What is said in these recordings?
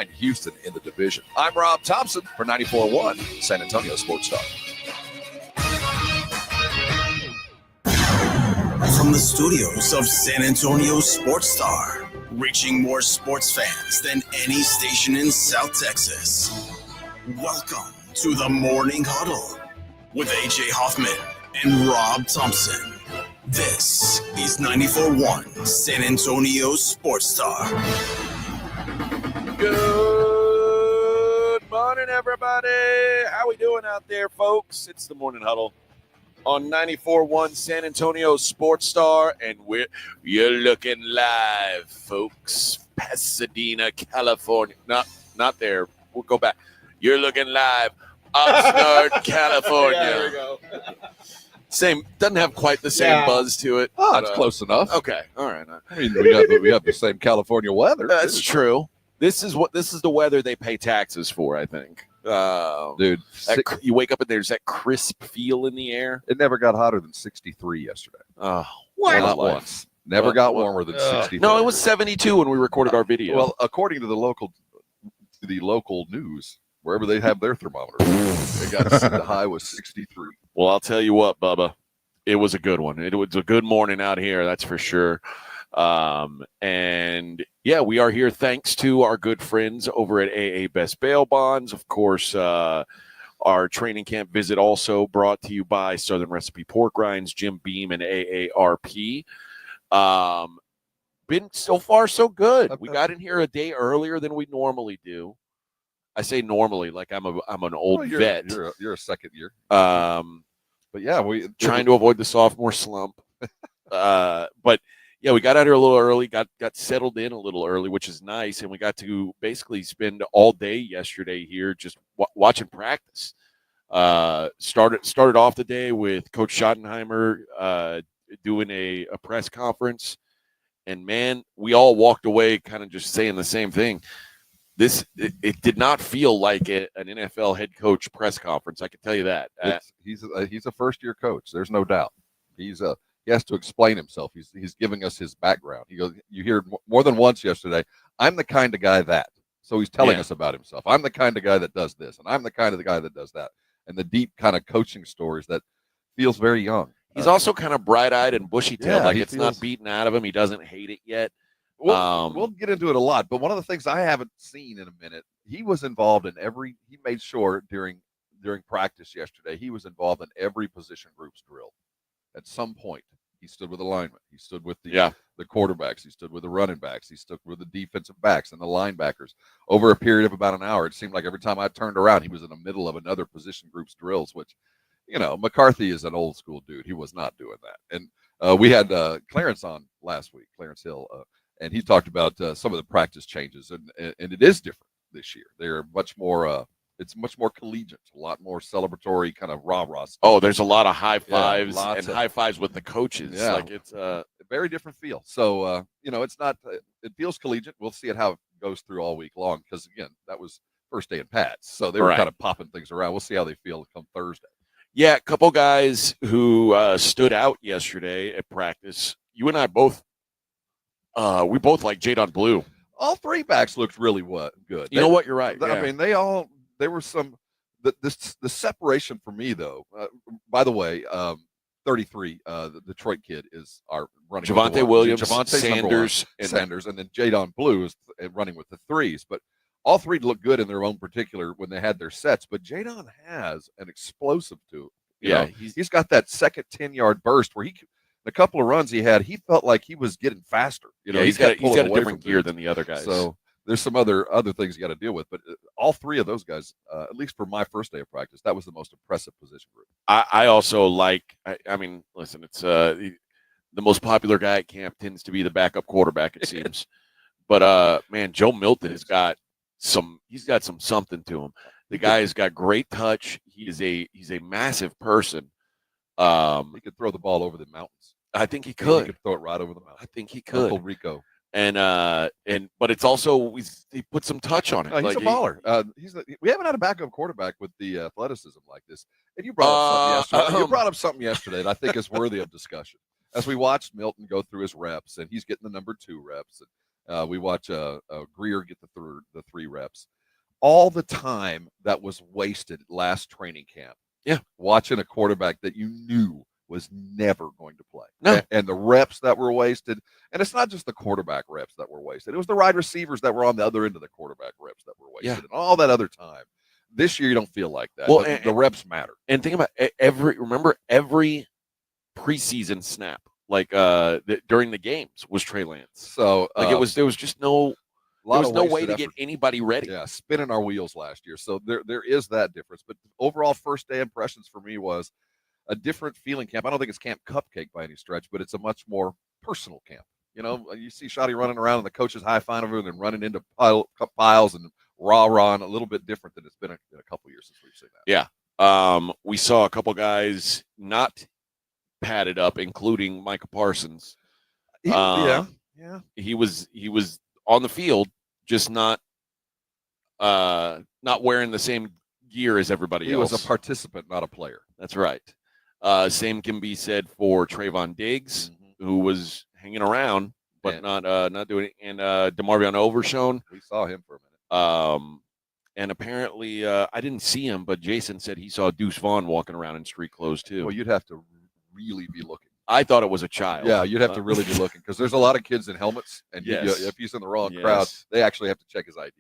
Houston in the division. I'm Rob Thompson for 94.1 San Antonio Sports Star. From the studios of San Antonio Sports Star, reaching more sports fans than any station in South Texas. Welcome to the Morning Huddle with AJ Hoffman and Rob Thompson. This is 94.1 San Antonio Sports Star. Good morning, everybody. How we doing out there, folks? It's the Morning Huddle on 94.1 San Antonio Sports Star, and you're looking live, folks. Pasadena, California. Not there. We'll go back. You're looking live, Oxnard, California. Yeah, there we go. Same, doesn't have quite the same buzz to it. Oh, that's close enough. Okay, all right. I mean, we have the same California weather. That's true. This is the weather they pay taxes for, I think. Dude, you wake up and there's that crisp feel in the air. it never got hotter than 63 yesterday. Oh, Not once. Never got warmer than 63. no, it was 72 when we recorded our video. Well, according to the local news, wherever they have their thermometers, the high was 63. Well, I'll tell you what, Bubba, it was a good one. It was a good morning out here, that's for sure. And yeah, we are here thanks to our good friends over at AA Best Bail Bonds. Of course, our training camp visit also brought to you by Southern Recipe Pork Rinds, Jim Beam, and AARP. Been so far so good. We got in here a day earlier than we normally do. I say normally like I'm an old vet. You're a second year. But yeah, we trying to avoid the sophomore slump. But yeah, we got out here a little early, got settled in a little early, which is nice, and we got to basically spend all day yesterday here just watching practice. Started off the day with Coach Schottenheimer doing a press conference, and man, we all walked away kind of just saying the same thing. It did not feel like an NFL head coach press conference. I can tell you that. He's a first year coach. There's no doubt. He has to explain himself. He's giving us his background. He goes, you hear more than once yesterday, I'm the kind of guy that. So he's telling us about himself. I'm the kind of guy that does this, and I'm the kind of the guy that does that. And the deep kind of coaching stories that feels very young. He's also kind of bright-eyed and bushy-tailed. Like it's not beaten out of him. He doesn't hate it yet. We'll get into it a lot, but one of the things I haven't seen in a minute, he was involved in he made sure during practice yesterday, he was involved in every position group's drill. At some point, he stood with the linemen. He stood with the quarterbacks. He stood with the running backs. He stood with the defensive backs and the linebackers. Over a period of about an hour, it seemed like every time I turned around, he was in the middle of another position group's drills, which, McCarthy is an old school dude. He was not doing that. And we had Clarence on last week, Clarence Hill, and he talked about some of the practice changes, and it is different this year. They're much more it's much more collegiate, a lot more celebratory kind of rah-rah stuff. Oh, there's a lot of high fives high fives with the coaches. Yeah. Like it's a very different feel. So, it's not it feels collegiate. We'll see how it goes through all week long because, again, that was first day in Pats. So they were kind of popping things around. We'll see how they feel come Thursday. Yeah, a couple guys who stood out yesterday at practice. You and I both we both like Jadon Blue. All three backs looked really good. You know what? You're right. I mean, there were some the separation for me though. By the way, 33, the Detroit kid is our running. Javonte Williams, Sanders, and then Jadon Blue is running with the threes. But all three look good in their own particular when they had their sets. But Jadon has an explosive to him. He's got that second 10-yard burst where a couple of runs he had, he felt like he was getting faster. He's got a different gear than the other guys. So there's some other things you got to deal with. But all three of those guys, at least for my first day of practice, that was the most impressive position group. I also like. I mean, listen, it's the most popular guy at camp tends to be the backup quarterback. It seems, but man, Joe Milton has got some. He's got something to him. The guy has got great touch. He's a massive person. He could throw the ball over the mountains. I think he could. He could throw it right over the mountains. I think he could. Uncle Rico. But it's also he put some touch on it. He's a baller. We haven't had a backup quarterback with the athleticism like this. And you brought up something yesterday that I think is worthy of discussion. As we watched Milton go through his reps, and he's getting the number 2 reps, and We watch Greer get the 3 reps. All the time that was wasted last training camp. Yeah. Watching a quarterback that you knew was never going to play. No. And the reps that were wasted, and it's not just the quarterback reps that were wasted. It was the wide receivers that were on the other end of the quarterback reps that were wasted, and all that other time. This year, you don't feel like that. Well, the reps matter. And think about every preseason snap, like during the games, was Trey Lance. So there was just no. There was no way to get anybody ready. Yeah, spinning our wheels last year. So there is that difference. But overall, first day impressions for me was a different feeling camp. I don't think it's Camp Cupcake by any stretch, but it's a much more personal camp. You know, you see Shotty running around and the coaches high-fiving him and running into piles and rah-rah, a little bit different than it's been in a couple years since we've seen that. Yeah. We saw a couple guys not padded up, including Micah Parsons. Yeah. He was on the field, just not wearing the same gear as everybody else. He was a participant, not a player. That's right. Same can be said for Trayvon Diggs, who was hanging around but not doing it. And DeMarvion Overshown. We saw him for a minute. And apparently, I didn't see him, but Jason said he saw Deuce Vaughn walking around in street clothes too. Well, you'd have to really be looking. I thought it was a child. Yeah, you'd have to really be looking because there's a lot of kids in helmets, and if he's in the wrong crowd, they actually have to check his ID.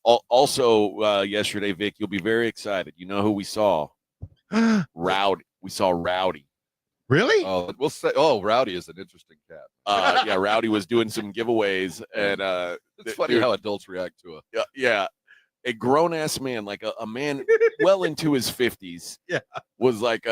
Also, yesterday, Vic, you'll be very excited. You know who we saw? Rowdy. We saw Rowdy. Really? Oh, we'll say. Oh, Rowdy is an interesting cat. Yeah, Rowdy was doing some giveaways, and it's funny how adults react to it. Yeah, a grown ass man, like a man well into his 50s, was like,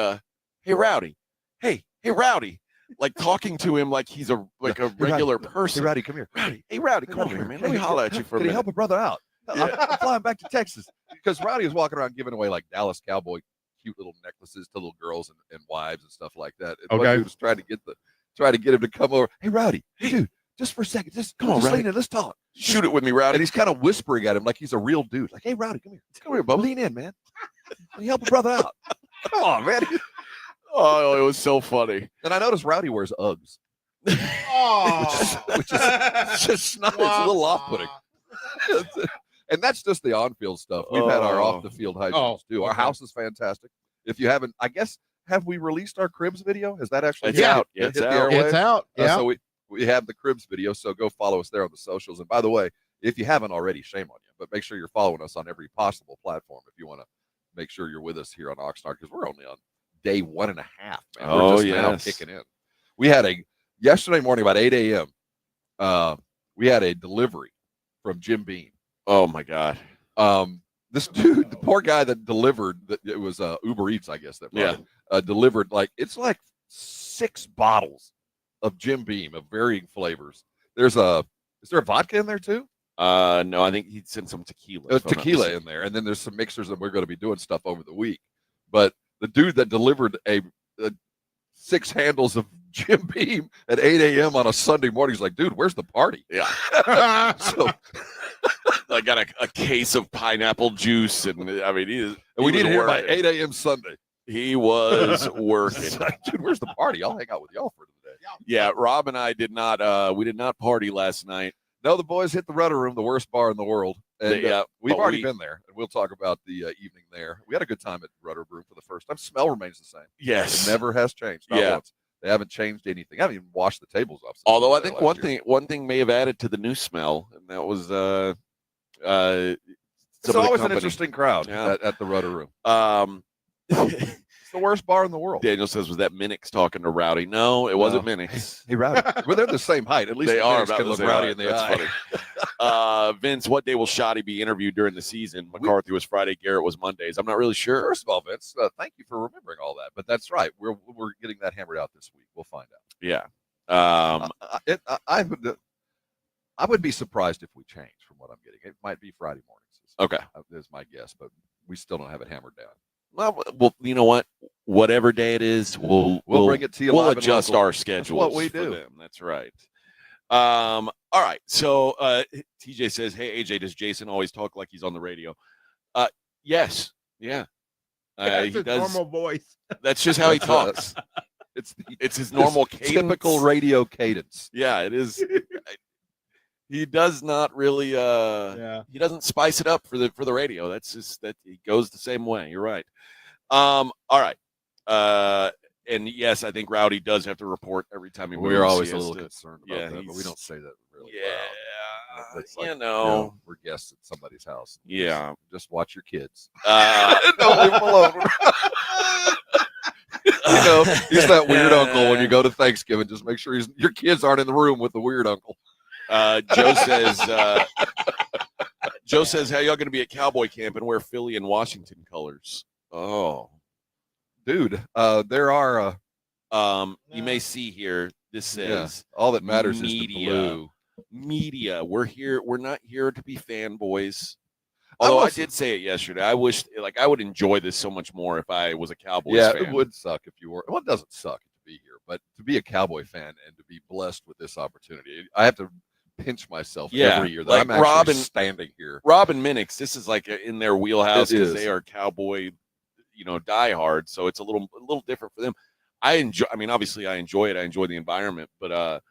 "Hey, Rowdy, hey, Rowdy," like talking to him like he's a regular person. Hey, Rowdy, come here. Hey, Rowdy, come over here, man. Let me holler at you for a minute. Can you help a brother out? I'm flying back to Texas because Rowdy was walking around giving away like Dallas Cowboy cute little necklaces to little girls and wives and stuff like that. And one dude was trying to get him to come over. Hey, Rowdy, hey, dude, just for a second, just come on, Rowdy, lean in, let's talk. Shoot it with me, Rowdy. And he's kind of whispering at him like he's a real dude. Like, hey, Rowdy, come here, bub. Lean in, man. Can you help a brother out? Come on, man. Oh, it was so funny. And I noticed Rowdy wears Uggs. which is just not. It's a little off-putting. And that's just the on-field stuff. We've had our off-the-field hijinks too. Our house is fantastic. If you haven't, I guess, have we released our Cribs video? Has that actually out? It's out. It's out. Yeah. So we have the Cribs video. So go follow us there on the socials. And by the way, if you haven't already, shame on you. But make sure you're following us on every possible platform if you want to make sure you're with us here on Oxnard because we're only on day 1.5. Man, we're just now kicking in. We had yesterday morning about 8 a.m. We had a delivery from Jim Beam. Oh my God. This dude, the poor guy that delivered, it was Uber Eats, I guess, that delivered it's like 6 bottles of Jim Beam of varying flavors. Is there a vodka in there too? No, I think he sent some tequila. There's tequila in there, and then there's some mixers that we're going to be doing stuff over the week. But the dude that delivered a 6 handles of Jim Beam at 8 a.m. on a Sunday morning, he's like, dude, where's the party? Yeah. So I got a case of pineapple juice, and I mean, we need to hear by 8 a.m. Sunday. He was working. Like, dude, where's the party? I'll hang out with y'all for today. Yeah, Rob and I did not. We did not party last night. No, the boys hit the Rudder Room, the worst bar in the world. And we've already been there, and we'll talk about the evening there. We had a good time at Rudder Room for the first time. Smell remains the same. Yes, it never has changed. Not once. They haven't changed anything. I haven't even washed the tables off. Although I think one thing may have added to the new smell, and that was it's always an interesting crowd at the Rudder Room. It's the worst bar in the world. Daniel says, was that Minix talking to Rowdy? No, it wasn't Minix. Hey, Rowdy. Well, they're the same height. At least they are. Can look Rowdy in the eye. Funny. Vince, what day will Shotty be interviewed during the season? McCarthy was Friday. Garrett was Mondays. I'm not really sure. First of all, Vince, thank you for remembering all that. But that's right. We're getting that hammered out this week. We'll find out. Yeah. I would be surprised if we change from what I'm getting. It might be Friday mornings. Okay. Is my guess, but we still don't have it hammered down. Well, you know what? Whatever day it is, we'll bring it to you. We'll adjust our schedules. That's what we do. Them. That's right. All right. So TJ says, "Hey AJ, does Jason always talk like he's on the radio?" Yes. Yeah. That's he his does. normal voice. That's just how he talks. It's his normal cadence. Typical radio cadence. Yeah, it is. He does not really. He doesn't spice it up for the radio. That's just that he goes the same way. You're right. All right. And yes, I think Rowdy does have to report every time he moves. We're always a little concerned about that, but we don't say that really loud. It's like, we're guests at somebody's house. Yeah. Just watch your kids. Don't leave them alone. He's that weird uncle when you go to Thanksgiving. Just make sure your kids aren't in the room with the weird uncle. Joe says, how y'all going to be at Cowboy camp and wear Philly and Washington colors? Oh. Dude, there are. You may see here. This says all that matters media. Is the blue. Media. We're here. We're not here to be fanboys. Although I did say it yesterday. I wish, I would enjoy this so much more if I was a Cowboys fan. Yeah, it would suck if you were. Well, it doesn't suck to be here, but to be a Cowboy fan and to be blessed with this opportunity, I have to pinch myself every year that I'm actually standing here. Rob and Minix, this is in their wheelhouse because they are Cowboy, diehard. So it's a little different for them. Obviously I enjoy it. I enjoy the environment, but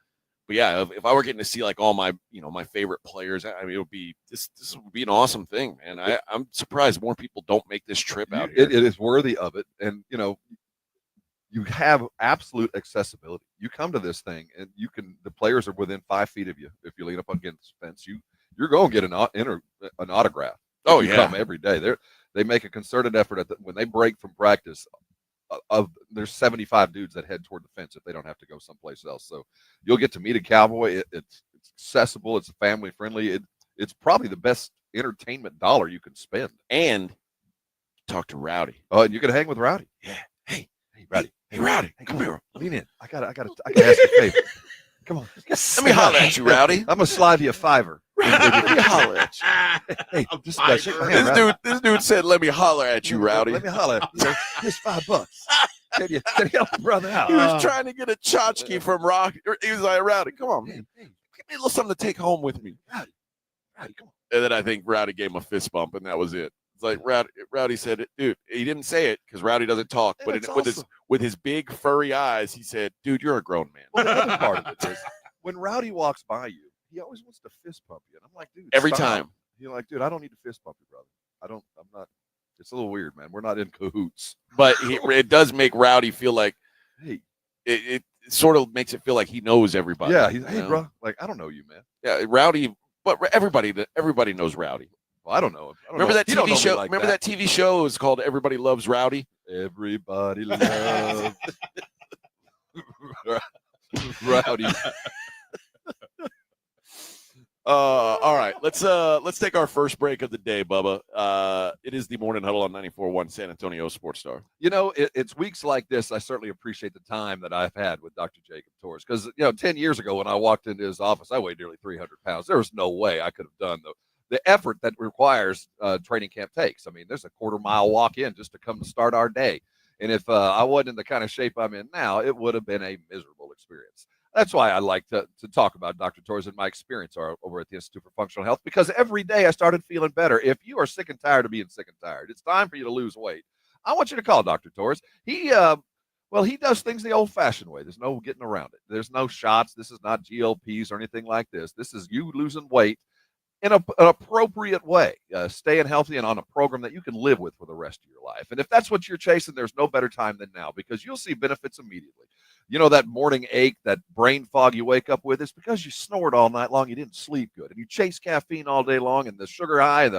yeah, if I were getting to see all my, my favorite players, it would be this would be an awesome thing, man. I'm surprised more people don't make this trip out here. It is worthy of it. And, you have absolute accessibility. You come to this thing and the players are within 5 feet of you. If you lean up against the fence, you're going to get an autograph. Oh, you come every day. They make a concerted effort when they break from practice. There's 75 dudes that head toward the fence if they don't have to go someplace else. So you'll get to meet a Cowboy. It's accessible. It's family friendly. It's probably the best entertainment dollar you can spend. And talk to Rowdy. Oh, and you can hang with Rowdy. Yeah. Hey, Rowdy. Hey, Rowdy. Hey, come here. Lean in. I gotta ask you a favor. Come on. Let me holler at you, Rowdy. I'm gonna slide you a $5. Let me holler at you. Hey, just shake my hand. This dude said, "Let me holler at you, Rowdy." Let me holler. Here's $5. Can you help a brother out? He was trying to get a tchotchke from Rock. He was like, "Rowdy, come on, man. Give me a little something to take home with me." Rowdy, come on. And then I think Rowdy gave him a fist bump, and that was it. It's like Rowdy said, "Dude," he didn't say it because Rowdy doesn't talk, but with his big furry eyes, he said, "Dude, you're a grown man." Well, the other part of it is when Rowdy walks by you, he always wants to fist bump you, and I'm like, "Dude, every stop." time." You're like, "Dude, I don't need to fist bump you, brother. I'm not." It's a little weird, man. We're not in cahoots. But it does make Rowdy feel like, hey, it sort of makes it feel like he knows everybody. Yeah, hey, bro, I don't know you, man. Yeah, Rowdy, but everybody knows Rowdy. Well, I don't know him. Remember that TV show? Remember that TV show was called Everybody Loves Rowdy? Everybody loves Rowdy. All right, let's take our first break of the day, Bubba. It is the Morning Huddle on 94.1 San Antonio Sports Star. It's weeks like this. I certainly appreciate the time that I've had with Dr. Jacob Torres because 10 years ago when I walked into his office, I weighed nearly 300 pounds. There was no way I could have done the effort that requires training camp takes. I mean, there's a quarter-mile walk in just to come to start our day, and if I wasn't in the kind of shape I'm in now, it would have been a miserable experience. That's why I like to talk about Dr. Torres and my experience over at the Institute for Functional Health, because every day I started feeling better. If you are sick and tired of being sick and tired, it's time for you to lose weight. I want you to call Dr. Torres. He does things the old-fashioned way. There's no getting around it. There's no shots. This is not GLPs or anything like this. This is you losing weight in an appropriate way, staying healthy and on a program that you can live with for the rest of your life. And if that's what you're chasing, there's no better time than now because you'll see benefits immediately. That morning ache, that brain fog you wake up with, it's because you snored all night long, you didn't sleep good, and you chase caffeine all day long and the sugar high,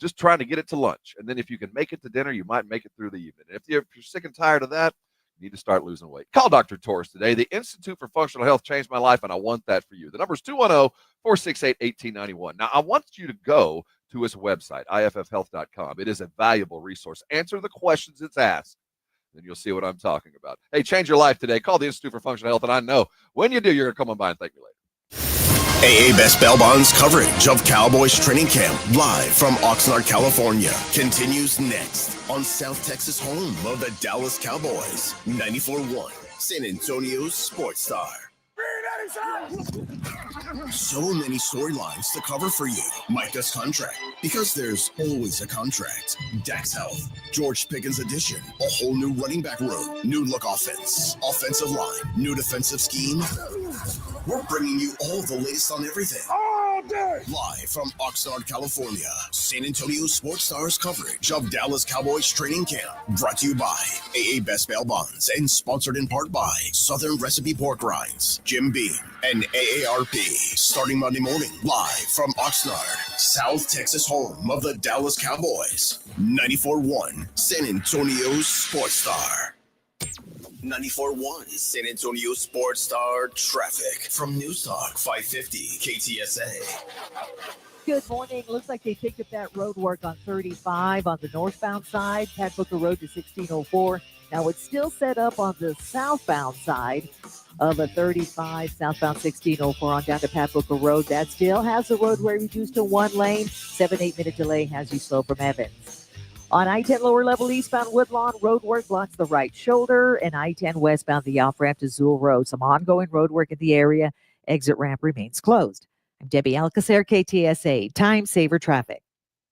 just trying to get it to lunch. And then if you can make it to dinner, you might make it through the evening. And if you're sick and tired of that, you need to start losing weight. Call Dr. Torres today. The Institute for Functional Health changed my life, and I want that for you. The number is 210-468-1891. Now, I want you to go to his website, iffhealth.com. It is a valuable resource. Answer the questions it's asked, then you'll see what I'm talking about. Hey, change your life today. Call the Institute for Functional Health, and I know when you do, you're going to come on by and thank me later. AA Best Bail Bonds coverage of Cowboys training camp live from Oxnard, California continues next on South Texas home of the Dallas Cowboys. 94.1 San Antonio's Sports Star. So many storylines to cover for you. Micah's contract, because there's always a contract. Dak's health, George Pickens edition, a whole new running back room, new look offense, offensive line, new defensive scheme. We're bringing you all the latest on everything. Live from Oxnard, California, San Antonio Sports Stars coverage of Dallas Cowboys training camp. Brought to you by AA Best Bail Bonds and sponsored in part by Southern Recipe Pork Rinds, Jim Beam, and AARP. Starting Monday morning, live from Oxnard, South Texas, home of the Dallas Cowboys. 94.1 San Antonio Sports Star. 94.1 San Antonio Sports Star traffic from News Talk 550 KTSA. Good morning. Looks like they picked up that road work on 35 on the northbound side, Pat Booker Road to 1604. Now it's still set up on the southbound side of a 35, southbound 1604 on down to Pat Booker Road. That still has the roadway reduced to one lane. 7-8 minute delay has you slow from Evans. On I-10 lower level eastbound Woodlawn, road work blocks the right shoulder, and I-10 westbound the off-ramp to Zool Road. Some ongoing road work in the area. Exit ramp remains closed. I'm Debbie Alcacer, KTSA, Time Saver Traffic.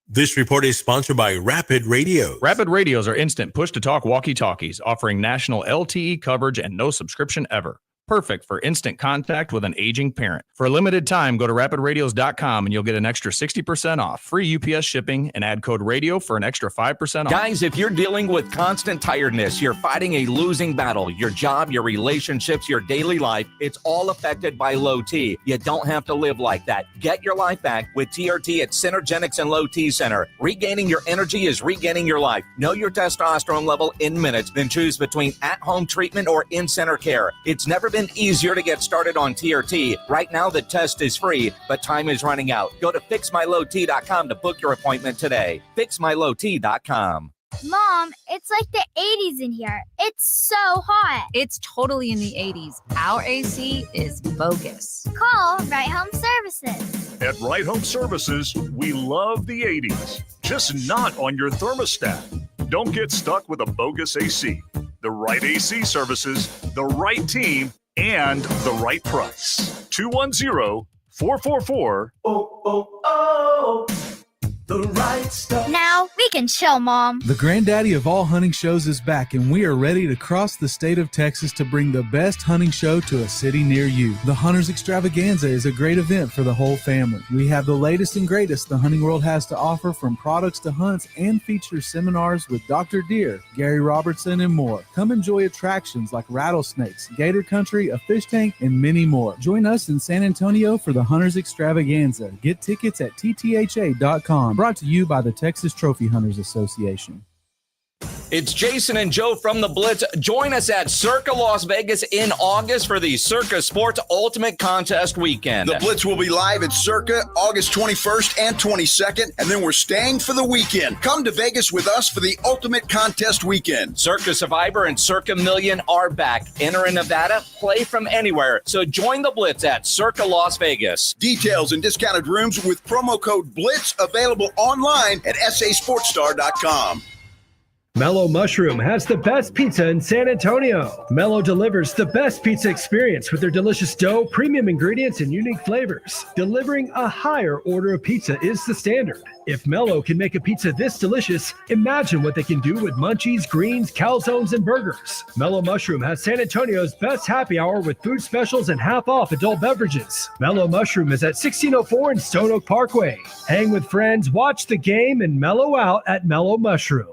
This report is sponsored by Rapid Radio. Rapid Radios are instant push-to-talk walkie-talkies offering national LTE coverage and no subscription ever. Perfect for instant contact with an aging parent. For a limited time, go to rapidradios.com and you'll get an extra 60% off, free UPS shipping, and add code radio for an extra 5% off. Guys, if you're dealing with constant tiredness, you're fighting a losing battle, your job, your relationships, your daily life, it's all affected by low T. You don't have to live like that. Get your life back with TRT at Synergenics and Low T Center. Regaining your energy is regaining your life. Know your testosterone level in minutes, then choose between at-home treatment or in-center care. It's never been easier to get started on TRT. Right now, the test is free, but time is running out. Go to fixmylowt.com to book your appointment today. Fixmylowt.com. Mom, it's like the 80s in here. It's so hot. It's totally in the 80s. Our AC is bogus. Call Right Home Services. At Right Home Services, we love the 80s, just not on your thermostat. Don't get stuck with a bogus AC. The right AC services, the right team, and the right price. 210-444. The right stuff. Now we can chill, Mom. The granddaddy of all hunting shows is back, and we are ready to cross the state of Texas to bring the best hunting show to a city near you. The Hunters Extravaganza is a great event for the whole family. We have the latest and greatest the hunting world has to offer, from products to hunts, and features seminars with Dr. Deer, Gary Robertson, and more. Come enjoy attractions like rattlesnakes, gator country, a fish tank, and many more. Join us in San Antonio for the Hunters Extravaganza. Get tickets at ttha.com. Brought to you by the Texas Trophy Hunters Association. It's Jason and Joe from the Blitz. Join us at Circa Las Vegas in August for the Circa Sports Ultimate Contest Weekend. The Blitz will be live at Circa August 21st and 22nd, and then we're staying for the weekend. Come to Vegas with us for the Ultimate Contest Weekend. Circa Survivor and Circa Million are back. Enter in Nevada, play from anywhere. So join the Blitz at Circa Las Vegas. Details and discounted rooms with promo code BLITZ available online at sasportstar.com. Mellow Mushroom has the best pizza in San Antonio. Mellow delivers the best pizza experience with their delicious dough, premium ingredients, and unique flavors. Delivering a higher order of pizza is the standard. If Mellow can make a pizza this delicious, imagine what they can do with munchies, greens, calzones, and burgers. Mellow Mushroom has San Antonio's best happy hour with food specials and half-off adult beverages. Mellow Mushroom is at 1604 and Stone Oak Parkway. Hang with friends, watch the game, and mellow out at Mellow Mushroom.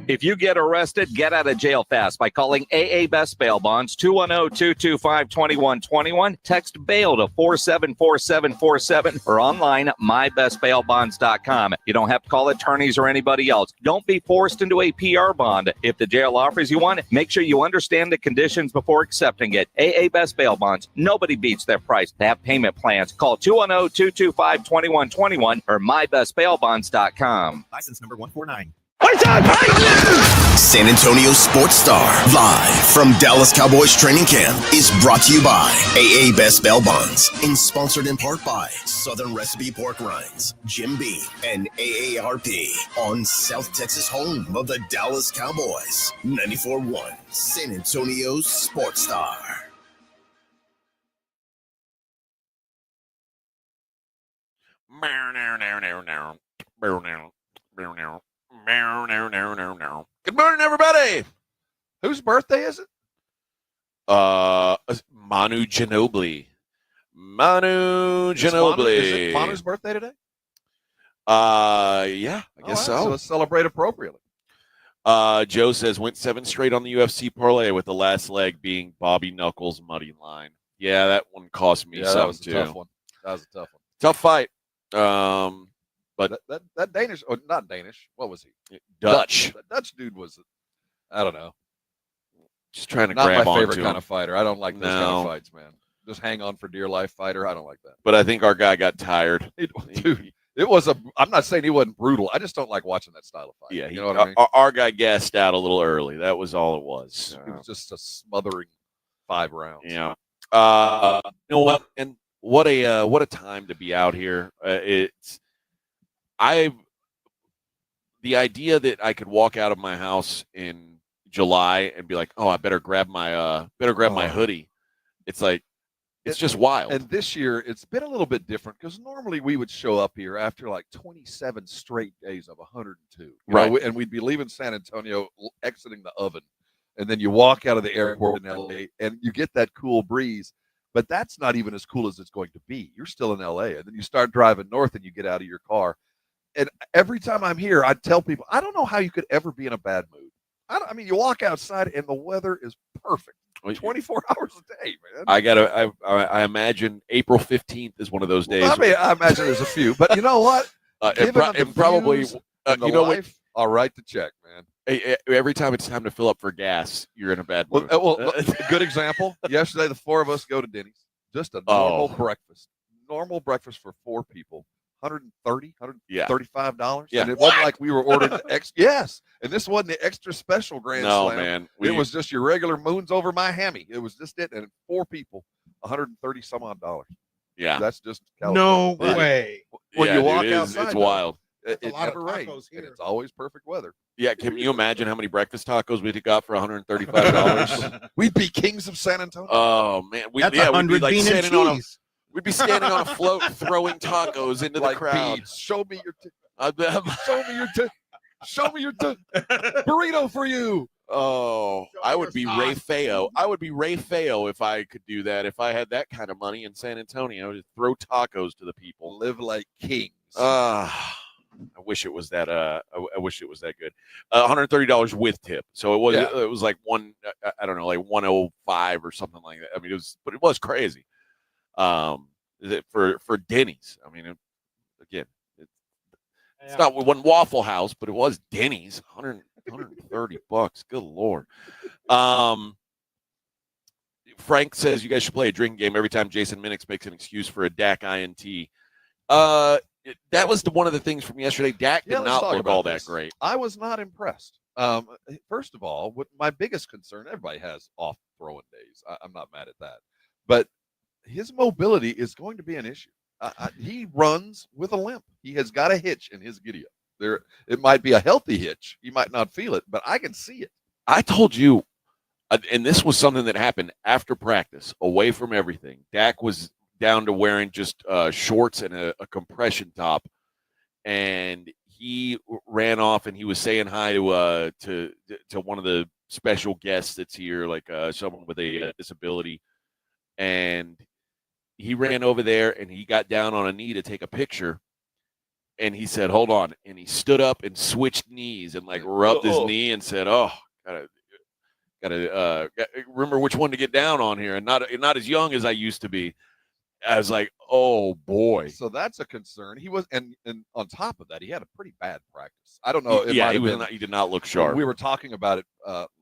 If you get arrested, get out of jail fast by calling AA Best Bail Bonds, 210-225-2121. Text bail to 474747 or online at mybestbailbonds.com. You don't have to call attorneys or anybody else. Don't be forced into a PR bond. If the jail offers you one, make sure you understand the conditions before accepting it. AA Best Bail Bonds. Nobody beats their price. They have payment plans. Call 210-225-2121 or mybestbailbonds.com. License number 149. San Antonio Sports Star, live from Dallas Cowboys training camp, is brought to you by AA Best Bail Bonds and sponsored in part by Southern Recipe Pork Rinds, Jim Beam, and AARP on South Texas, home of the Dallas Cowboys. 94.1 San Antonio Sports Star. Good morning, everybody. Whose birthday is it? Manu Ginobili. Manu Ginobili. Is it Manu's birthday today? Yeah, I guess so. so. Let's celebrate appropriately. Joe says went 7 straight on the UFC parlay with the last leg being Bobby Knuckles' money line. Yeah, that one cost me that some was a too. tough one. That was a tough one. Tough fight. But that Danish, or not Danish, what was he? Dutch. That Dutch dude was, I don't know. Just trying to not grab my onto favorite him. kind of fighter. I don't like those kind of fights, man. Just hang on for dear life fighter. I don't like that. But I think our guy got tired. Dude, it was I'm not saying he wasn't brutal. I just don't like watching that style of fight. Yeah, you know what I mean? Our guy gassed out a little early. That was all it was. It was just a smothering 5 rounds. Yeah. You know what? And what a time to be out here. The idea that I could walk out of my house in July and be like, oh, I better grab my hoodie. It's like, it's just wild. And this year, it's been a little bit different because normally we would show up here after like 27 straight days of 102. Right. And we'd be leaving San Antonio, exiting the oven. And then you walk out of the airport in LA and you get that cool breeze. But that's not even as cool as it's going to be. You're still in LA. And then you start driving north and you get out of your car. And every time I'm here, I tell people, I don't know how you could ever be in a bad mood. I mean, you walk outside and the weather is perfect. 24 hours a day, man. I imagine April 15th is one of those days. Well, I mean, I imagine there's a few, but you know what? And probably, you know what? I'll write the check, man. Every time it's time to fill up for gas, you're in a bad mood. Well, good example. Yesterday, the 4 of us go to Denny's. Just a normal breakfast. Normal breakfast for 4 people. $130, $135. Yeah. And it wasn't like we were ordering the yes. And this wasn't the extra special Grand Slam. Man. It was just your regular moons over my hammy. It was just it. And 4 people, $130 some odd dollars. Yeah. That's just California. No way. When you walk outside, it's though, wild. That's a lot of tacos here. And it's always perfect weather. Yeah, can you imagine how many breakfast tacos we got for $135? We'd be kings of San Antonio. Oh man, we'd be like standing on we'd be standing on a float throwing tacos into the crowd. Beads. Show me your show me your burrito for you. Oh, I would be Ray Feo. I would be Ray Feo if I could do that. If I had that kind of money in San Antonio, I would just throw tacos to the people. Live like kings. I wish it was that. I wish it was that good. $130 with tip. So it was. Yeah. It was like I don't know, like 105 or something like that. I mean, it was crazy. For Denny's. I mean, again, it's not. It wasn't Waffle House, but it was Denny's. $130. Good Lord. Frank says you guys should play a drinking game every time Jason Minix makes an excuse for a Dak INT. That was one of the things from yesterday. Dak did not look all that great. I was not impressed. First of all, what my biggest concern, everybody has off throwing days. I'm not mad at that. But his mobility is going to be an issue. He runs with a limp. He has got a hitch in his giddy up. It might be a healthy hitch. He might not feel it, but I can see it. I told you, and this was something that happened after practice, away from everything. Dak was down to wearing just shorts and a compression top, and he ran off and he was saying hi to one of the special guests that's here, like someone with a disability, and he ran over there and he got down on a knee to take a picture, and he said, "Hold on," and he stood up and switched knees and like rubbed his knee and said, "Oh, gotta remember which one to get down on here," and not as young as I used to be. I was like, oh boy. So that's a concern. He was, and on top of that, he had a pretty bad practice. I don't know. He did not look sharp. We were talking about it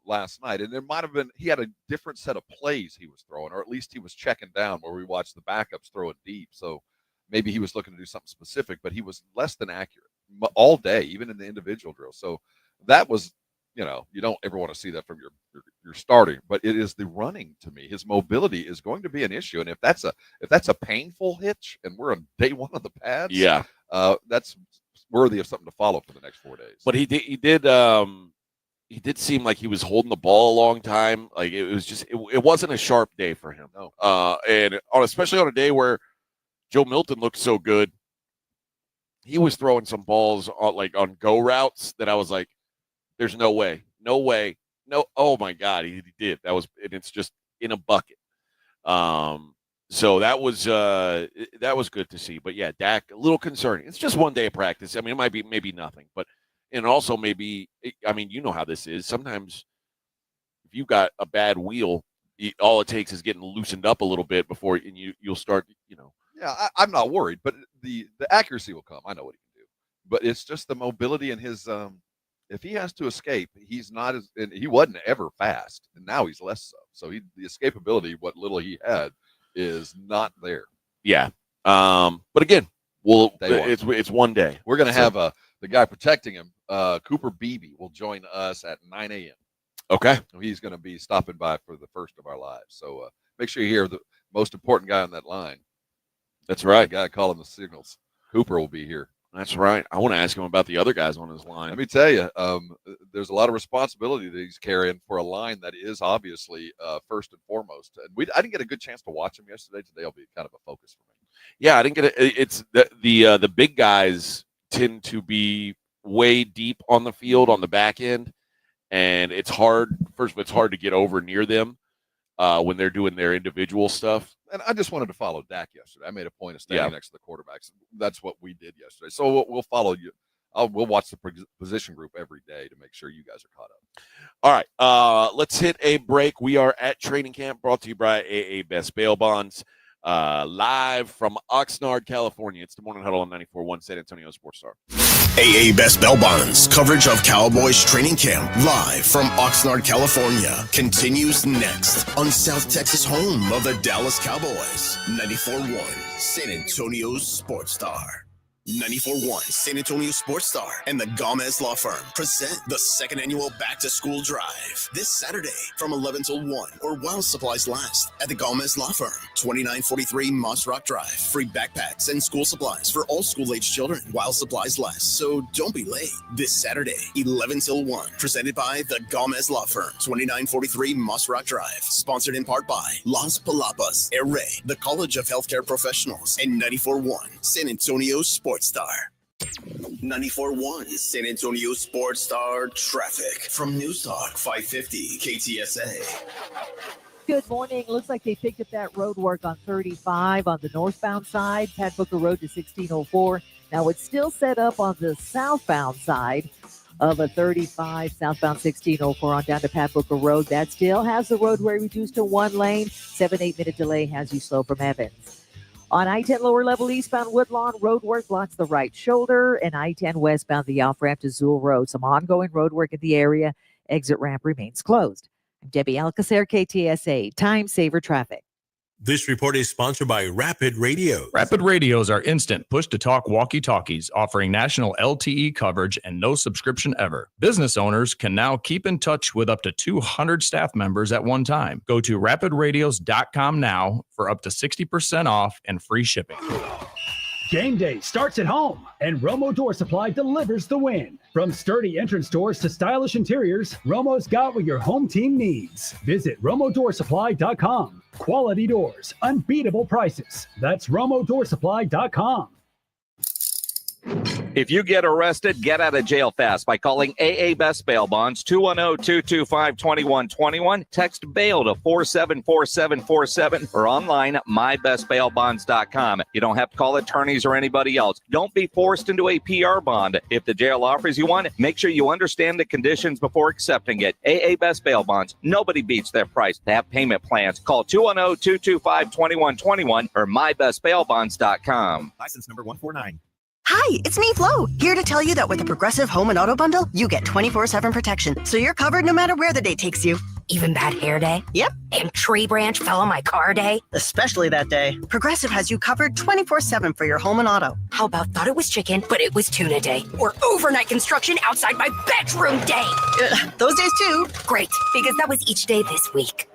last night, and there might have been, he had a different set of plays he was throwing, or at least he was checking down where we watched the backups throw it deep. So maybe he was looking to do something specific, but he was less than accurate all day, even in the individual drill. So that was, you don't ever want to see that from your starting, but it is the running to me. His mobility is going to be an issue, and if that's a painful hitch, and we're on day 1 of the pads, that's worthy of something to follow for the next 4 days. But he did seem like he was holding the ball a long time. Like it was just it wasn't a sharp day for him. No. And especially on a day where Joe Milton looked so good, he was throwing some balls on go routes that I was like, there's no way. Oh my God, he did. And it's just in a bucket. So that was good to see. But yeah, Dak, a little concerning. It's just one day of practice. I mean, it might be maybe nothing, but and also maybe, I mean, you know how this is. Sometimes if you've got a bad wheel, all it takes is getting loosened up a little bit before you'll start, Yeah, I'm not worried, but the accuracy will come. I know what he can do, but it's just the mobility and his. If he has to escape, he's not as. And he wasn't ever fast, and now he's less so. So the escapability, what little he had, is not there. Yeah. But again, it's one day. We're going to have the guy protecting him, Cooper Beebe, will join us at 9 a.m. Okay. He's going to be stopping by for the first of our lives. So make sure you hear the most important guy on that line. That's right. The guy calling the signals. Cooper will be here. That's right. I want to ask him about the other guys on his line. Let me tell you, there's a lot of responsibility that he's carrying for a line that is obviously first and foremost. And I didn't get a good chance to watch him yesterday. Today will be kind of a focus for me. Yeah, I didn't get it. It's the big guys tend to be way deep on the field on the back end, and it's hard. First of all, it's hard to get over near them when they're doing their individual stuff. And I just wanted to follow Dak yesterday. I made a point of standing next to the quarterbacks. That's what we did yesterday. So we'll follow you. We'll watch the position group every day to make sure you guys are caught up. All right, let's hit a break. We are at training camp, brought to you by AA Best Bail Bonds, live from Oxnard, California. It's the Morning Huddle on 94.1 San Antonio Sports Star. AA Best Bail Bonds coverage of Cowboys training camp live from Oxnard, California continues next on South Texas home of the Dallas Cowboys. 94.1 San Antonio Sports Star. 94.1 San Antonio Sports Star and the Gomez Law Firm present the second annual Back to School Drive this Saturday from 11 till 1 or while supplies last at the Gomez Law Firm, 2943 Moss Rock Drive. Free backpacks and school supplies for all school-age children while supplies last, so don't be late. This Saturday, 11 till 1, presented by the Gomez Law Firm, 2943 Moss Rock Drive. Sponsored in part by Las Palapas, Array, the College of Healthcare Professionals, and 94.1 San Antonio Sports Star. 94.1 San Antonio Sports Star traffic from News Talk 550 KTSA. Good morning. Looks like they picked up that road work on 35 on the northbound side, Pat Booker Road to 1604. Now it's still set up on the southbound side of a 35 southbound 1604 on down to Pat Booker Road. That still has the roadway reduced to one lane. 7-8 minute delay has you slow from Evans. On I-10 lower level eastbound Woodlawn, road work blocks the right shoulder, and I-10 westbound the off-ramp to Zool Road. Some ongoing road work in the area. Exit ramp remains closed. I'm Debbie Alcacer, KTSA, Time Saver Traffic. This report is sponsored by Rapid Radio. Rapid Radios are instant push-to-talk walkie-talkies offering national LTE coverage and no subscription ever. Business owners can now keep in touch with up to 200 staff members at one time. Go to rapidradios.com now for up to 60% off and free shipping. Game day starts at home, and Romo Door Supply delivers the win. From sturdy entrance doors to stylish interiors, Romo's got what your home team needs. Visit RomoDoorSupply.com. Quality doors, unbeatable prices. That's RomoDoorSupply.com. If you get arrested, get out of jail fast by calling AA Best Bail Bonds, 210-225-2121. Text bail to 474747 or online at mybestbailbonds.com. You don't have to call attorneys or anybody else. Don't be forced into a PR bond. If the jail offers you one, make sure you understand the conditions before accepting it. AA Best Bail Bonds. Nobody beats their price. They have payment plans. Call 210-225-2121 or mybestbailbonds.com. License number 149. Hi, it's me, Flo, here to tell you that with the Progressive Home and Auto Bundle, you get 24/7 protection, so you're covered no matter where the day takes you. Even bad hair day? Yep. And tree branch fell on my car day? Especially that day. Progressive has you covered 24/7 for your home and auto. How about thought it was chicken, but it was tuna day? Or overnight construction outside my bedroom day? Those days too. Great, because that was each day this week.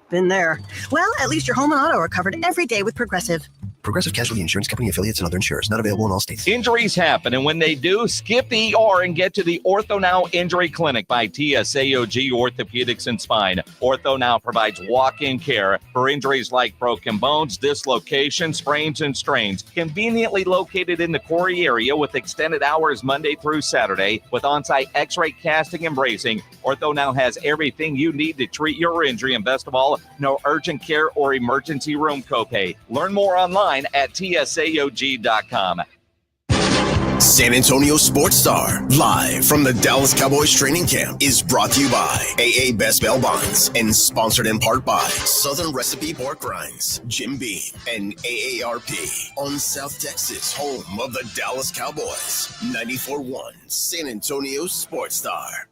Been there. Well, at least your home and auto are covered every day with Progressive. Progressive Casualty Insurance Company affiliates and other insurers. Not available in all states. Injuries happen, and when they do, skip the ER and get to the Ortho Now Injury Clinic by TSAOG Orthopedics and Spine. Ortho Now provides walk-in care for injuries like broken bones, dislocation, sprains, and strains. Conveniently located in the Quarry area with extended hours Monday through Saturday with on-site x-ray casting and bracing. Ortho Now has everything you need to treat your injury, and best of all, no urgent care or emergency room copay. Learn more online at tsaog.com. San Antonio Sports Star, live from the Dallas Cowboys training camp, is brought to you by AA Best Bell Bonds and sponsored in part by Southern Recipe Pork Rinds, Jim Beam, and AARP on South Texas, home of the Dallas Cowboys. 94.1 San Antonio Sports Star.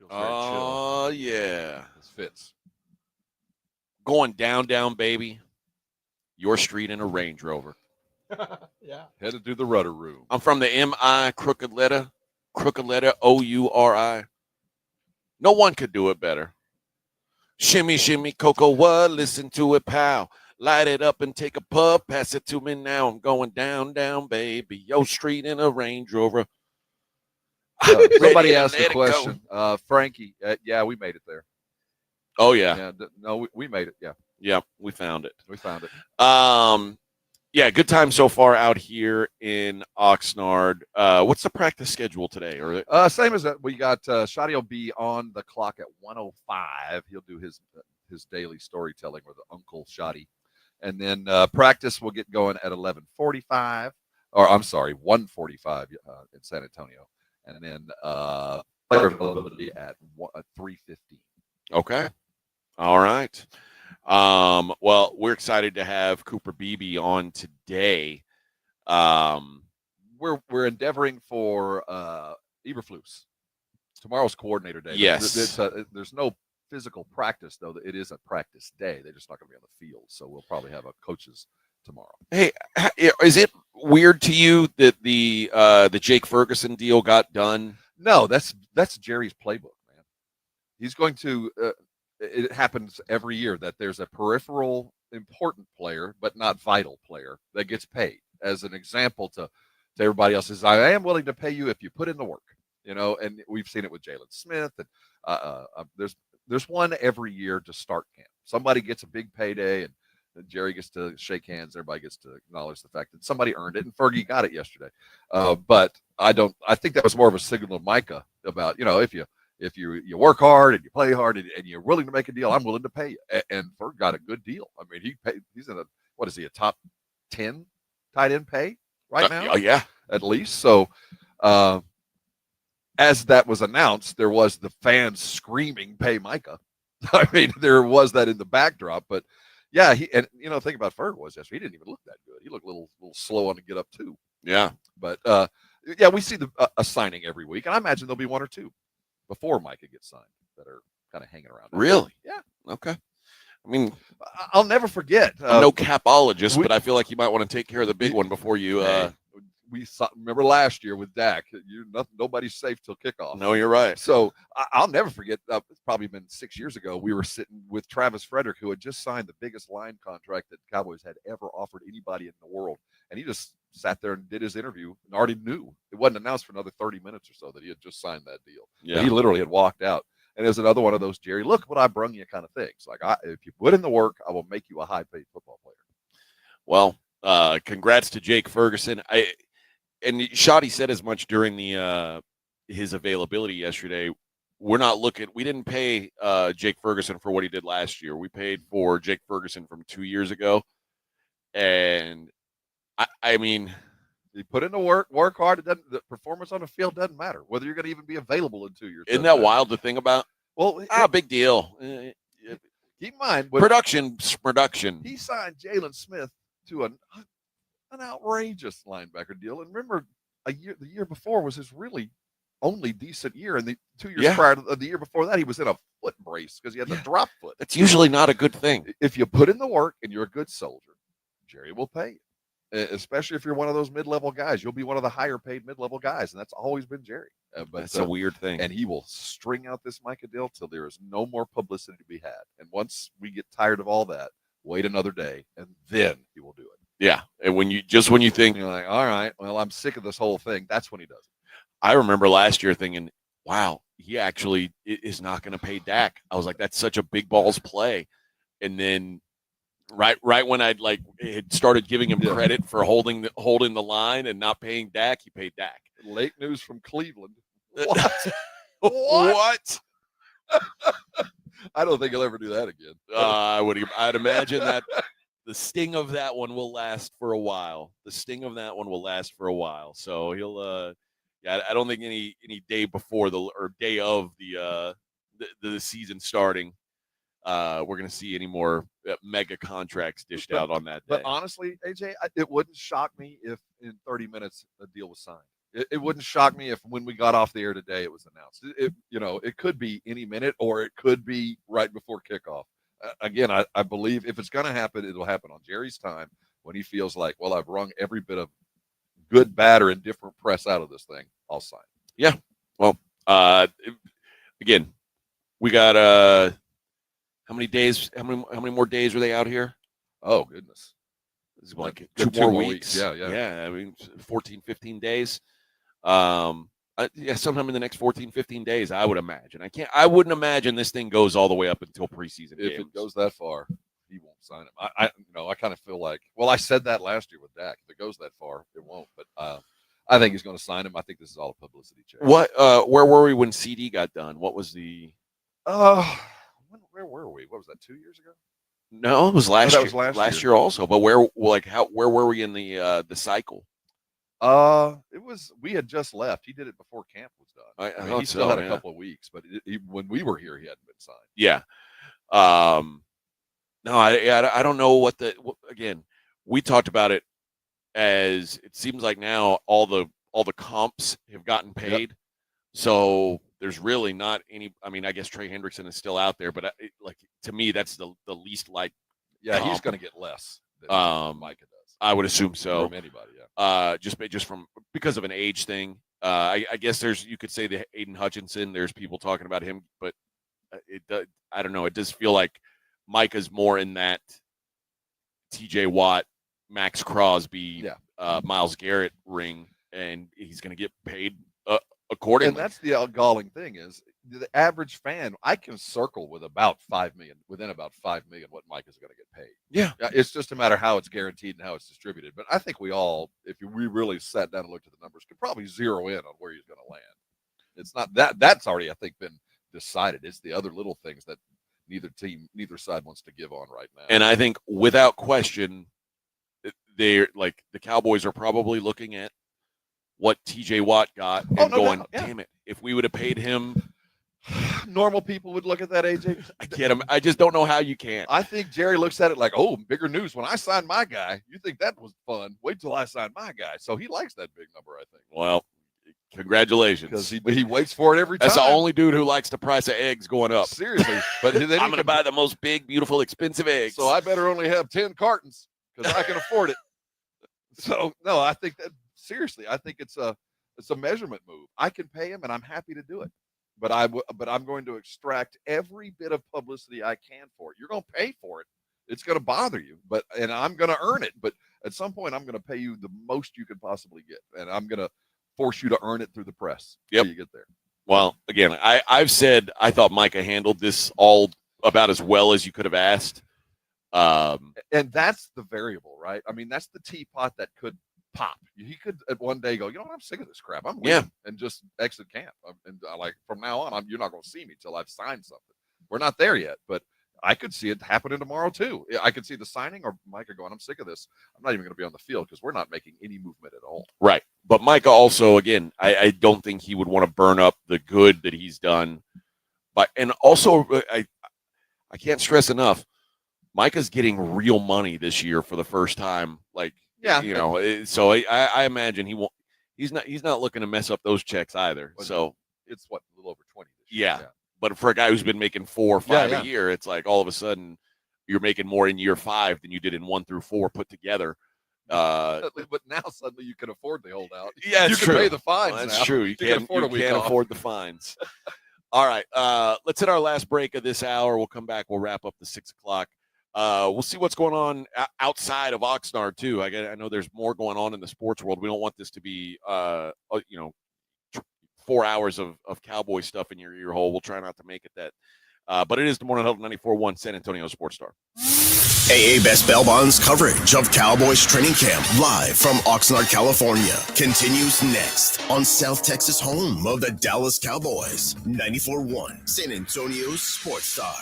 Oh, yeah. This fits. Going down, baby. Your street in a Range Rover. Yeah. Headed to the rudder room. I'm from the M.I. crooked letter O-U-R-I. No one could do it better. Shimmy, shimmy, cocoa, what? Listen to it, pal. Light it up and take a puff. Pass it to me now. I'm going down, baby. Your street in a Range Rover. Somebody asked a question. Frankie, yeah, we made it there. Oh, yeah. No, we made it. Yeah. Yeah, we found it. Yeah, good time so far out here in Oxnard. What's the practice schedule today? Or same as that. We got Shotty will be on the clock at 1:05. He'll do his daily storytelling with Uncle Shotty. And then practice will get going at 11:45. Or I'm sorry, 1:45 in San Antonio. And then player availability at 3:15. Okay. All right. Well, we're excited to have Cooper Beebe on today. We're endeavoring for Eberflus. Tomorrow's coordinator day. Yes. There's no physical practice, though. It is a practice day. They're just not going to be on the field. So we'll probably have a coaches tomorrow. Hey, is it weird to you that the Jake Ferguson deal got done? No, that's Jerry's playbook, man. He's going to it happens every year that there's a peripheral important player but not vital player that gets paid. As an example to everybody else, is I am willing to pay you if you put in the work, and we've seen it with Jalen Smith, and there's one every year to start camp. Somebody gets a big payday, and Jerry gets to shake hands. Everybody gets to acknowledge the fact that somebody earned it, and Fergie got it yesterday. But I think that was more of a signal to Micah about, if you work hard and you play hard and you're willing to make a deal, I'm willing to pay you. And Ferg got a good deal. I mean, he's in a top 10 tight end pay right now? Yeah, at least. So as that was announced, there was the fans screaming, "Pay Micah." I mean, there was that in the backdrop, but yeah, think about Ferg was yesterday. He didn't even look that good. He looked a little slow on the get up too. Yeah, but yeah, we see a signing every week, and I imagine there'll be one or two before Micah gets signed that are kind of hanging around. Really? Yeah. Okay. I mean, I'll never forget. I'm no capologist, but I feel like you might want to take care of the big one before you. We remember last year with Dak. Nobody's safe till kickoff. No, you're right. So I'll never forget. It's probably been 6 years ago. We were sitting with Travis Frederick, who had just signed the biggest line contract that Cowboys had ever offered anybody in the world, and he just sat there and did his interview and already knew. It wasn't announced for another 30 minutes or so that he had just signed that deal. Yeah. He literally had walked out. And there's another one of those, Jerry, look what I brung you kind of things. Like, if you put in the work, I will make you a high-paid football player. Well, congrats to Jake Ferguson. And Shotty said as much during his availability yesterday. We didn't pay Jake Ferguson for what he did last year. We paid for Jake Ferguson from 2 years ago. And I mean, you put in the work hard. The performance on the field doesn't matter whether you're going to even be available in 2 years. Isn't that wild to think about? Well, big deal. Keep in mind, production. He signed Jalen Smith to an outrageous linebacker deal, and remember, the year before was his really only decent year, and the 2 years prior to the year before that, he was in a foot brace because he had the drop foot. That's usually not a good thing. If you put in the work and you're a good soldier, Jerry will pay you. Especially if you're one of those mid-level guys. You'll be one of the higher-paid mid-level guys, and that's always been Jerry. But that's a weird thing. And he will string out this Micah deal till there is no more publicity to be had. And once we get tired of all that, wait another day, and then he will do it. Yeah, and when you think you're like, all right, well, I'm sick of this whole thing. That's when he does it. I remember last year thinking, wow, he actually is not going to pay Dak. I was like, that's such a big balls play. And then right when I had started giving him credit for holding the line and not paying Dak, he paid Dak. Late news from Cleveland. What? What? I don't think he'll ever do that again. I'd imagine that the sting of that one will last for a while. So he'll I don't think any day before or day of the season starting, we're going to see any more mega contracts dished out on that day. But honestly, AJ, it wouldn't shock me if in 30 minutes a deal was signed. It wouldn't shock me if when we got off the air today it was announced. It could be any minute, or it could be right before kickoff. Again, I believe if it's going to happen, it'll happen on Jerry's time when he feels like, well, I've wrung every bit of good, bad, or indifferent press out of this thing. I'll sign. Yeah. Well, again, we got how many days? How many more days are they out here? Oh goodness, it's like two more weeks. Yeah. I mean, 14, 15 days. Sometime in the next 14, 15 days, I would imagine. I wouldn't imagine this thing goes all the way up until preseason If games. it goes that far, he won't sign him. I kind of feel like, well, I said that last year with Dak. If it goes that far, it won't. But I think he's going to sign him. I think this is all a publicity check. What? Where were we when CD got done? What was the? Where were we? What was that? 2 years ago? No, it was last year. That was last year also. But where were we in the cycle? We had just left. He did it before camp was done. I mean, he still had a couple of weeks, but when we were here, he hadn't been signed. Yeah. No, I don't know again, we talked about it as it seems like now all the comps have gotten paid. Yep. So there's really not any. I mean, I guess Trey Hendrickson is still out there, but to me, that's the least like. Yeah, he's going to get less than Micah does. I would assume so. From anybody, yeah. Just because of an age thing. I guess you could say the Aiden Hutchinson. There's people talking about him, but I don't know. It does feel like Micah's more in that T.J. Watt, Max Crosby, Myles Garrett ring, and he's going to get paid accordingly. And that's the galling thing is the average fan. I can circle with about 5 million, within about 5 million, what Micah's going to get paid. Yeah, it's just a matter of how it's guaranteed and how it's distributed. But I think we all, if we really sat down and looked at the numbers, could probably zero in on where he's going to land. It's not that's already, I think, been decided. It's the other little things that neither side wants to give on right now. And I think without question, they're like the Cowboys are probably looking at what TJ Watt got and going, damn it, if we would have paid him. Normal people would look at that, AJ. I just don't know how you can. I think Jerry looks at it like, oh, bigger news. When I signed my guy, you think that was fun. Wait till I sign my guy. So he likes that big number, I think. Well, congratulations. Because he waits for it every time. That's the only dude who likes the price of eggs going up. Seriously. But then I'm going to buy the most big, beautiful, expensive eggs. So I better only have 10 cartons because I can afford it. So, no, I think that, seriously, I think it's a measurement move. I can pay him, and I'm happy to do it. But I'm going to extract every bit of publicity I can for it. You're going to pay for it. It's going to bother you, and I'm going to earn it. But at some point, I'm going to pay you the most you could possibly get, and I'm going to force you to earn it through the press. Yep. Till you get there. Well, again, I've said I thought Micah handled this all about as well as you could have asked. And that's the variable, right? I mean, that's the teapot that could pop. He could at one day go, you know what, I'm sick of this crap. I'm leaving and just exit camp. And like from now on, you're not going to see me till I've signed something. We're not there yet, but I could see it happening tomorrow too. I could see the signing or Micah going, I'm sick of this. I'm not even going to be on the field because we're not making any movement at all. Right. But Micah also, again, I don't think he would want to burn up the good that he's done. But and also, I can't stress enough, Micah's getting real money this year for the first time. Like, you know, so I imagine he won't. He's not looking to mess up those checks either. So it's a little over 20 this year. Yeah. But for a guy who's been making 4 or 5 a year, it's like all of a sudden you're making more in year 5 than you did in 1 through 4 put together. But now suddenly you can afford the holdout. Yeah, you it's can true. pay the fines. Well, that's now. true. You can't afford a week off. afford the fines. All right, let's hit our last break of this hour. We'll come back. We'll wrap up the 6 o'clock. We'll see what's going on outside of Oxnard too. I know there's more going on in the sports world. We don't want this to be, 4 hours of Cowboy stuff in your ear hole. We'll try not to make it that. But it is the Morning Huddle 94.1 San Antonio Sports Star. AA Best Bail Bonds coverage of Cowboys training camp live from Oxnard, California continues next on South Texas home of the Dallas Cowboys. 94.1 San Antonio Sports Star.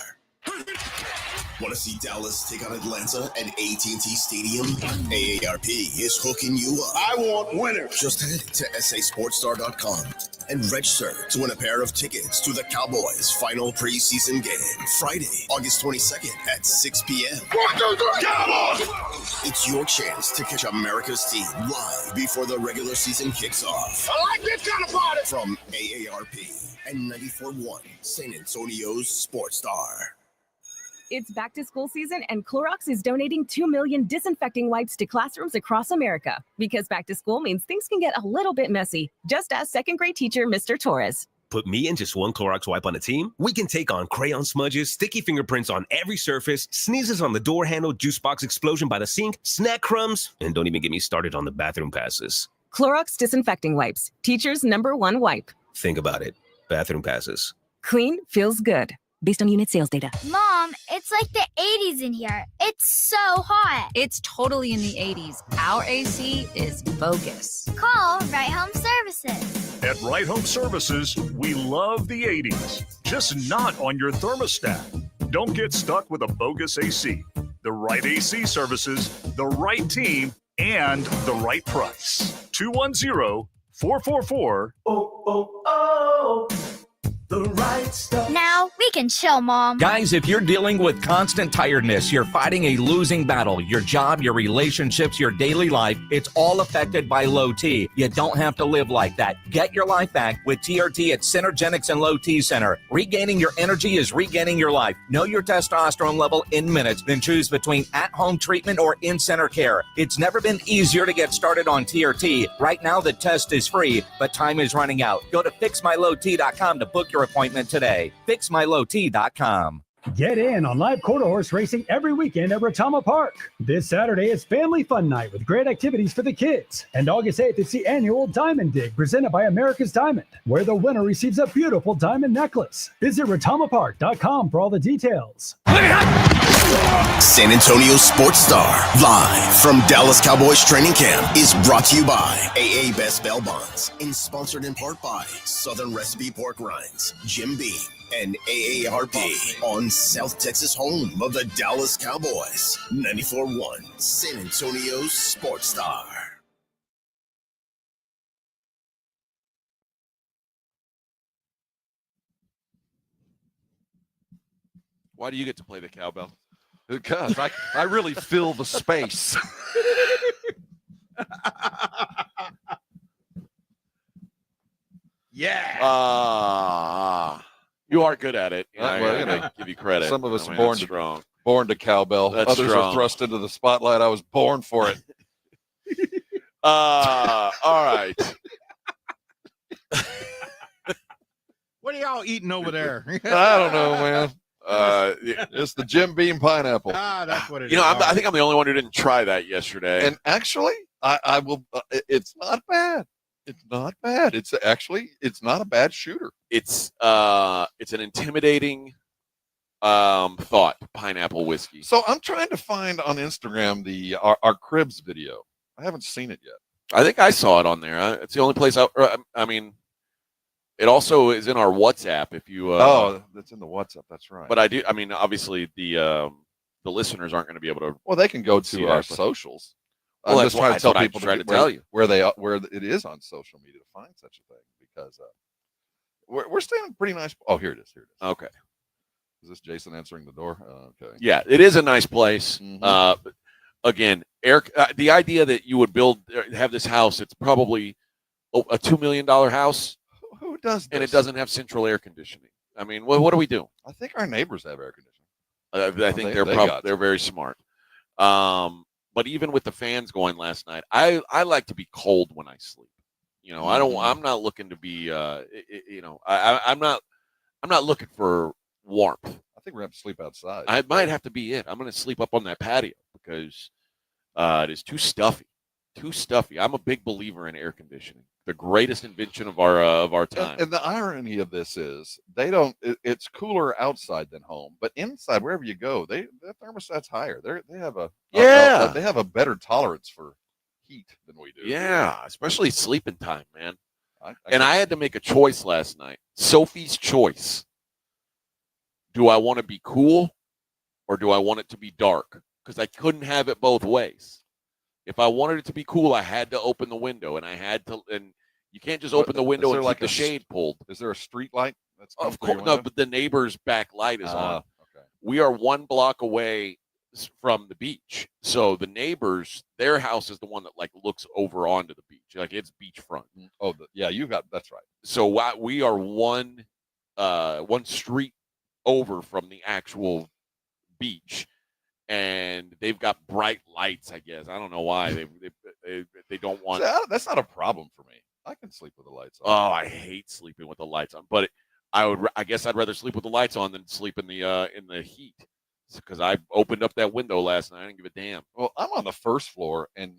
Want to see Dallas take on Atlanta at AT&T Stadium? AARP is hooking you up. I want winners. Just head to sasportstar.com and register to win a pair of tickets to the Cowboys' final preseason game, Friday, August 22nd at 6 p.m. Cowboys! It's your chance to catch America's team live before the regular season kicks off. I like this kind of party! From AARP and 94.1 San Antonio's Sports Star. It's back to school season, and Clorox is donating 2 million disinfecting wipes to classrooms across America. Because back to school means things can get a little bit messy. Just ask second grade teacher Mr. Torres. Put me and just one Clorox wipe on a team, we can take on crayon smudges, sticky fingerprints on every surface, sneezes on the door handle, juice box explosion by the sink, snack crumbs, and don't even get me started on the bathroom passes. Clorox disinfecting wipes, teacher's #1 wipe. Think about it. Bathroom passes. Clean feels good. Based on unit sales data. Mom, it's like the 80s in here. It's so hot. It's totally in the 80s. Our AC is bogus. Call Right Home Services. At Right Home Services, we love the 80s, just not on your thermostat. Don't get stuck with a bogus AC. The right AC services, the right team, and the right price. 210-444. The right stuff. Now we can chill, Mom. Guys, if you're dealing with constant tiredness, you're fighting a losing battle, your job, your relationships, your daily life, it's all affected by low T. You don't have to live like that. Get your life back with TRT at Synergenics and Low T Center. Regaining your energy is regaining your life. Know your testosterone level in minutes, then choose between at-home treatment or in-center care. It's never been easier to get started on TRT. Right now, the test is free, but time is running out. Go to fixmylowt.com to book your appointment today. fixmylowt.com. Get in on live quarter horse racing every weekend at Retama Park. This Saturday is Family Fun Night with great activities for the kids. And August 8th, it's the annual Diamond Dig presented by America's Diamond, where the winner receives a beautiful diamond necklace. Visit retamapark.com for all the details. San Antonio Sports Star, live from Dallas Cowboys training camp, is brought to you by AA Best Bail Bonds and sponsored in part by Southern Recipe Pork Rinds, Jim Beam, and AARP on South Texas home of the Dallas Cowboys. 94.1 San Antonio Sports Star. Why do you get to play the cowbell? Because I really fill the space. Yeah. You are good at it. I gotta give you credit. Some of us are strong. born to cowbell. That's Others strong. are thrust into the spotlight. I was born for it. All right. What are y'all eating over there? I don't know, man. It's the Jim Beam pineapple. That's what it is. You know, I think I'm the only one who didn't try that yesterday. And actually, I will. It's not bad. It's not bad. It's not a bad shooter. It's an intimidating thought, pineapple whiskey. So I'm trying to find on Instagram our Cribs video. I haven't seen it yet. I think I saw it on there. It's the only place I mean, it also is in our WhatsApp. If you that's in the WhatsApp. That's right. But I do. I mean, obviously the listeners aren't going to be able to. Well, they can go to our socials. Well, I'm just trying to tell people tell you where it is on social media to find such a thing, because we're staying in pretty nice. Oh, here it is. Okay. Is this Jason answering the door? Okay. Yeah, it is a nice place. Mm-hmm. Again, Eric, the idea that you would have this house, it's probably a $2 million house. Who does this? And it doesn't have central air conditioning. I mean, what do we do? I think our neighbors have air conditioning. I think they're very smart. But even with the fans going last night, I like to be cold when I sleep. I'm not looking to be. I'm not looking for warmth. I think we're going to have to sleep outside. I might have to be it. I'm going to sleep up on that patio because it is too stuffy. Too stuffy. I'm a big believer in air conditioning. The greatest invention of our time. And the irony of this is it's cooler outside than home, but inside, wherever you go, the thermostat's higher. They have a better tolerance for heat than we do. Yeah, especially sleeping time, man. I had to make a choice last night. Sophie's choice. Do I want to be cool or do I want it to be dark? Because I couldn't have it both ways. If I wanted it to be cool, I had to open the window, and you can't just open the window and keep the shade pulled. Is there a street light? Of course, no, but the neighbor's back light is on. Okay. We are 1 block away from the beach, so the neighbors, their house is the one that looks over onto the beach, it's beachfront. Oh, that's right. So we are one street over from the actual beach. And they've got bright lights, I guess. I don't know why they don't want. That's not a problem for me. I can sleep with the lights on. Oh, I hate sleeping with the lights on. But I guess I'd rather sleep with the lights on than sleep in the heat. Because I opened up that window last night. I didn't give a damn. Well, I'm on the first floor, and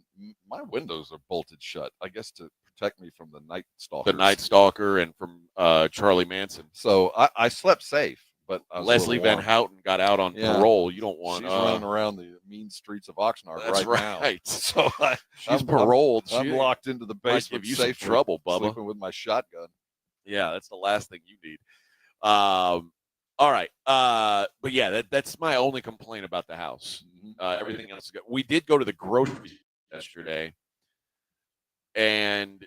my windows are bolted shut. I guess to protect me from the Night Stalker. The Night Stalker and from Charlie Manson. So I slept safe. But Leslie Van Houten got out on parole. You don't want. She's running around the mean streets of Oxnard now. Right. So she's paroled. I'm locked into the basement. Give you some trouble, Bubba. Sleeping with my shotgun. Yeah, that's the last thing you need. All right. But yeah, that's my only complaint about the house. Everything else is good. We did go to the grocery yesterday, and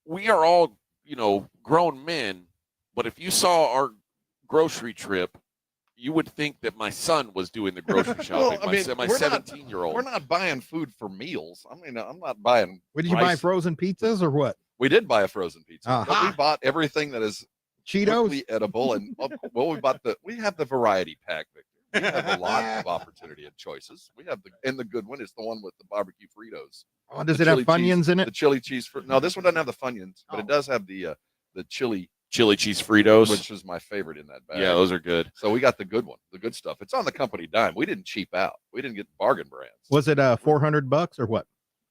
we are all, grown men, but if you saw our grocery trip, you would think that my son was doing the grocery shopping. Well, my 17-year-old. We're not buying food for meals. I mean, I'm not buying. What did you buy? Frozen pizzas or what? We did buy a frozen pizza. But we bought everything that is Cheetos, edible, and we have the variety pack, Victor. We have a lot of opportunity and choices. We have the good one is the one with the barbecue Fritos. Oh, does it have Funyuns in it? The chili cheese. No, this one doesn't have the Funyuns, but it does have the chili cheese Fritos, which is my favorite in that bag. Yeah, those are good. So we got the good one, the good stuff. It's on the company dime. We didn't cheap out. We didn't get bargain brands. Was it $400 or what?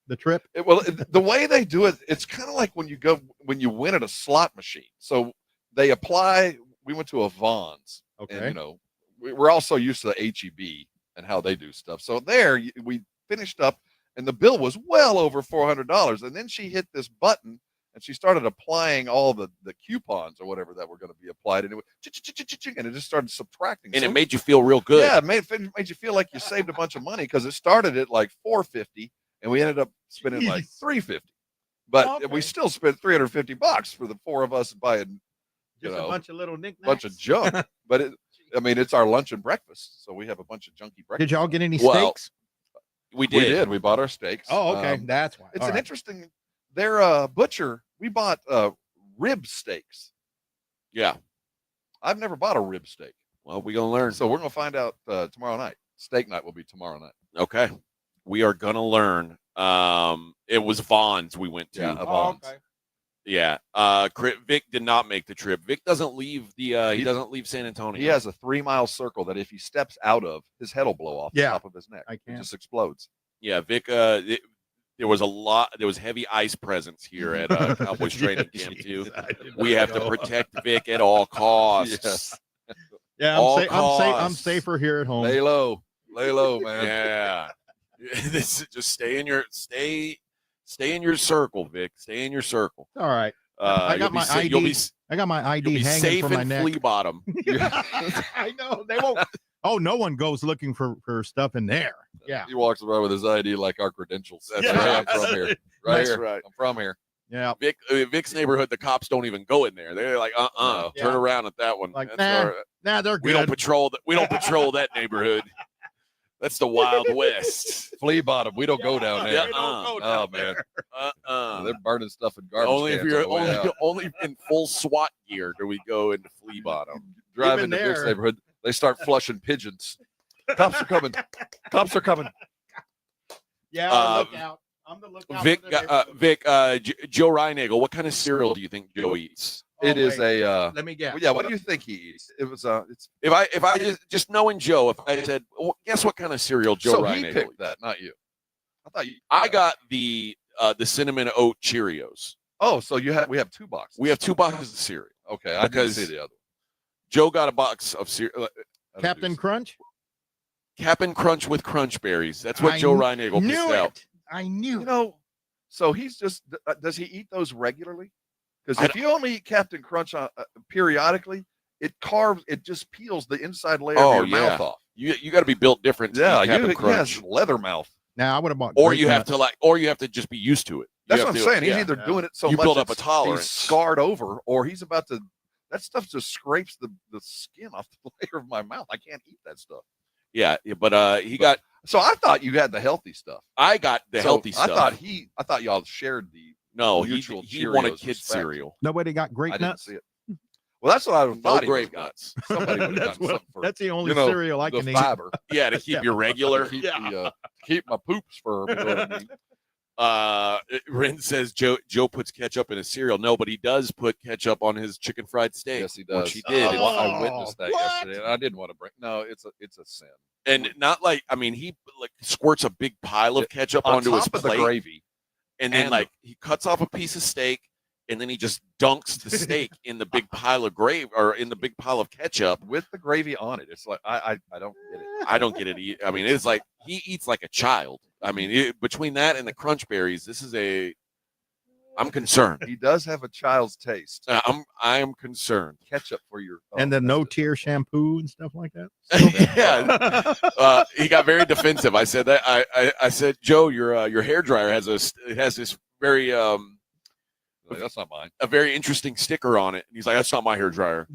The trip? The way they do it, it's kind of like when you win at a slot machine. So they apply. We went to a Vons. Okay. And, we're also used to the HEB and how they do stuff. So there we finished up, and the bill was well over $400. And then she hit this button, and she started applying all the coupons or whatever that were going to be applied, and it just started subtracting. And it made you feel real good. Yeah, it made you feel like you saved a bunch of money because it started at like $450, and we ended up spending like $350. But we still spent $350 for the four of us buying, a bunch of little knickknacks, bunch of junk. But it's our lunch and breakfast, so we have a bunch of junky breakfast. Did y'all get any steaks? We did. We bought our steaks. Oh, okay, that's why. It's interesting. Their butcher. We bought rib steaks. Yeah, I've never bought a rib steak. Well, we're gonna learn. So we're gonna find out tomorrow night. Steak night will be tomorrow night. Okay, we are gonna learn. It was Vons we went to. Yeah, Vons. Okay. Yeah. Vic did not make the trip. Vic doesn't leave he doesn't leave San Antonio. He has a 3-mile circle that if he steps out of, his head will blow off the top of his neck. It just explodes. Yeah, Vic. There was heavy ice presence here at Cowboys training camp too. We have to protect Vic at all costs. Yeah, I'm safer here at home. Lay low, man. Yeah. This is just stay in your circle, Vic. Stay in your circle. All right. I got my ID. I got my ID hanging from my neck. Flea bottom. I know they won't. Oh, no one goes looking for stuff in there. Yeah. He walks around with his ID like our credentials. That's right. I'm from here. That's right. I'm from here. Yeah. Vic's neighborhood, the cops don't even go in there. They're like, turn around at that one. Like, they're good. We don't patrol that neighborhood. That's the Wild West. Flea bottom. We don't go down there. Yeah, man. They're burning stuff in garbage only in full SWAT gear do we go into flea bottom. Drive into Vic's neighborhood. They start flushing pigeons. Cops are coming. Cops are coming. Yeah, I'll look out. I'm the lookout. Vic, Joe Reinagel, what kind of cereal do you think Joe eats? It is a. Let me guess. Well, yeah, what do you think he eats? It was. It's. If I just knowing Joe, if I said, well, guess what kind of cereal Joe So Reinagel he picked eats? that, not you. I thought you. I got the cinnamon oat Cheerios. Oh, so we have 2 boxes. We have 2 boxes of cereal. Okay, I didn't see the other. Joe got a box of cereal. Captain Crunch. Cap'n Crunch with Crunch Berries. That's what Joe Reinagel knew picked it. out. I knew. You know, so he's just. Does he eat those regularly? Because if you only eat Captain Crunch periodically, it just peels the inside layer of your mouth off. You got to be built different. To eat Cap'n Crunch. He has leather mouth. Now I would have bought. Or you have to just be used to it. That's what I'm saying. He's either doing it so you much build up a tolerance, he's scarred over, or he's about to. That stuff just scrapes the skin off the layer of my mouth. I can't eat that stuff. Yeah, but he got. So I thought you had the healthy stuff. I got the healthy stuff. I thought y'all shared the. No, mutual he wanted Cheerios kids respect. cereal. Nobody got grape I didn't nuts. see it. Well, that's what I thought. No grape nuts. Somebody would have done something for. That's the only cereal I can eat. Fiber. Yeah, to keep your regular. Keep my poops firm. You know what I mean? Ren says Joe puts ketchup in his cereal. No, but he does put ketchup on his chicken fried steak. Yes, he does. Which he did. I witnessed that yesterday, and I didn't want to bring. No, it's a sin. And not like he squirts a big pile of ketchup on onto top his of plate, the gravy, and then he cuts off a piece of steak, and then he just dunks the steak in the big pile of gravy or in the big pile of ketchup with the gravy on it. It's like I don't get it. I don't get it. I mean, it's like he eats like a child. I mean, between that and the Crunch Berries, I'm concerned. He does have a child's taste. I am concerned. Ketchup for your and the no-tear shampoo and stuff like that. Yeah, he got very defensive. I said that. I said, Joe, your hair dryer has this very that's not mine. A very interesting sticker on it. And he's like, that's not my hair dryer.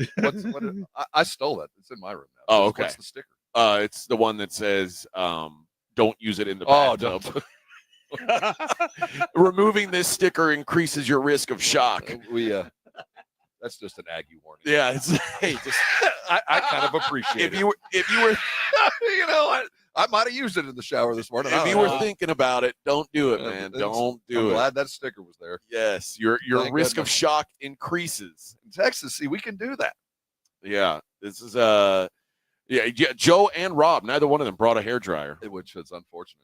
I stole that. It's in my room now. Oh, okay. What's the sticker? It's the one that says, don't use it in the bathtub. Removing this sticker increases your risk of shock. That's just an Aggie warning. Yeah, I kind of appreciate it. If you were, you know what? I might have used it in the shower this morning. If you were thinking about it, don't do it, man. Don't do it. I'm glad that sticker was there. Yes, your risk of shock increases. In Texas, see, we can do that. Yeah, this is Joe and Rob, neither one of them brought a hairdryer, which is unfortunate.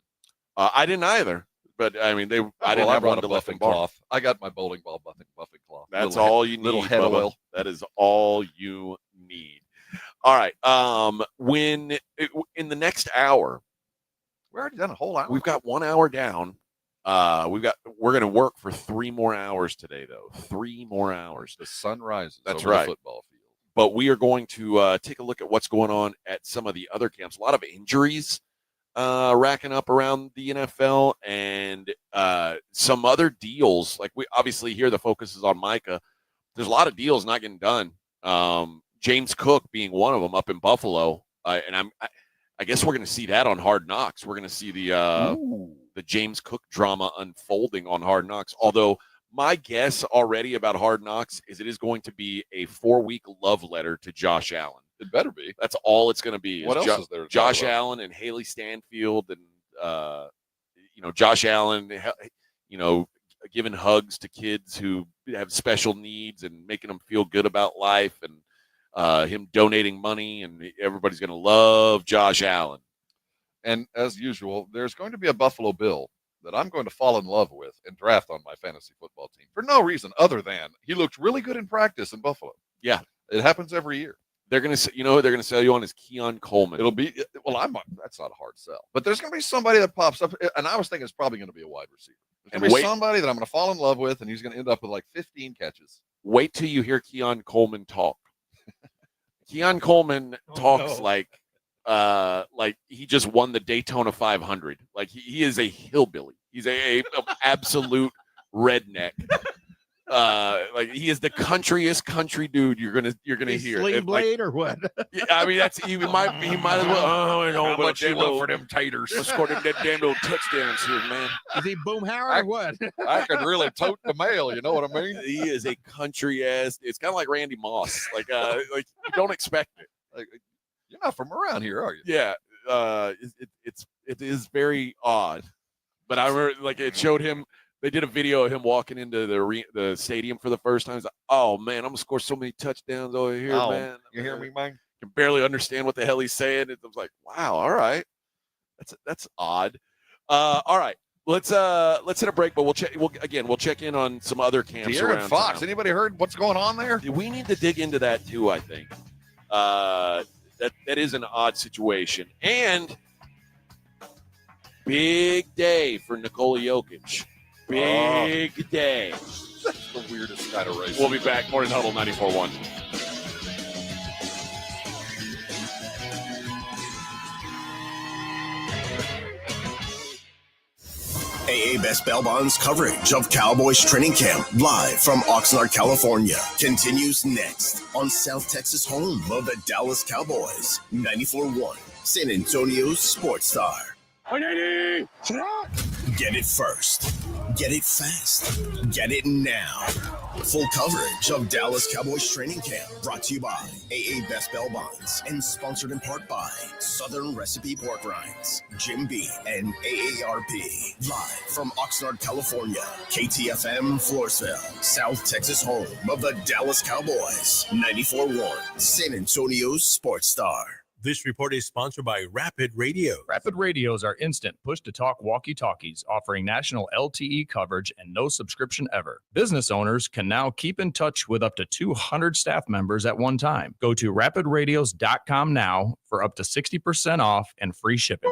I didn't either, but I mean, I didn't have one to buffing cloth. I got my bowling ball buffing cloth. That's all you need. Little head Bubba. oil. That is all you need. All right. In the next hour, we're already done a whole hour. We've got 1 hour down. We're going to work for 3 more hours today, though. 3 more hours. The sun rises. That's over right. The football field. But we are going to take a look at what's going on at some of the other camps. A lot of injuries racking up around the NFL, and some other deals. Like we obviously here, the focus is on Micah. There's a lot of deals not getting done. James Cook being one of them up in Buffalo, and I guess we're going to see that on Hard Knocks. We're going to see the James Cook drama unfolding on Hard Knocks. Although my guess already about Hard Knocks is it is going to be a 4-week love letter to Josh Allen. It better be. That's all it's going to be. What else is there? Josh Allen and Haley Stanfield, and Josh Allen, giving hugs to kids who have special needs and making them feel good about life, and him donating money, and everybody's going to love Josh Allen. And as usual, there's going to be a Buffalo Bill that I'm going to fall in love with and draft on my fantasy football team for no reason other than he looked really good in practice in Buffalo. Yeah, it happens every year. They're going to, they're going to sell you on is Keon Coleman. It'll be that's not a hard sell, but there's going to be somebody that pops up, and I was thinking it's probably going to be a wide receiver. There's going to be somebody that I'm going to fall in love with, and he's going to end up with like 15 catches. Wait till you hear Keon Coleman talk. Keon Coleman talks like he just won the Daytona 500. Like he is a hillbilly. He's a absolute redneck. Like he is the countryest country dude you're gonna hear. Sling blade or what? Yeah, I mean he might as well. Oh, I know, how much you love for them taters? Let's score them damn little touchdowns here, man. Is he Boom Howard or what? I could really tote the mail. You know what I mean? He is a country ass. It's kind of like Randy Moss. Like you don't expect it. Like, yeah, not from around here, are you? Yeah, it is very odd. But I remember, like, it showed him. They did a video of him walking into the stadium for the first time. He's like, "Oh man, I'm gonna score so many touchdowns over here, man." You hear me, man? Can barely understand what the hell he's saying. It was like, wow, all right, that's odd. All right, let's hit a break, but we'll check in on some other camps De'Aaron around Fox. town. Anybody heard what's going on there? We need to dig into that too. I think that is an odd situation, and big day for Nikola Jokic. Big day. That's the weirdest kind of race. We'll be back. Morning Huddle 94.1. AA Best Bail Bonds coverage of Cowboys training camp live from Oxnard, California continues next on South Texas home of the Dallas Cowboys. 94.1 San Antonio's Sports Star. 180. Get it first. Get it fast. Get it now. Full coverage of Dallas Cowboys training camp brought to you by AA Best Bail Bonds and sponsored in part by Southern Recipe Pork Rinds, Jim B, and AARP. Live from Oxnard, California, KTFM Floresville, South Texas home of the Dallas Cowboys. 94.1 San Antonio's Sports Star. This report is sponsored by Rapid Radio. Rapid Radios are instant push-to-talk walkie-talkies offering national LTE coverage and no subscription ever. Business owners can now keep in touch with up to 200 staff members at one time. Go to rapidradios.com now for up to 60% off and free shipping.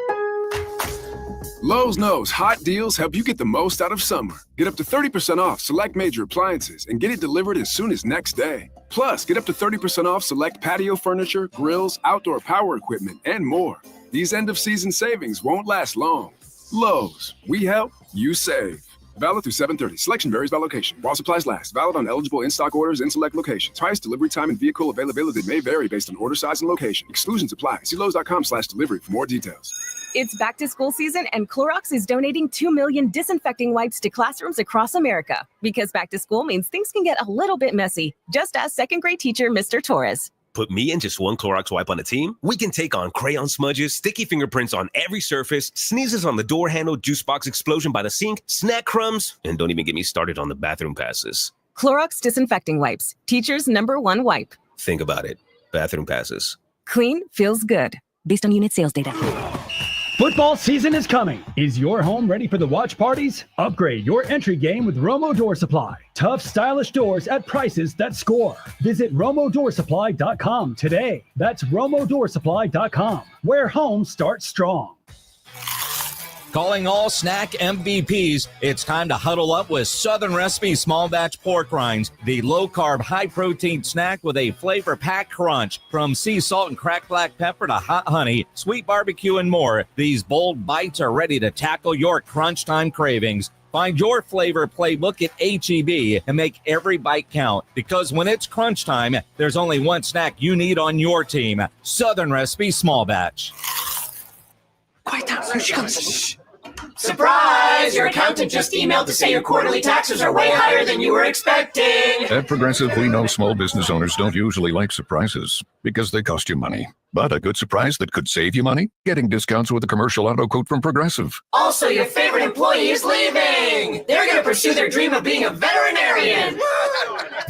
Lowe's knows hot deals help you get the most out of summer. Get up to 30% off select major appliances and get it delivered as soon as next day. Plus, get up to 30% off select patio furniture, grills, outdoor power equipment, and more. These end-of-season savings won't last long. Lowe's, we help, you save. Valid through 7/30. Selection varies by location. While supplies last. Valid on eligible in-stock orders in select locations. Price, delivery time, and vehicle availability may vary based on order size and location. Exclusions apply. See Lowes.com/delivery for more details. It's back to school season, and Clorox is donating 2 million disinfecting wipes to classrooms across America. Because back to school means things can get a little bit messy. Just ask second grade teacher Mr. Torres. Put me and just one Clorox wipe on a team, we can take on crayon smudges, sticky fingerprints on every surface, sneezes on the door handle, juice box explosion by the sink, snack crumbs, and don't even get me started on the bathroom passes. Clorox disinfecting wipes, teacher's #1 wipe. Think about it. Bathroom passes. Clean feels good. Based on unit sales data. Football season is coming. Is your home ready for the watch parties? Upgrade your entry game with Romo Door Supply. Tough, stylish doors at prices that score. Visit RomoDoorSupply.com today. That's RomoDoorSupply.com, where home starts strong. Calling all snack MVPs, it's time to huddle up with Southern Recipe Small Batch Pork Rinds, the low-carb, high-protein snack with a flavor-packed crunch. From sea salt and cracked black pepper to hot honey, sweet barbecue, and more, these bold bites are ready to tackle your crunch time cravings. Find your flavor playbook at H-E-B and make every bite count. Because when it's crunch time, there's only one snack you need on your team. Southern Recipe Small Batch. Quiet down, here she comes. Surprise! Your accountant just emailed to say your quarterly taxes are way higher than you were expecting. At Progressive, we know small business owners don't usually like surprises because they cost you money. But a good surprise that could save you money? Getting discounts with a commercial auto quote from Progressive. Also, your favorite employee is leaving. They're going to pursue their dream of being a veterinarian.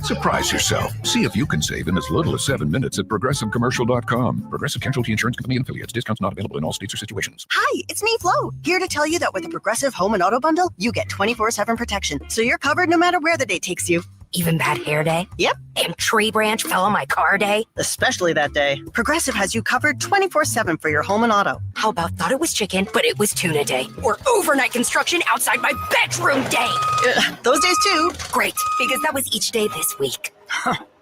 Surprise yourself. See if you can save in as little as 7 minutes at ProgressiveCommercial.com. Progressive Casualty Insurance Company and Affiliates. Discounts not available in all states or situations. Hi, it's me, Flo, here to tell you that with the Progressive Home and Auto Bundle, you get 24/7 protection, so you're covered no matter where the day takes you. Even bad hair day? Yep. And tree branch fell on my car day? Especially that day. Progressive has you covered 24/7 for your home and auto. How about thought it was chicken, but it was tuna day? Or overnight construction outside my bedroom day? Those days too. Great, because that was each day this week.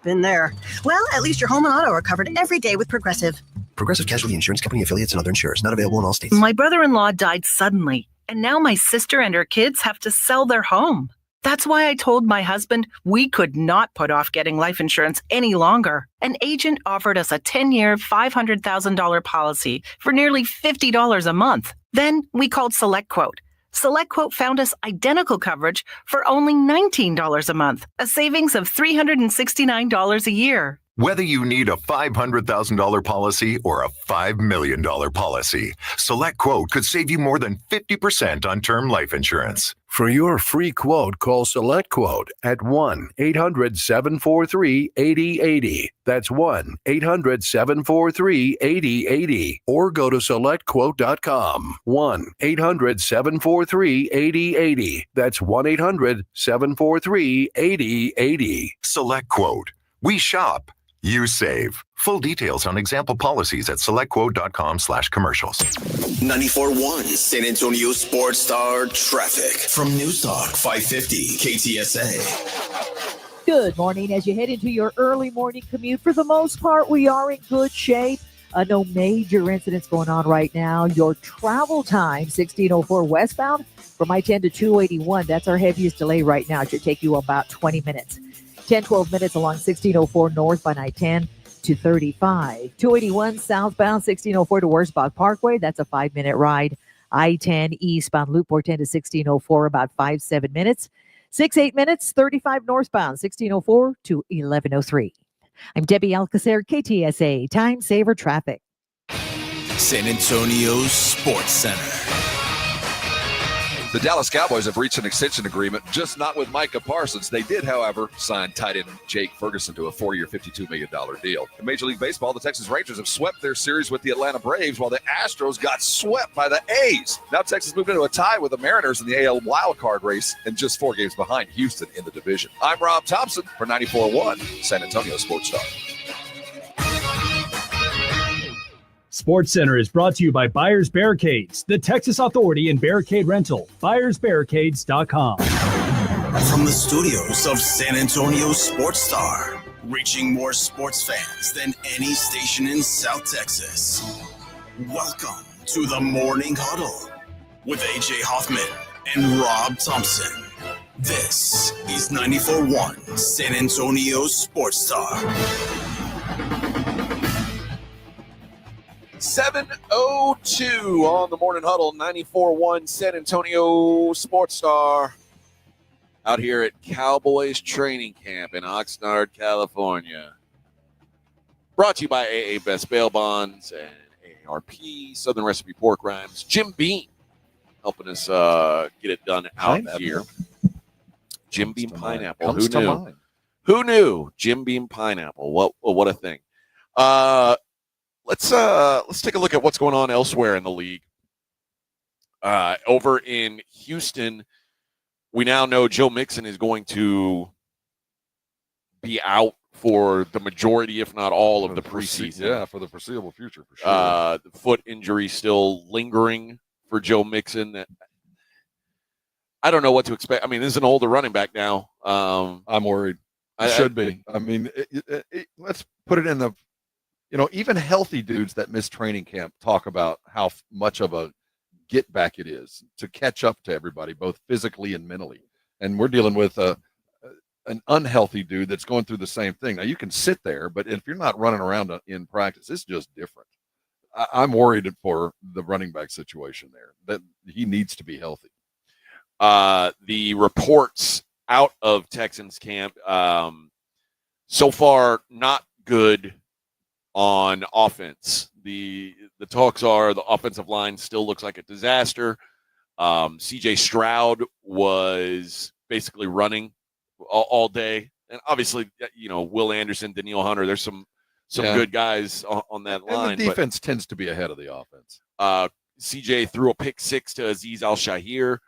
Been there. Well, at least your home and auto are covered every day with Progressive. Progressive Casualty Insurance Company, affiliates, and other insurers. Not available in all states. My brother-in-law died suddenly, and now my sister and her kids have to sell their home. That's why I told my husband we could not put off getting life insurance any longer. An agent offered us a 10-year, $500,000 policy for nearly $50 a month. Then we called SelectQuote. SelectQuote found us identical coverage for only $19 a month, a savings of $369 a year. Whether you need a $500,000 policy or a $5 million policy, SelectQuote could save you more than 50% on term life insurance. For your free quote, call SelectQuote at 1-800-743-8080. That's 1-800-743-8080. Or go to SelectQuote.com. 1-800-743-8080. That's 1-800-743-8080. SelectQuote. We shop. You save. Full details on example policies at selectquote.com/commercials. 94.1 San Antonio Sports Star traffic from News Talk 550 KTSA. Good morning. As you head into your early morning commute, for the most part, we are in good shape. No major incidents going on right now. Your travel time, 1604 westbound from I-10 to 281. That's our heaviest delay right now. It should take you about 20 minutes. 10-12 minutes along 1604 north on I-10 to 35. 281 southbound 1604 to Wurzbach Parkway. That's a 5-minute ride. I-10 eastbound Loop 410 to 1604, about 5-7 minutes. 6-8 minutes, 35 northbound 1604 to 1103. I'm Debbie Alcacer, KTSA Time Saver Traffic. San Antonio Sports Center. The Dallas Cowboys have reached an extension agreement, just not with Micah Parsons. They did, however, sign tight end Jake Ferguson to a 4-year, $52 million deal. In Major League Baseball, the Texas Rangers have swept their series with the Atlanta Braves, while the Astros got swept by the A's. Now Texas moved into a tie with the Mariners in the AL wildcard race and just 4 games behind Houston in the division. I'm Rob Thompson for 94.1 San Antonio Sports Star. Sports Center is brought to you by Buyers Barricades, the Texas Authority in Barricade Rental. BuyersBarricades.com. From the studios of San Antonio Sports Star, reaching more sports fans than any station in South Texas. Welcome to the Morning Huddle with AJ Hoffman and Rob Thompson. This is 94.1 San Antonio Sports Star. 7:02 on the Morning Huddle, 94.1 San Antonio Sports Star. Out here at Cowboys training camp in Oxnard, California. Brought to you by AA Best Bail Bonds and AARP, Southern Recipe Pork Rinds. Jim Beam helping us get it done out here. Jim Beam Pineapple. Who knew? Who knew? Jim Beam Pineapple. What a thing. Let's take a look at what's going on elsewhere in the league. Over in Houston, we now know Joe Mixon is going to be out for the majority, if not all, of the preseason. Yeah, for the foreseeable future, for sure. The foot injury still lingering for Joe Mixon. I don't know what to expect. I mean, this is an older running back now. I'm worried. It should be. I mean, let's put it in the, even healthy dudes that miss training camp talk about how much of a get back it is to catch up to everybody, both physically and mentally. And we're dealing with an unhealthy dude that's going through the same thing. Now, you can sit there, but if you're not running around in practice, it's just different. I'm worried for the running back situation there, that he needs to be healthy. The reports out of Texans camp so far not good on offense. The talks are the offensive line still looks like a disaster. CJ Stroud was basically running all day. And obviously, Will Anderson, Danielle Hunter, there's some good guys on that line. And the defense tends to be ahead of the offense. CJ threw a pick six to Azeez Al-Shahir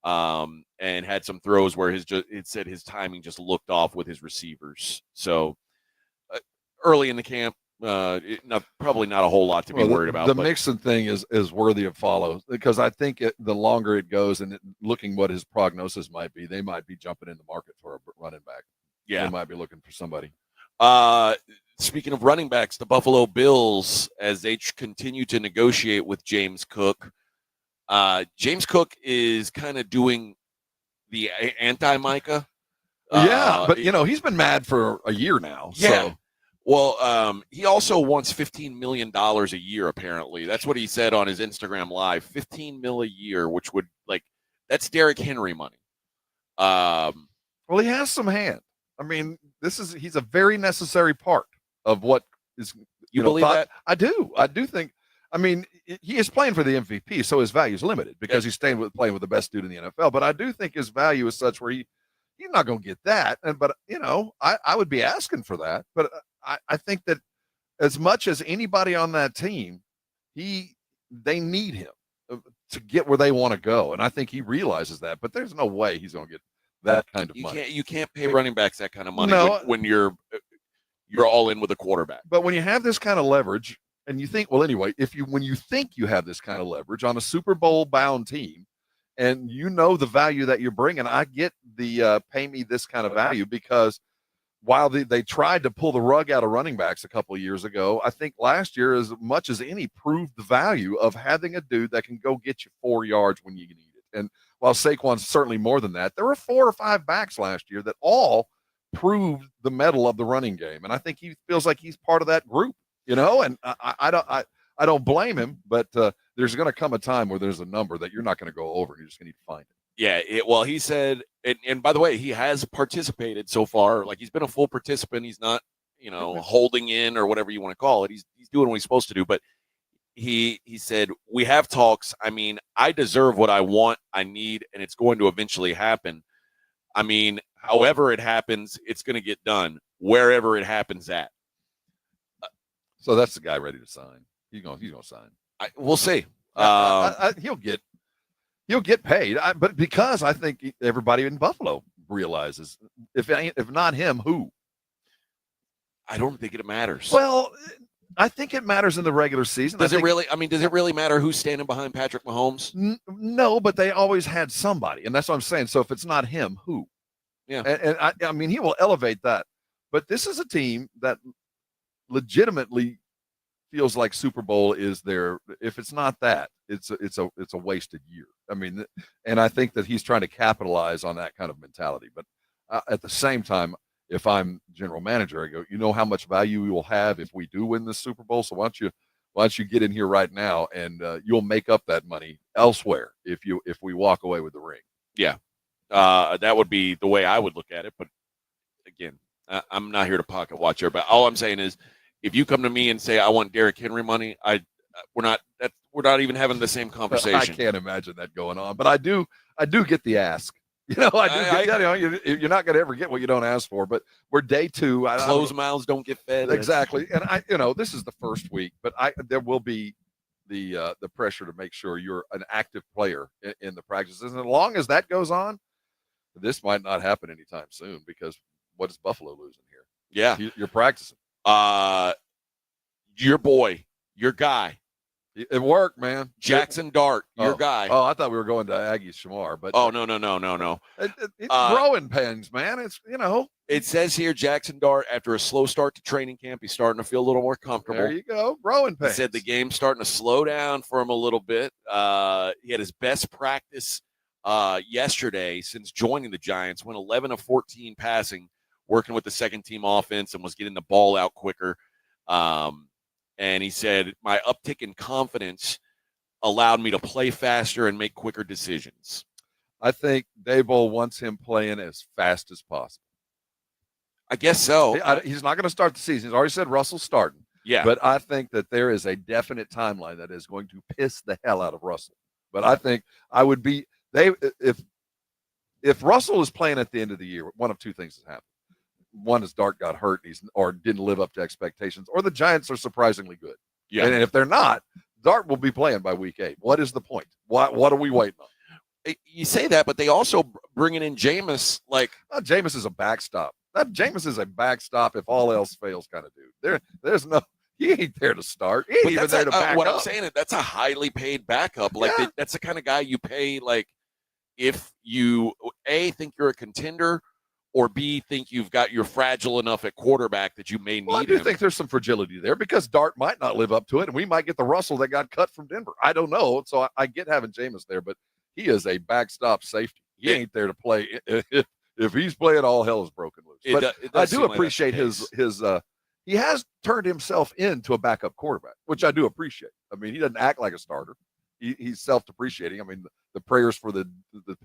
and had some throws where it said his timing just looked off with his receivers. So early in the camp, probably not a whole lot to be worried about. The Mixon thing is worthy of follow, because I think the longer it goes and looking what his prognosis might be, they might be jumping in the market for a running back. Yeah. They might be looking for somebody. Speaking of running backs, the Buffalo Bills, as they continue to negotiate with James Cook, James Cook is kind of doing the anti-Micah. But he's been mad for a year now. Yeah. So. Well, he also wants $15 million a year, apparently. That's what he said on his Instagram Live. $15 million a year, which would, that's Derrick Henry money. Well, he has some hand. I mean, he's a very necessary part of what is. You believe that? I do. I do think. I mean, he is playing for the MVP, so his value is limited because he's playing with the best dude in the NFL. But I do think his value is such where he's not going to get that. But I would be asking for that. But I think that as much as anybody on that team, they need him to get where they want to go, and I think he realizes that. But there's no way he's going to get that kind of money. You can't pay running backs that kind of money when you're all in with a quarterback. But when you have this kind of leverage. And you think, well, anyway, when you think you have this kind of leverage on a Super Bowl bound team, and you know the value that you're bringing, I get the pay me this kind of value because while they tried to pull the rug out of running backs a couple of years ago, I think last year, as much as any, proved the value of having a dude that can go get you 4 yards when you need it. And while Saquon's certainly more than that, there were 4 or 5 backs last year that all proved the mettle of the running game, and I think he feels like he's part of that group. And I don't blame him, but there's going to come a time where there's a number that you're not going to go over. You're just going to need to find it. Yeah. Well, he said, and by the way, he has participated so far. Like he's been a full participant. He's not, holding in or whatever you want to call it. He's doing what he's supposed to do. But he said, we have talks. I mean, I deserve what I want, I need, and it's going to eventually happen. I mean, however it happens, it's going to get done wherever it happens at. So that's the guy ready to sign. He's going to sign. We'll see. He'll get paid. But because I think everybody in Buffalo realizes, if not him, who? I don't think it matters. Well, I think it matters in the regular season. Does it really matter who's standing behind Patrick Mahomes? No, but they always had somebody, and that's what I'm saying. So if it's not him, who? Yeah. And I mean, he will elevate that. But this is a team that legitimately feels like Super Bowl is there. If it's not that, it's a wasted year. I mean, and I think that he's trying to capitalize on that kind of mentality. But at the same time, if I'm general manager, I go, how much value we will have if we do win this Super Bowl. So why don't you get in here right now and you'll make up that money elsewhere if we walk away with the ring. Yeah, that would be the way I would look at it. But again, I'm not here to pocket watch here. But all I'm saying is, if you come to me and say I want Derrick Henry money, we're not even having the same conversation. I can't imagine that going on, but I do get the ask. You're not going to ever get what you don't ask for. But we're day 2. Closed mouths don't get fed. Exactly, and this is the first week, but there will be the pressure to make sure you're an active player in the practices. And as long as that goes on, this might not happen anytime soon because what is Buffalo losing here? Yeah, you're practicing. Your boy, your guy. It worked, man. Jackson Dart, your guy. Oh, I thought we were going to Aggie Shamar, but no. It's growing pains, man. It's It says here Jackson Dart, after a slow start to training camp, he's starting to feel a little more comfortable. There you go, growing pains. He said the game's starting to slow down for him a little bit. He had his best practice yesterday since joining the Giants. Went 11 of 14 passing, working with the second team offense, and was getting the ball out quicker. And he said, my uptick in confidence allowed me to play faster and make quicker decisions. I think Daboll wants him playing as fast as possible. I guess so. He's not going to start the season. He's already said Russell's starting. Yeah. But I think that there is a definite timeline that is going to piss the hell out of Russell. But I think I would be if Russell is playing at the end of the year, one of two things has happened. One is Dart got hurt or didn't live up to expectations, or the Giants are surprisingly good. Yeah. And if they're not, Dart will be playing by week 8. What is the point? What are we waiting on? You say that, but they also bringing in Jameis. Jameis is a backstop. Jameis is a backstop if all else fails kind of dude. There's no. He ain't there to start. He ain't even there to back what up. I'm saying is that's a highly paid backup. That's the kind of guy you pay. If you A, think you're a contender, or B, think you're fragile enough at quarterback that you may need I do him. think there's some fragility there because Dart might not live up to it, and we might get the Russell that got cut from Denver. I don't know. So I get having Jameis there, but he is a backstop safety. He ain't there to play. If he's playing, all hell is broken loose. But I do appreciate his he has turned himself into a backup quarterback, which I do appreciate. I mean, he doesn't act like a starter. He's self-depreciating. I mean, the prayers for the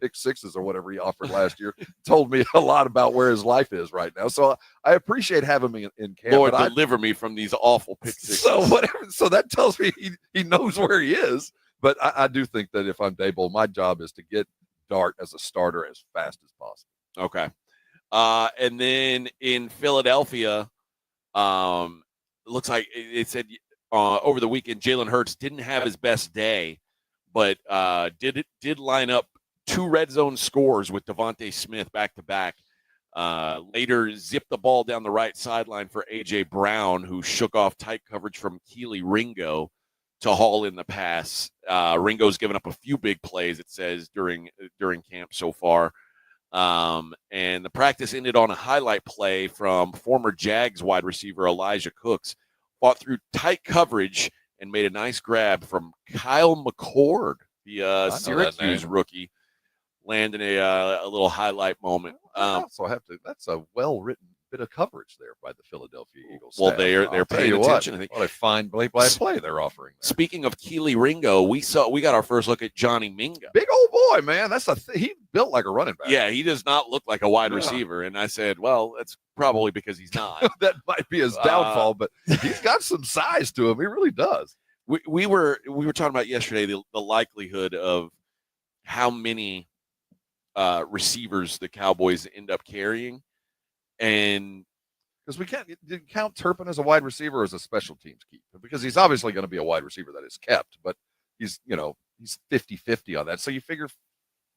pick sixes or whatever he offered last year told me a lot about where his life is right now. So I appreciate having me in camp. Lord, deliver me from these awful pick sixes. So whatever. So that tells me he knows where he is. But I do think that if I'm Daboll, my job is to get Dart as a starter as fast as possible. Okay. And then in Philadelphia, it looks like it said over the weekend, Jalen Hurts didn't have his best day, but did line up 2 red zone scores with Devontae Smith back to back. Later zipped the ball down the right sideline for A.J. Brown, who shook off tight coverage from Keely Ringo to haul in the pass. Ringo's given up a few big plays, it says, during camp so far. And the practice ended on a highlight play from former Jags wide receiver Elijah Cooks. Fought through tight coverage and made a nice grab from Kyle McCord, the Syracuse rookie, landing a little highlight moment. So that's a well-written bit of coverage there by the Philadelphia Eagles. Well, staff. they're paying attention. I think. What a fine play they're offering there. Speaking of Keely Ringo, we got our first look at Johnny Mingo. Big old boy, man. That's he built like a running back. Yeah, he does not look like a wide receiver. And I said, well, that's probably because he's not. That might be his downfall, but he's got some size to him. He really does. We were talking about yesterday the likelihood of how many receivers the Cowboys end up carrying. And because we can't count Turpin as a wide receiver or as a special teams keep, because he's obviously going to be a wide receiver that is kept, but he's 50-50 on that. So you figure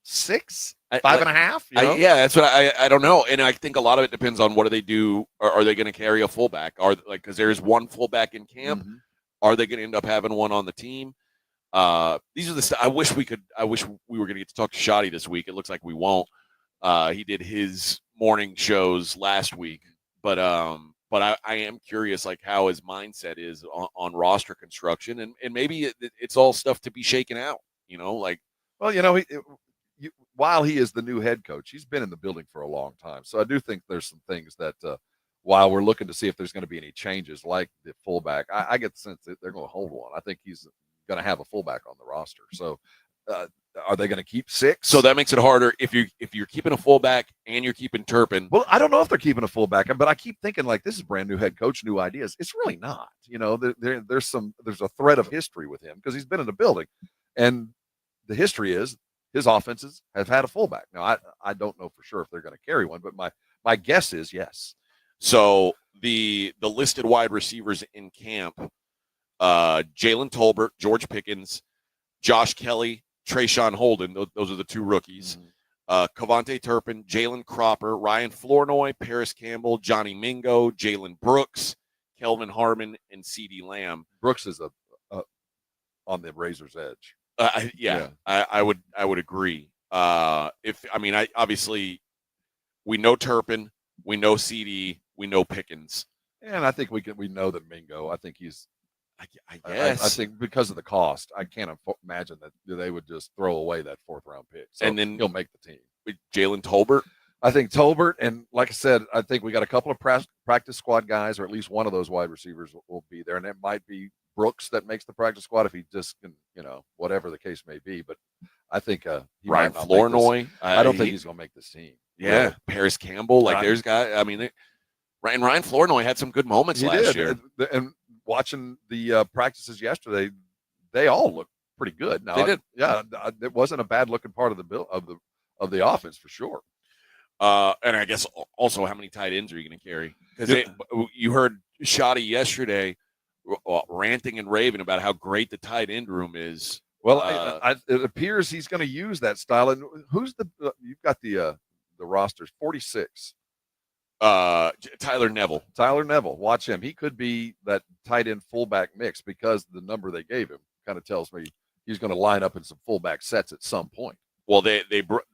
6, 5.5. Yeah, that's what I don't know. And I think a lot of it depends on what do they do. Are they going to carry a fullback? Because there's one fullback in camp. Mm-hmm. Are they going to end up having one on the team? These are I wish we were going to get to talk to Shoddy this week. It looks like we won't. He did his morning shows last week, but I am curious, like, how his mindset is on roster construction, and maybe it's all stuff to be shaken out. While he is the new head coach, he's been in the building for a long time. So I do think there's some things that while we're looking to see if there's going to be any changes, like the fullback, I get the sense that they're going to hold one. I think he's going to have a fullback on the roster. So are they going to keep 6? So that makes it harder if you're keeping a fullback and you're keeping Turpin. Well, I don't know if they're keeping a fullback, but I keep thinking, like, this is brand new head coach, new ideas. It's really not. There's a thread of history with him because he's been in the building, and the history is his offenses have had a fullback. Now, I don't know for sure if they're going to carry one, but my guess is yes. So the listed wide receivers in camp, Jalen Tolbert, George Pickens, Josh Kelly, Trayshawn Holden, those are the 2 rookies. Kavontae Turpin, Jalen Cropper, Ryan Flournoy, Paris Campbell, Johnny Mingo, Jalen Brooks, Kelvin Harmon, and CeeDee Lamb. Brooks is on the razor's edge. I would agree. Obviously we know Turpin, we know CeeDee, we know Pickens, and I think we know that Mingo. I think he's. I guess. I think because of the cost, I can't imagine that they would just throw away that 4th-round pick. So and then he'll make the team. Jalen Tolbert. I think Tolbert, and like I said, I think we got a couple of practice squad guys, or at least one of those wide receivers will be there, and it might be Brooks that makes the practice squad if he just can, whatever the case may be. But I think Ryan Flournoy. I don't think he's going to make this team. Yeah, really. Paris Campbell. There's guys. Ryan Flournoy had some good moments last year, and watching the practices yesterday, they all look pretty good. Now, they did. It wasn't a bad looking part of of the offense for sure. And I guess also, how many tight ends are you going to carry? Because you heard Shoddy yesterday ranting and raving about how great the tight end room is. Well, it appears he's going to use that style. And who's you've got the rosters 46. Tyler Neville. Watch him. He could be that tight end fullback mix because the number they gave him kind of tells me he's going to line up in some fullback sets at some point. Well, they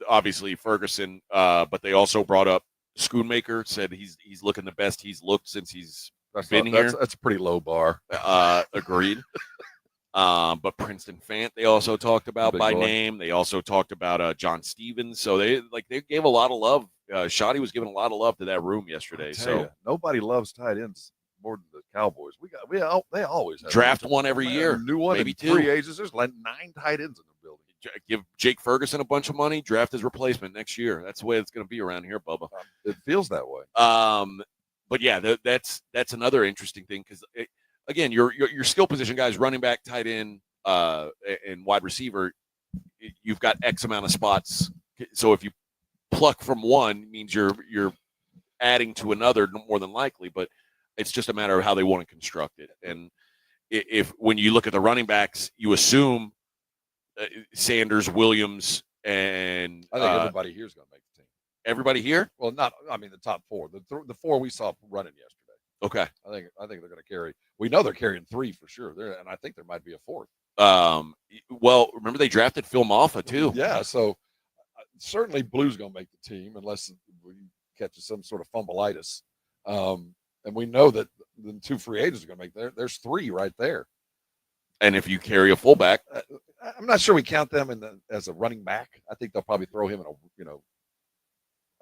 obviously Ferguson, but they also brought up Schoonmaker. Said he's looking the best he's looked since he's been here. That's a pretty low bar. Agreed. But Princeton Fant they also talked about by name. They also talked about John Stevens. So they gave a lot of love. Shoddy was giving a lot of love to that room yesterday. So nobody loves tight ends more than the Cowboys. They always have draft one every year. New one, maybe 2 free agents. There's like 9 tight ends in the building. give Jake Ferguson a bunch of money, draft his replacement next year. That's the way it's going to be around here, Bubba. It feels that way. But yeah, that's another interesting thing because again, your skill position guys, running back, tight end, and wide receiver, you've got X amount of spots. So if you pluck from one, it means you're adding to another more than likely. But it's just a matter of how they want to construct it. And if when you look at the running backs, you assume Sanders, Williams, and I think everybody here is going to make the team. Everybody here? Well, the top four. The four we saw running yesterday. Okay. I think they're going to carry. We know they're carrying three for sure. And I think there might be a fourth. Well, remember they drafted Phil Maffa too. Yeah. So certainly Blue's going to make the team unless we catch some sort of fumbleitis. And we know that the two free agents are going to make there's three right there. And if you carry a fullback, I'm not sure we count them as a running back. I think they'll probably throw him in a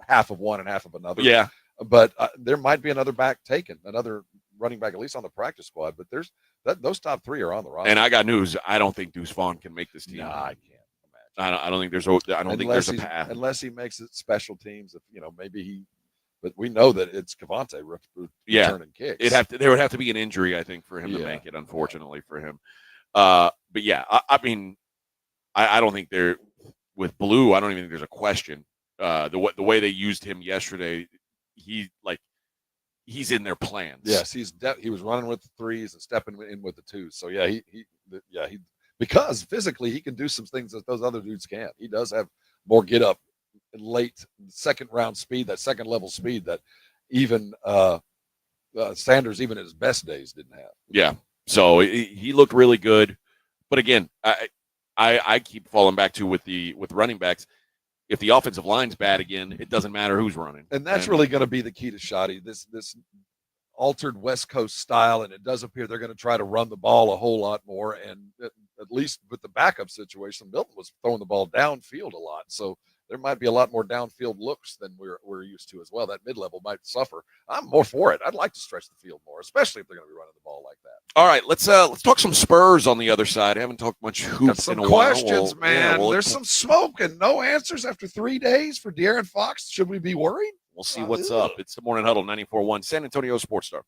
half of one and half of another. Yeah. But there might be another back taken, another running back, at least on the practice squad. But those top three are on the roster. And I got news. I don't think Deuce Vaughn can make this team. No, I can't imagine. I don't think there's a path. Unless he makes it special teams. If maybe he. But we know that it's Cavante returning kicks. There would have to be an injury, I think, for him to make it. Unfortunately for him. But yeah, I mean, I don't think with Blue. I don't even think there's a question. The way they used him yesterday, he's in their plans. Yes, he was running with the threes and stepping in with the twos. So yeah, he because physically he can do some things that those other dudes can't. He does have more get up late second round speed, that second level speed that even Sanders, even in his best days, didn't have. Yeah. So he looked really good. But again, I keep falling back to with running backs. If the offensive line's bad again, it doesn't matter who's running. And that's really going to be the key to Shoddy, this altered West Coast style. And it does appear they're going to try to run the ball a whole lot more. And at least with the backup situation, Milton was throwing the ball downfield a lot. So there might be a lot more downfield looks than we're used to as well. That mid-level might suffer. I'm more for it. I'd like to stretch the field more, especially if they're going to be running the ball like that. All right, let's talk some Spurs on the other side. I haven't talked much hoops in a questions, while. Man. There's some smoke and no answers after 3 days for De'Aaron Fox. Should we be worried? We'll see what's up. It's the Morning Huddle, 94.1 San Antonio Sports Star.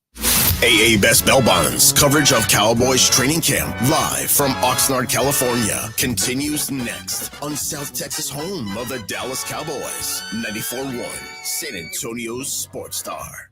AA Best Bell Bonds coverage of Cowboys training camp live from Oxnard, California continues next on South Texas home of the Dallas Cowboys. 94.1 San Antonio Sports Star.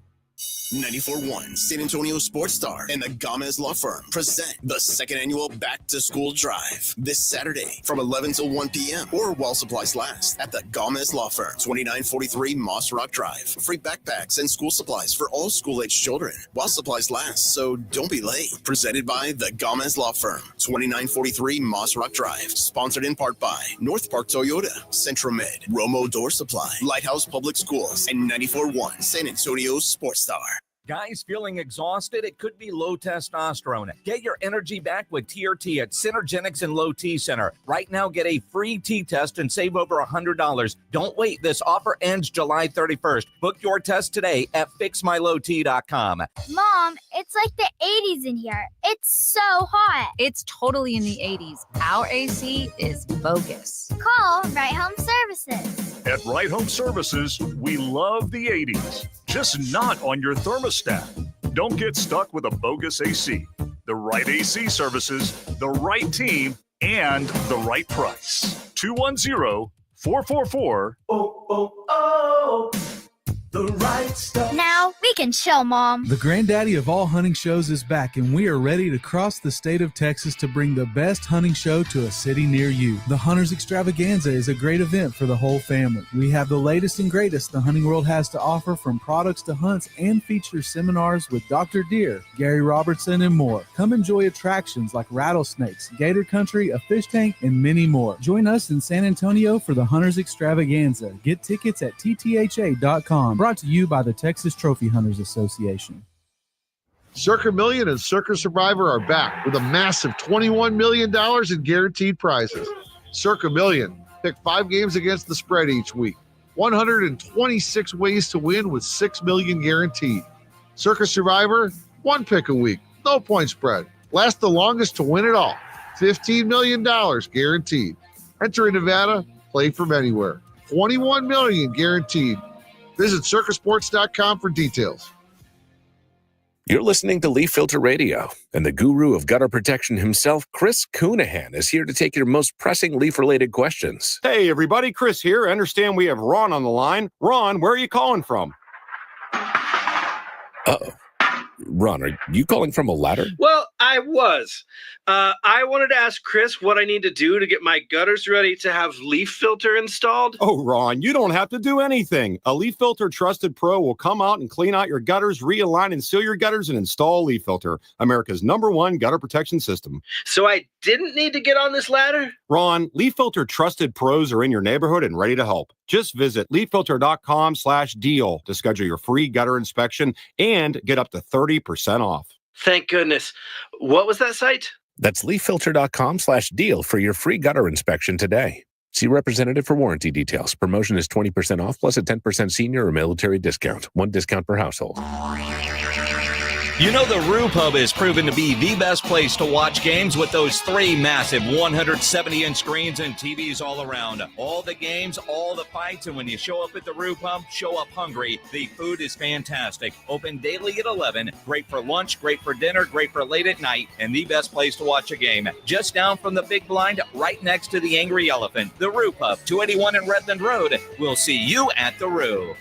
94.1 San Antonio Sports Star and the Gomez Law Firm present the second annual Back to School Drive this Saturday from 11 till 1 p.m. or while supplies last at the Gomez Law Firm, 2943 Moss Rock Drive. Free backpacks and school supplies for all school-age children while supplies last, so don't be late. Presented by the Gomez Law Firm, 2943 Moss Rock Drive. Sponsored in part by North Park Toyota, Centromed, Romo Door Supply, Lighthouse Public Schools, and 94.1 San Antonio Sports Star. Guys feeling exhausted? It could be low testosterone. Get your energy back with TRT at Synergenics and Low T Center. Right now, get a free T-test and save over $100. Don't wait. This offer ends July 31st. Book your test today at fixmylowt.com. Mom, it's like the 80s in here. It's so hot. It's totally in the 80s. Our AC is bogus. Call Right Home Services. At Right Home Services, we love the 80s, just not on your thermostat. Don't get stuck with a bogus AC. The right AC services, the right team, and the right price. 210-444. The right stuff. Now we can chill, Mom. The granddaddy of all hunting shows is back, and we are ready to cross the state of Texas to bring the best hunting show to a city near you. The Hunters Extravaganza is a great event for the whole family. We have the latest and greatest the hunting world has to offer, from products to hunts, and feature seminars with Dr. Deer, Gary Robertson, and more. Come enjoy attractions like rattlesnakes, gator country, a fish tank, and many more. Join us in San Antonio for the Hunters Extravaganza. Get tickets at ttha.com. Brought to you by the Texas Trophy Hunters Association. Circa Million and Circa Survivor are back with a massive $21 million in guaranteed prizes. Circa Million, pick 5 games against the spread each week. 126 ways to win with $6 million guaranteed. Circa Survivor, 1 pick a week, no point spread. Last the longest to win it all. $15 million guaranteed. Enter in Nevada, play from anywhere. $21 million guaranteed. Visit circusports.com for details. You're listening to Leaf Filter Radio, and the guru of gutter protection himself, Chris Coonahan, is here to take your most pressing leaf-related questions. Hey, everybody, Chris here. I understand we have Ron on the line. Ron, where are you calling from? Uh-oh. Ron, are you calling from a ladder? Well, I was. I wanted to ask Chris what I need to do to get my gutters ready to have leaf filter installed. Oh, Ron, you don't have to do anything. A Leaf Filter Trusted Pro will come out and clean out your gutters, realign and seal your gutters, and install Leaf Filter, America's #1 gutter protection system. So I didn't need to get on this ladder? Ron, Leaf Filter Trusted Pros are in your neighborhood and ready to help. Just visit leaffilter.com/deal to schedule your free gutter inspection and get up to 30% off. Thank goodness. What was that site? That's leaffilter.com/deal for your free gutter inspection today. See representative for warranty details. Promotion is 20% off plus a 10% senior or military discount. One discount per household. You know, the Roo Pub has proven to be the best place to watch games with those 3 massive 170-inch screens and TVs all around. All the games, all the fights, and when you show up at the Roo Pub, show up hungry. The food is fantastic. Open daily at 11. Great for lunch, great for dinner, great for late at night, and the best place to watch a game. Just down from the big blind, right next to the Angry Elephant. The Roo Pub, 281 in Redland Road. We'll see you at the Roo.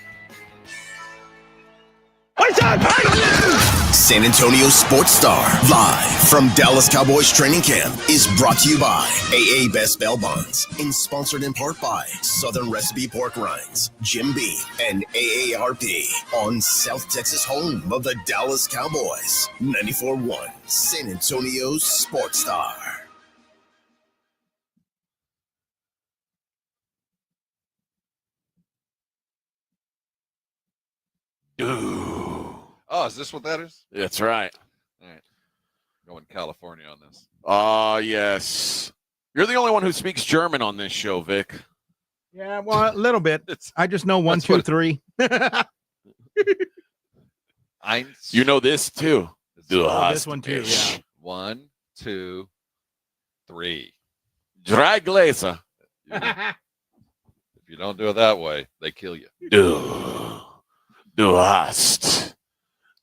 San Antonio Sports Star, live from Dallas Cowboys training camp, is brought to you by AA Best Bail Bonds, and sponsored in part by Southern Recipe Pork Rinds, Jim Beam, and AARP on South Texas home of the Dallas Cowboys. 94.1 San Antonio Sports Star. Oh, is this what that is? That's right. All right. Going California on this. Yes. You're the only one who speaks German on this show, Vic. Yeah, well, a little bit. I just know 1, 2, 3. You know this too. This one too, yeah. 1, 2, 3. Drei Gläser. If you don't do it that way, they kill you.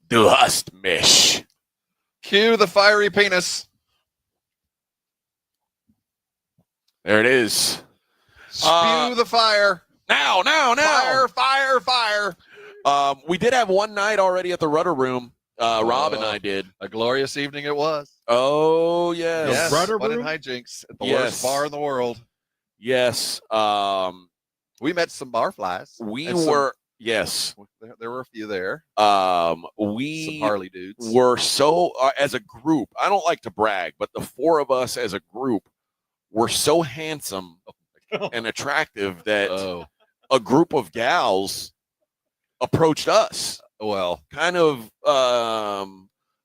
Du hast mich. Cue the fiery penis. There it is. Spew the fire. Now. Fire. We did have one night already at the Rudder Room. Rob and I did. A glorious evening it was. Oh, yes. Rudder Room? Hijinks at the worst bar in the world. Yes. We met some barflies. Yes. There were a few there. We some Harley dudes were so, as a group, I don't like to brag, but the 4 of us as a group were so handsome and attractive that a group of gals approached us. Well, kind of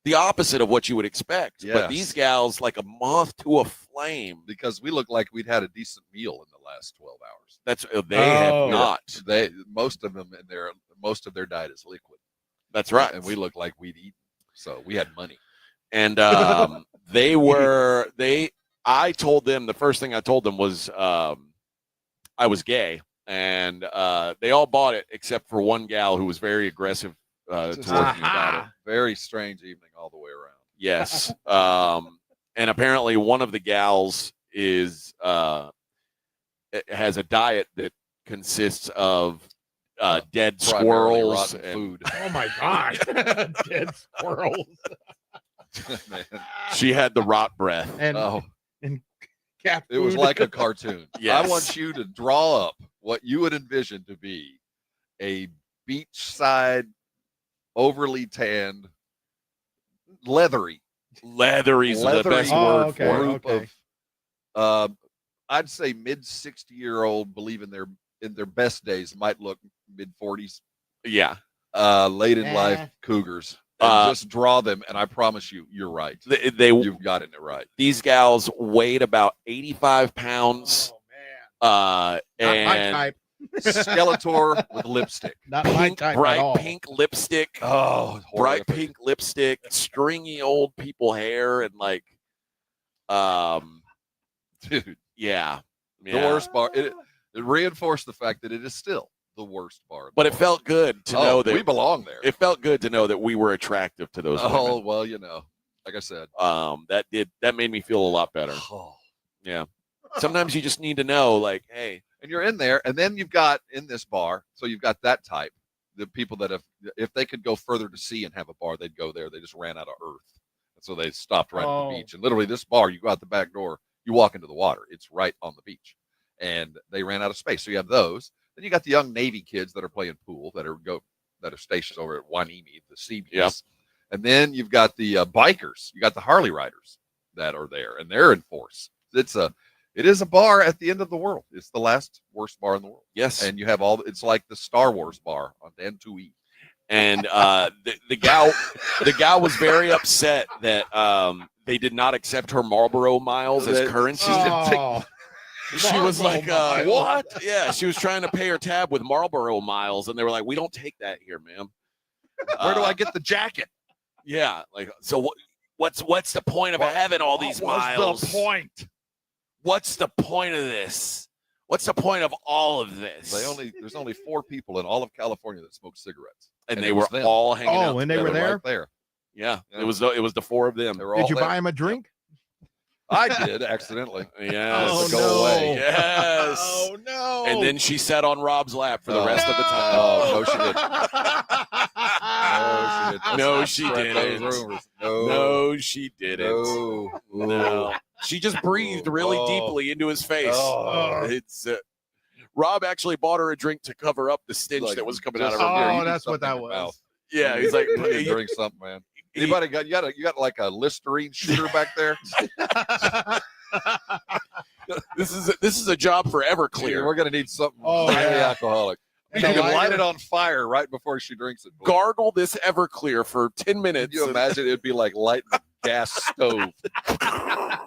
the opposite of what you would expect. Yes. But these gals, like a moth to a flame. Because we looked like we'd had a decent meal in the last 12 hours. They have not. Most of their diet is liquid. That's right. And we looked like we'd eaten. So we had money. And I told them, the first thing I told them was I was gay. And they all bought it except for one gal who was very aggressive towards me about it. Very strange evening all the way around. Yes. And apparently one of the gals has a diet that consists of dead squirrels and food. Oh my God. Dead squirrels. She had the rot breath. And cat food. It was like a cartoon. Yes. I want you to draw up what you would envision to be a beachside, overly tanned, leathery is the best word for group of I'd say mid 60-year-old, believe in their best days, might look mid 40s. Yeah. Late in life cougars. Just draw them, and I promise you, you're right. You've gotten it right. These gals weighed about 85 pounds. Not and my type. Skeletor with lipstick. Not my type bright at all. pink lipstick. Oh, bright pink lipstick, stringy old people hair, and like, dude, yeah. The worst bar. It reinforced the fact that it is still the worst bar. But it felt good to know that we belong there. It felt good to know that we were attractive to those women. Oh, well, like I said, that made me feel a lot better. Oh. Yeah. Sometimes you just need to know, like, hey, and you're in there, and then you've got in this bar, so you've got that type, the people that if they could go further to sea and have a bar, they'd go there. They just ran out of earth. And so they stopped right at the beach. And literally this bar, you go out the back door, you walk into the water. It's right on the beach. And they ran out of space. So you have those. Then you got the young Navy kids that are playing pool that are stationed over at Wanimi, the sea beach. Yep. And then you've got the bikers. You got the Harley riders that are there, and they're in force. It is a bar at the end of the world. It's the last worst bar in the world. Yes. And you have it's like the Star Wars bar on Dantooine. And the gal was very upset that they did not accept her Marlboro miles as currency. She was like, what? Yeah, she was trying to pay her tab with Marlboro miles, and they were like, we don't take that here, ma'am. Where do I get the jacket? Yeah, like, so what's the point of having all these miles? What's the point? What's the point of this? What's the point of all of this? There's only 4 people in all of California that smoke cigarettes, and they were all hanging out. Oh, and they were there. Right there. Yeah, it was the 4 of them. Did you buy him a drink? I did accidentally. Yes. Oh, go away. Yes. Oh no. And then she sat on Rob's lap for the rest of the time. Oh, no, she didn't. No, she didn't. No. She just breathed really deeply into his face. It's Rob actually bought her a drink to cover up the stench that was coming out of her beer. Oh, that's what that was. Yeah, he's like, drink something, man. Anybody got you got like a Listerine shooter back there? This is a job for Everclear. We're gonna need something highly alcoholic. You can light it on fire right before she drinks it. Gargle this Everclear for 10 minutes. Can you imagine? It'd be like lighting a gas stove. I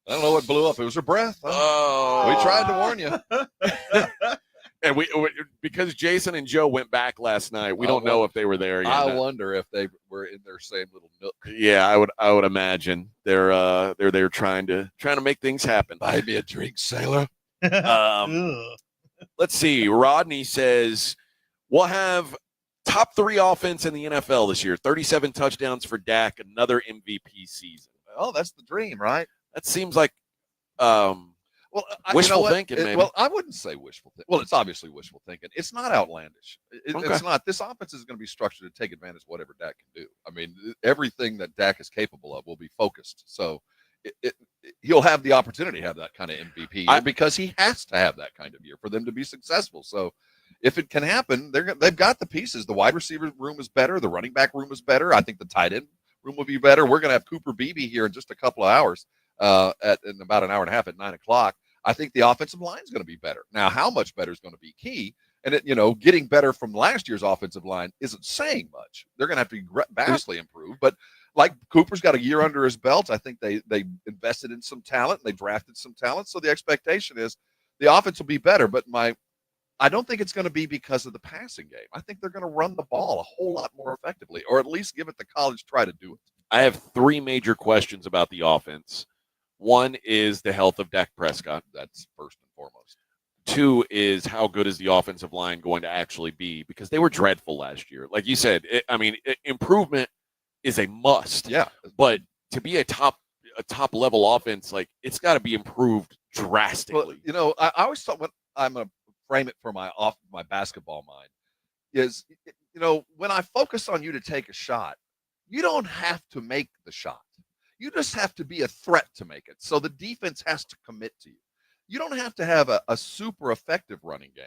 don't know what blew up. It was her breath. Oh, we tried to warn you. And we because Jason and Joe went back last night. We don't know if they were there yet. I wonder if they were in their same little nook. Yeah, I would imagine they're there trying to make things happen. Buy me a drink, sailor. Let's see. Rodney says we'll have top 3 offense in the NFL this year. 37 touchdowns for Dak, another MVP season. Oh, that's the dream, right? That seems like wishful thinking, maybe. Well, I wouldn't say wishful thinking. Well, it's obviously wishful thinking. It's not outlandish. It's not. This offense is going to be structured to take advantage of whatever Dak can do. I mean, everything that Dak is capable of will be focused. So he'll have the opportunity to have that kind of MVP year because he has to have that kind of year for them to be successful. So if it can happen, they've got the pieces. The wide receiver room is better. The running back room is better. I think the tight end room will be better. We're going to have Cooper Beebe here in just a couple of hours. In about an hour and a half at 9:00. I think the offensive line is going to be better. Now, how much better is going to be key. And getting better from last year's offensive line isn't saying much. They're going to have to be vastly improved. But like Cooper's got a year under his belt. I think they invested in some talent. They drafted some talent. So the expectation is the offense will be better. But I don't think it's going to be because of the passing game. I think they're going to run the ball a whole lot more effectively, or at least give it the college try to do it. I have 3 major questions about the offense. 1 is the health of Dak Prescott. That's first and foremost. 2 is how good is the offensive line going to actually be? Because they were dreadful last year. Like you said, improvement is a must. Yeah. But to be a top level offense, like it's got to be improved drastically. Well, I always thought when I'm going to frame it for my basketball mind is, when I focus on you to take a shot, you don't have to make the shot. You just have to be a threat to make it. So the defense has to commit to you. You don't have to have a super effective running game,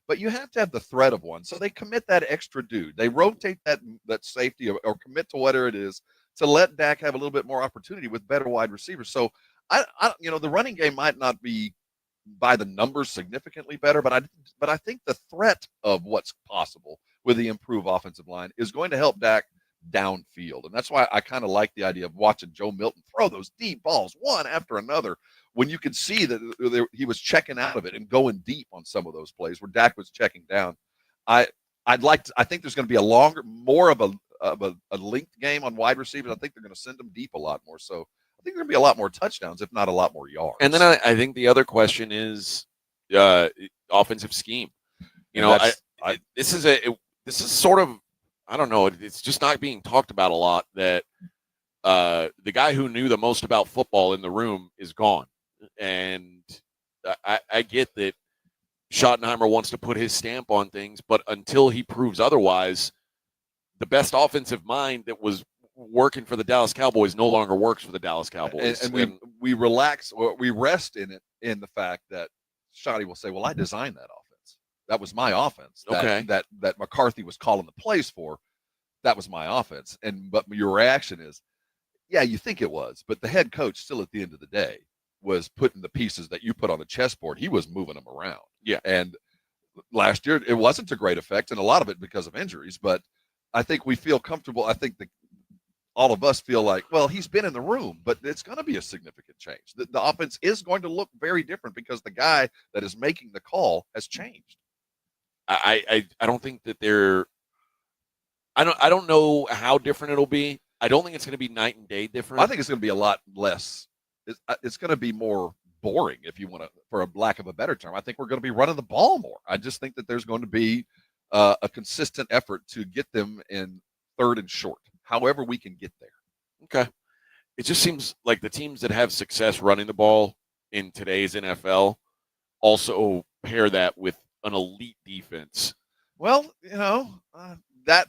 but you have to have the threat of one. So they commit that extra dude. They rotate that safety or commit to whatever it is to let Dak have a little bit more opportunity with better wide receivers. So the running game might not be by the numbers significantly better, but I think the threat of what's possible with the improved offensive line is going to help Dak downfield. And that's why I kind of like the idea of watching Joe Milton throw those deep balls one after another when you could see that he was checking out of it and going deep on some of those plays where Dak was checking down. I think there's going to be more of a linked game on wide receivers. I think they're going to send them deep a lot more. So I think there'll be a lot more touchdowns, if not a lot more yards. And then I think the other question is offensive scheme. This is sort of, I don't know, it's just not being talked about a lot that the guy who knew the most about football in the room is gone. And I get that Schottenheimer wants to put his stamp on things, but until he proves otherwise, the best offensive mind that was working for the Dallas Cowboys no longer works for the Dallas Cowboys. And we relax, or we rest in the fact that Schotty will say, well, I designed that offense. That was my offense. That McCarthy was calling the plays for. That was my offense. But your reaction is, yeah, you think it was, but the head coach still at the end of the day was putting the pieces that you put on the chessboard. He was moving them around. Yeah. And last year it wasn't a great effect, and a lot of it because of injuries, but I think we feel comfortable. I think all of us feel like, well, he's been in the room, but it's going to be a significant change. The offense is going to look very different because the guy that is making the call has changed. I don't think that I don't know how different it'll be. I don't think it's going to be night and day different. I think it's going to be a lot less. It's going to be more boring, if you want to, for a lack of a better term. I think we're going to be running the ball more. I just think that there's going to be a consistent effort to get them in third and short, however we can get there. Okay. It just seems like the teams that have success running the ball in today's NFL also pair that with an elite defense. Well, that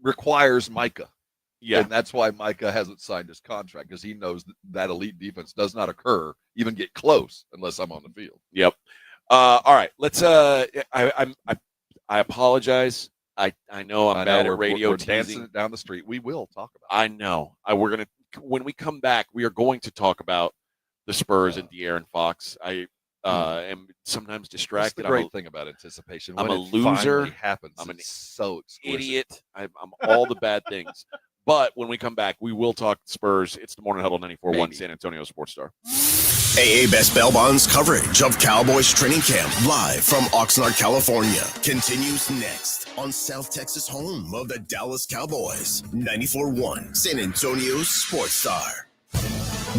requires Micah. Yeah. And that's why Micah hasn't signed his contract, because he knows that elite defense does not occur, even get close, unless I'm on the field. Yep. All right. Let's I apologize. I know I'm bad at radio we're teasing. dancing it down the street. We will talk about it. I know. When we come back, we are going to talk about the Spurs and De'Aaron Fox. I am sometimes distracted. That's the great thing about anticipation. I'm When a it loser. finally happens. I'm an it's so exquisite. idiot. I'm all the bad things. But when we come back, we will talk Spurs. It's the Morning Huddle 94.1 San Antonio Sports Star. AA Best Bail Bonds coverage of Cowboys training camp live from Oxnard, California continues next on South Texas, home of the Dallas Cowboys. 94.1 San Antonio Sports Star.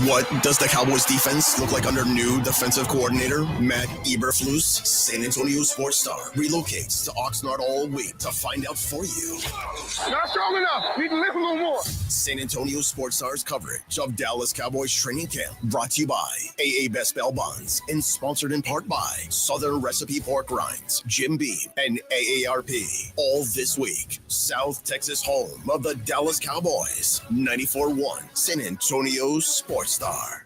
What does the Cowboys defense look like under new defensive coordinator Matt Eberflus? San Antonio Sports Star relocates to Oxnard all week to find out for you. Not strong enough. Need to lift a little more. San Antonio Sports Star's coverage of Dallas Cowboys training camp brought to you by AA Best Bail Bonds and sponsored in part by Southern Recipe Pork Rinds, Jim Beam, and AARP. All this week, South Texas, home of the Dallas Cowboys. 94.1 San Antonio Sports Star.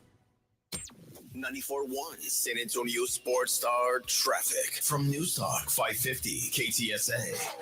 94.1 San Antonio Sports Star traffic from News Talk 550 KTSA.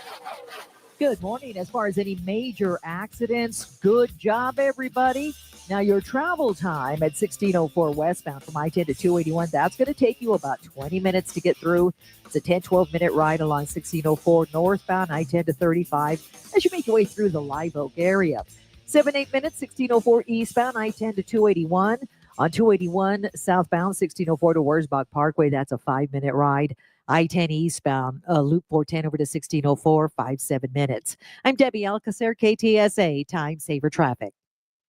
Good morning. As far as any major accidents, good job, everybody. Now, your travel time at 1604 westbound from I-10 to 281, that's going to take you about 20 minutes to get through. It's a 10, 12-minute ride along 1604 northbound, I-10 to 35, as you make your way through the Live Oak area. 7, 8 minutes, 1604 eastbound, I-10 to 281. On 281 southbound, 1604 to Wurzbach Parkway, that's a 5-minute ride. I-10 eastbound, Loop 410 over to 1604, 7 minutes. I'm Debbie Alcacer, KTSA, Time Saver Traffic.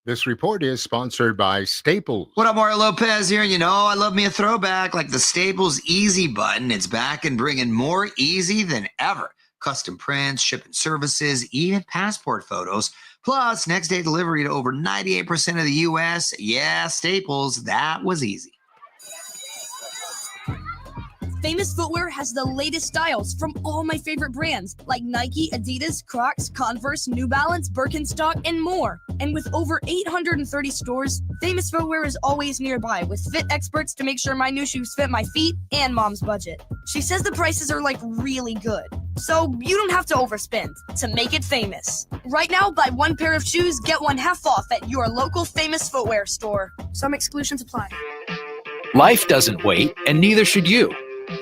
This report is sponsored by Staples. What up, Mario Lopez here? I love me a throwback like the Staples Easy button. It's back and bringing more easy than ever. Custom prints, shipping services, even passport photos. Plus, next day delivery to over 98% of the U.S. Yeah, Staples, that was easy. Famous Footwear has the latest styles from all my favorite brands like Nike, Adidas, Crocs, Converse, New Balance, Birkenstock, and more. And with over 830 stores, Famous Footwear is always nearby with fit experts to make sure my new shoes fit my feet and mom's budget. She says the prices are really good, so you don't have to overspend to make it famous. Right now, buy one pair of shoes, get one half off at your local Famous Footwear store. Some exclusions apply. Life doesn't wait, and neither should you.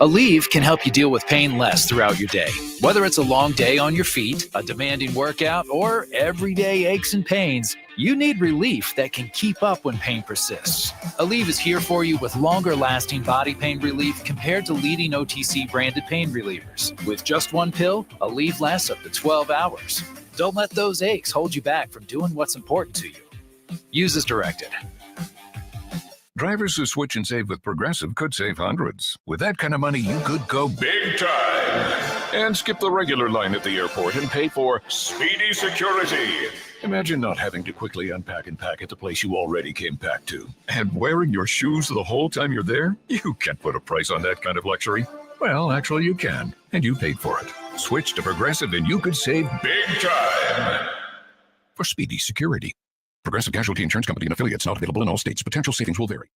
Aleve can help you deal with pain less throughout your day. Whether it's a long day on your feet, a demanding workout, or everyday aches and pains, you need relief that can keep up when pain persists. Aleve is here for you with longer-lasting body pain relief compared to leading OTC branded pain relievers. With just one pill, Aleve lasts up to 12 hours. Don't let those aches hold you back from doing what's important to you. Use as directed. Drivers who switch and save with Progressive could save hundreds. With that kind of money, you could go big time and skip the regular line at the airport and pay for speedy security. Imagine not having to quickly unpack and pack at the place you already came packed to. And wearing your shoes the whole time you're there? You can't put a price on that kind of luxury. Well, actually you can, and you paid for it. Switch to Progressive and you could save big time for speedy security. Progressive Casualty Insurance Company and affiliates, not available in all states. Potential savings will vary.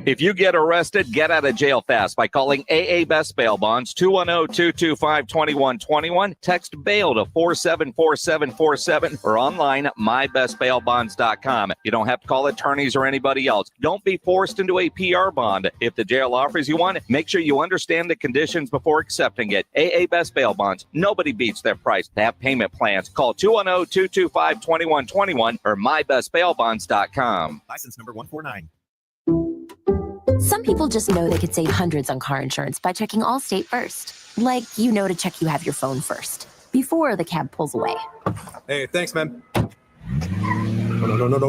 If you get arrested, get out of jail fast by calling AA Best Bail Bonds, 210-225-2121. Text bail to 474747 or online at mybestbailbonds.com. You don't have to call attorneys or anybody else. Don't be forced into a PR bond. If the jail offers you one, make sure you understand the conditions before accepting it. AA Best Bail Bonds. Nobody beats their price. They have payment plans. Call 210-225-2121 or mybestbailbonds.com. License number 149. Some people just know they could save hundreds on car insurance by checking Allstate first. Like, to check you have your phone first, before the cab pulls away. Hey, thanks, man. No,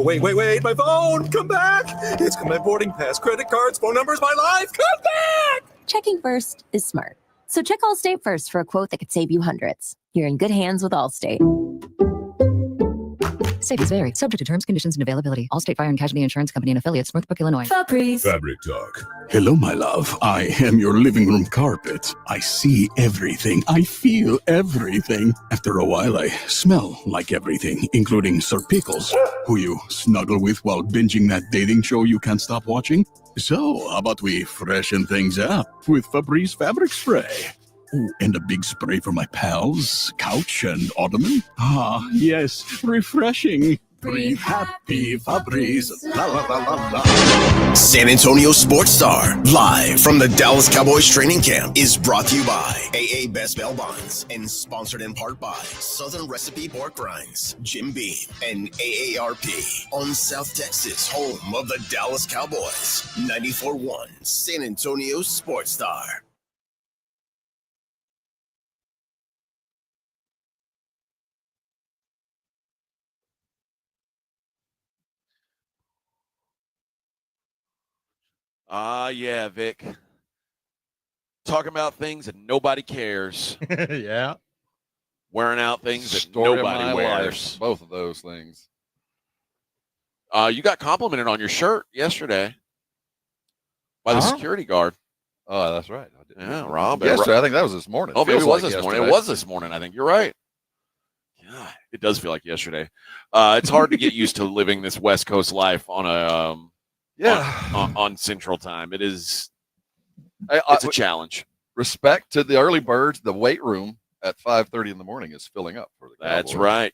wait, my phone, come back. It's got my boarding pass, credit cards, phone numbers, my life, come back. Checking first is smart. So check Allstate first for a quote that could save you hundreds. You're in good hands with Allstate. Savings vary. Subject to terms, conditions, and availability. Allstate Fire and Casualty Insurance Company and affiliates, Northbrook, Illinois. Fabric Talk. Hello, my love. I am your living room carpet. I see everything. I feel everything. After a while, I smell like everything, including Sir Pickles, who you snuggle with while binging that dating show you can't stop watching. So, how about we freshen things up with Febreze Fabric Spray? Oh, and a big spray for my pals, couch and ottoman. Ah, yes, refreshing. Breathe happy, Febreze. La la la la la. San Antonio Sports Star, live from the Dallas Cowboys training camp, is brought to you by AA Best Bail Bonds and sponsored in part by Southern Recipe Pork Rinds, Jim Beam, and AARP on South Texas, home of the Dallas Cowboys. 94.1 San Antonio Sports Star. Yeah, Vic. Talking about things that nobody cares. Yeah. Wearing out things that Story of nobody my wears. life, both of those things. You got complimented on your shirt yesterday by the security guard. Oh, that's right. I did. Yeah, Rob. Yesterday, I think that was this morning. Oh, it was Feels like this morning. It yesterday. was this morning. I think you're right. Yeah, it does feel like yesterday. It's hard to get used to living this West Coast life on a on Central Time. It is. It's a challenge. Respect to the early birds. The weight room at 5:30 in the morning is filling up for the Cowboys. That's right.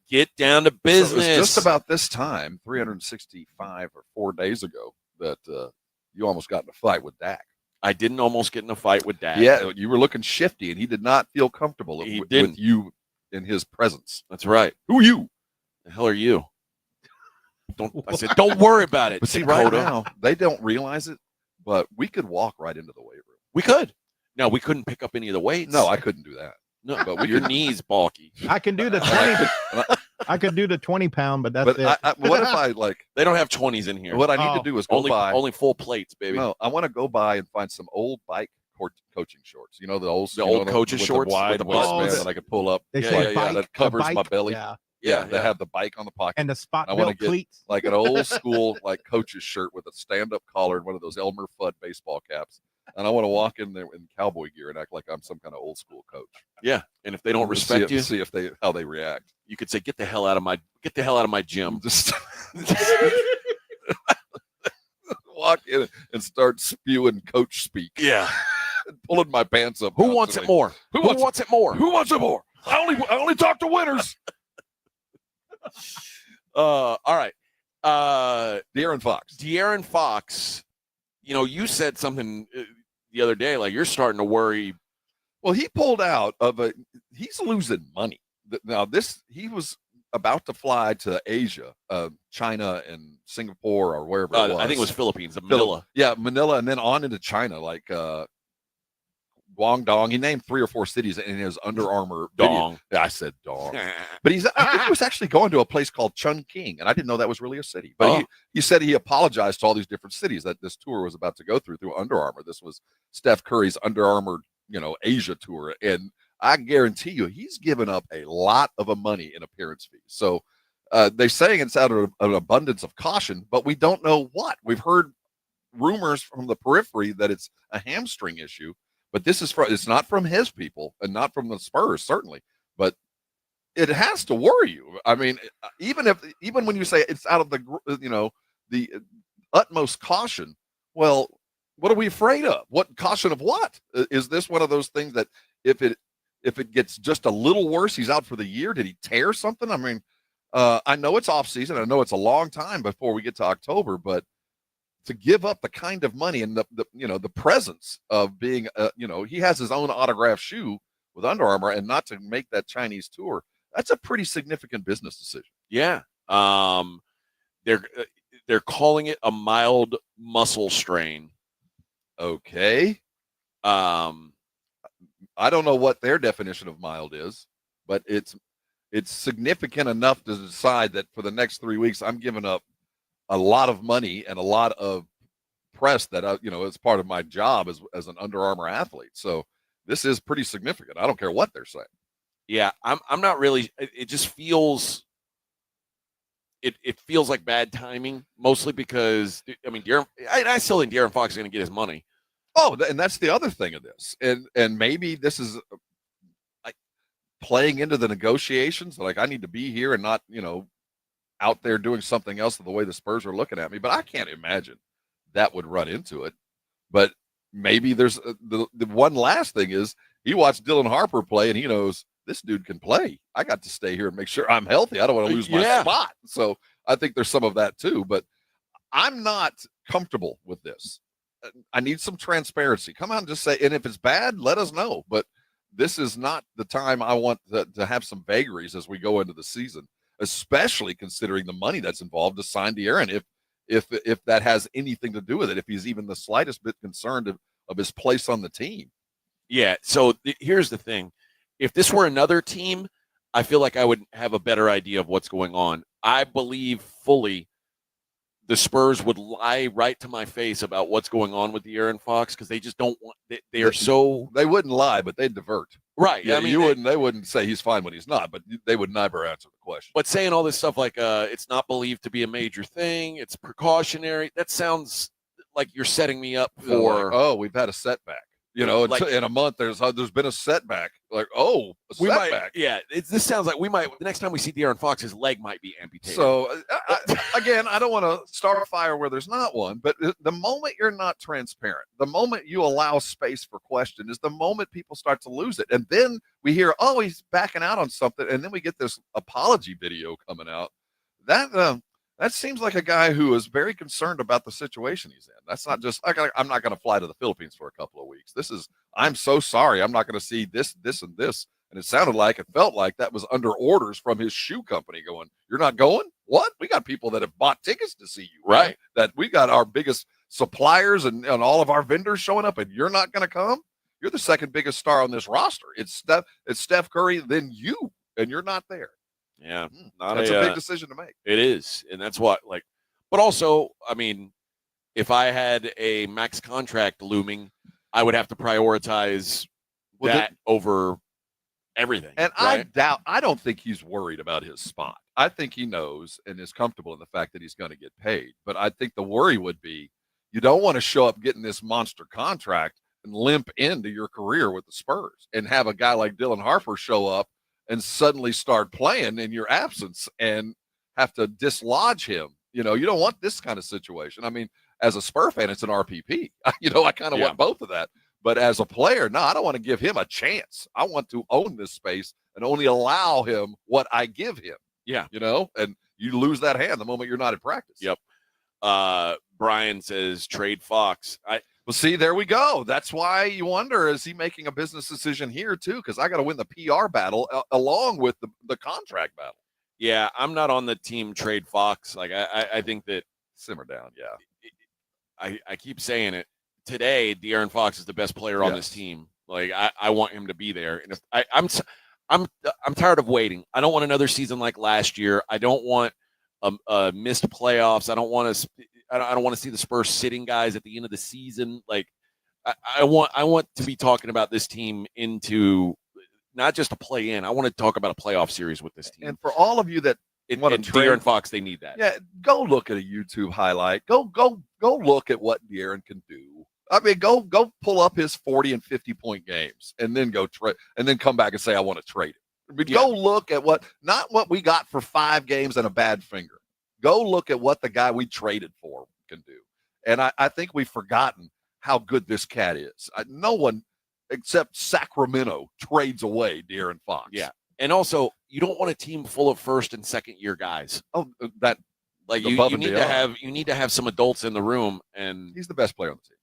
Get down to business. So it was just about this time, 365 or 4 days ago, that you almost got in a fight with Dak. I didn't almost get in a fight with Dak. Yeah, you were looking shifty, and he did not feel comfortable with you in his presence. That's right. Who are you? The hell are you? I said, don't worry about it. But see, Dakota. right now, they don't realize it, but we could walk right into the weight room. We could. No, we couldn't pick up any of the weights. No, I couldn't do that. No, but your knees bulky. I can do the 20. I could do the 20-pound, but that's But it. what if I They don't have 20s in here. What I need to do is go buy only full plates, baby. No, I want to go buy and find some old bike coaching shorts. You know, the old coaches with shorts the wide with the waistband buttons that I could pull up. They Yeah, say yeah, bike, that covers the my bike, belly. yeah. Yeah, they have the bike on the pocket. And the spot I want to belt get cleats. like an old school like coach's shirt with a stand-up collar and one of those Elmer Fudd baseball caps. And I want to walk in there in cowboy gear and act like I'm some kind of old school coach. Yeah, and if they don't respect you, see if how they react. You could say, "Get the hell out of my gym." Just walk in and start spewing coach speak. Yeah, pulling my pants up. Who wants it more? Who wants it more? Who wants it more? I only talk to winners. All right. De'Aaron Fox. You know, you said something the other day, like you're starting to worry. Well, he pulled out of he's losing money. Now, he was about to fly to Asia, China and Singapore or wherever it was. I think it was Philippines, Manila. Yeah, Manila, and then on into China, like Guangdong. He named 3 or 4 cities in his Under Armour Dong. video. I said Dong. But I think he was actually going to a place called Chungking, and I didn't know that was really a city. But he said he apologized to all these different cities that this tour was about to go through Under Armour. This was Steph Curry's Under Armour, Asia tour. And I guarantee you he's given up a lot of money in appearance fees. So they're saying it's out of an abundance of caution, but we don't know what. We've heard rumors from the periphery that it's a hamstring issue, but it's not from his people and not from the Spurs, certainly, but it has to worry you. I mean, even when you say it's out of the utmost caution, well, what are we afraid of? What caution of what? Is this one of those things that if it gets just a little worse, he's out for the year? Did he tear something? I mean, I know it's off season. I know it's a long time before we get to October, but to give up the kind of money and the presence of being, he has his own autographed shoe with Under Armour, and not to make that Chinese tour, that's a pretty significant business decision. Yeah. They're calling it a mild muscle strain. Okay. I don't know what their definition of mild is, but it's significant enough to decide that for the next 3 weeks, I'm giving up a lot of money and a lot of press that, as part of my job as an Under Armour athlete. So this is pretty significant. I don't care what they're saying. Yeah, I'm not really. It just feels. It feels like bad timing, mostly because I still think De'Aaron Fox is going to get his money. Oh, and that's the other thing of this, and maybe this is like playing into the negotiations. Like, I need to be here and not, out there doing something else the way the Spurs are looking at me. But I can't imagine that would run into it. But maybe there's the one last thing is he watched Dylan Harper play and he knows this dude can play. I got to stay here and make sure I'm healthy. I don't want to lose my spot. So I think there's some of that too. But I'm not comfortable with this. I need some transparency. Come out and just say, and if it's bad, let us know. But this is not the time I want to have some vagaries as we go into the season, especially considering the money that's involved to sign De'Aaron. If that has anything to do with it, if he's even the slightest bit concerned of his place on the team. Yeah. So here's the thing. If this were another team, I feel like I would have a better idea of what's going on. I believe fully the Spurs would lie right to my face about what's going on with De'Aaron Fox because they just don't want. They wouldn't lie, but they'd divert. Right. Yeah, they wouldn't say he's fine when he's not, but they would never answer the question. But saying all this stuff like it's not believed to be a major thing, it's precautionary, that sounds like you're setting me up for we've had a setback. In a month there's been a setback. Like, setback. This sounds like we might, the next time we see De'Aaron Fox, his leg might be amputated. So again, I don't want to start a fire where there's not one, but the moment you're not transparent, the moment you allow space for question is the moment people start to lose it. And then we hear, he's backing out on something. And then we get this apology video coming out. That seems like a guy who is very concerned about the situation he's in. That's not just, I'm not going to fly to the Philippines for a couple of weeks. I'm so sorry. I'm not going to see this, and this. And it felt like that was under orders from his shoe company going, you're not going? What? We got people that have bought tickets to see you, right? That we got our biggest suppliers and all of our vendors showing up and you're not going to come? You're the second biggest star on this roster. It's Steph Curry, then you, and you're not there. Yeah, that's a big decision to make. It is, and that's what but also, if I had a max contract looming, I would have to prioritize that over everything. And right? I don't think he's worried about his spot. I think he knows and is comfortable in the fact that he's going to get paid. But I think the worry would be you don't want to show up getting this monster contract and limp into your career with the Spurs and have a guy like Dylan Harper show up and suddenly start playing in your absence and have to dislodge him. You don't want this kind of situation. As a Spur fan, it's an RPP. I kind of want both of that. But as a player, no, I don't want to give him a chance. I want to own this space and only allow him what I give him. Yeah. And you lose that hand the moment you're not in practice. Yep. Brian says trade Fox. Well, see, there we go. That's why you wonder, is he making a business decision here, too? Because I got to win the PR battle along with the contract battle. Yeah, I'm not on the team trade Fox. I think that... Simmer down, yeah. I keep saying it. Today, De'Aaron Fox is the best player on this team. Like I want him to be there, and if I'm tired of waiting. I don't want another season like last year. I don't want missed playoffs. I don't want to see the Spurs sitting guys at the end of the season. Like I want to be talking about this team into not just a play in. I want to talk about a playoff series with this team. And for all of you that want to trade De'Aaron Fox, they need that. Yeah, go look at a YouTube highlight. Go look at what De'Aaron can do. I mean, go pull up his 40 and 50-point games, and then go trade, and then come back and say I want to trade it. I mean, go look at not what we got for 5 games and a bad finger. Go look at what the guy we traded for can do. And I think we've forgotten how good this cat is. No one except Sacramento trades away De'Aaron Fox. Yeah, and also you don't want a team full of first and second year guys. Oh, that like you need to have some adults in the room, and he's the best player on the team.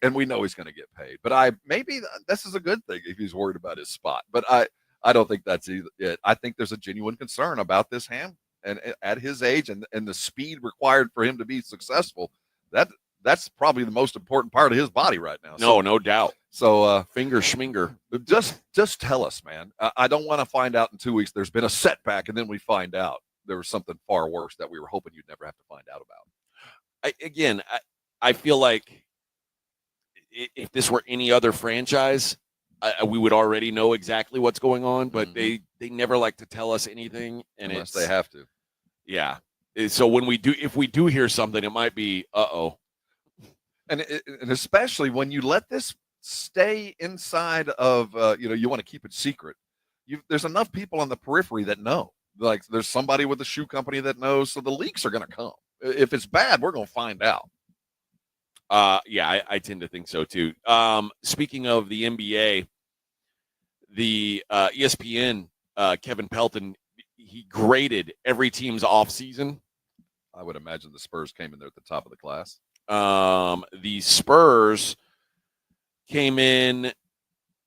And we know he's going to get paid. But maybe this is a good thing if he's worried about his spot. But I don't think that's it. I think there's a genuine concern about this ham, and at his age and the speed required for him to be successful. That's probably the most important part of his body right now. No doubt. So finger schminger. Just tell us, man. I don't want to find out in 2 weeks there's been a setback, and then we find out there was something far worse that we were hoping you'd never have to find out about. I feel like if this were any other franchise, we would already know exactly what's going on, but they never like to tell us anything, and unless they have to. Yeah. So if we do hear something, it might be and especially when you let this stay inside of you want to keep it secret. There's enough people on the periphery that know. Like there's somebody with a shoe company that knows, so the leaks are going to come. If it's bad, we're going to find out. I tend to think so too. Speaking of the NBA, the ESPN Kevin Pelton, he graded every team's offseason. I would imagine the Spurs came in there at the top of the class. The Spurs came in.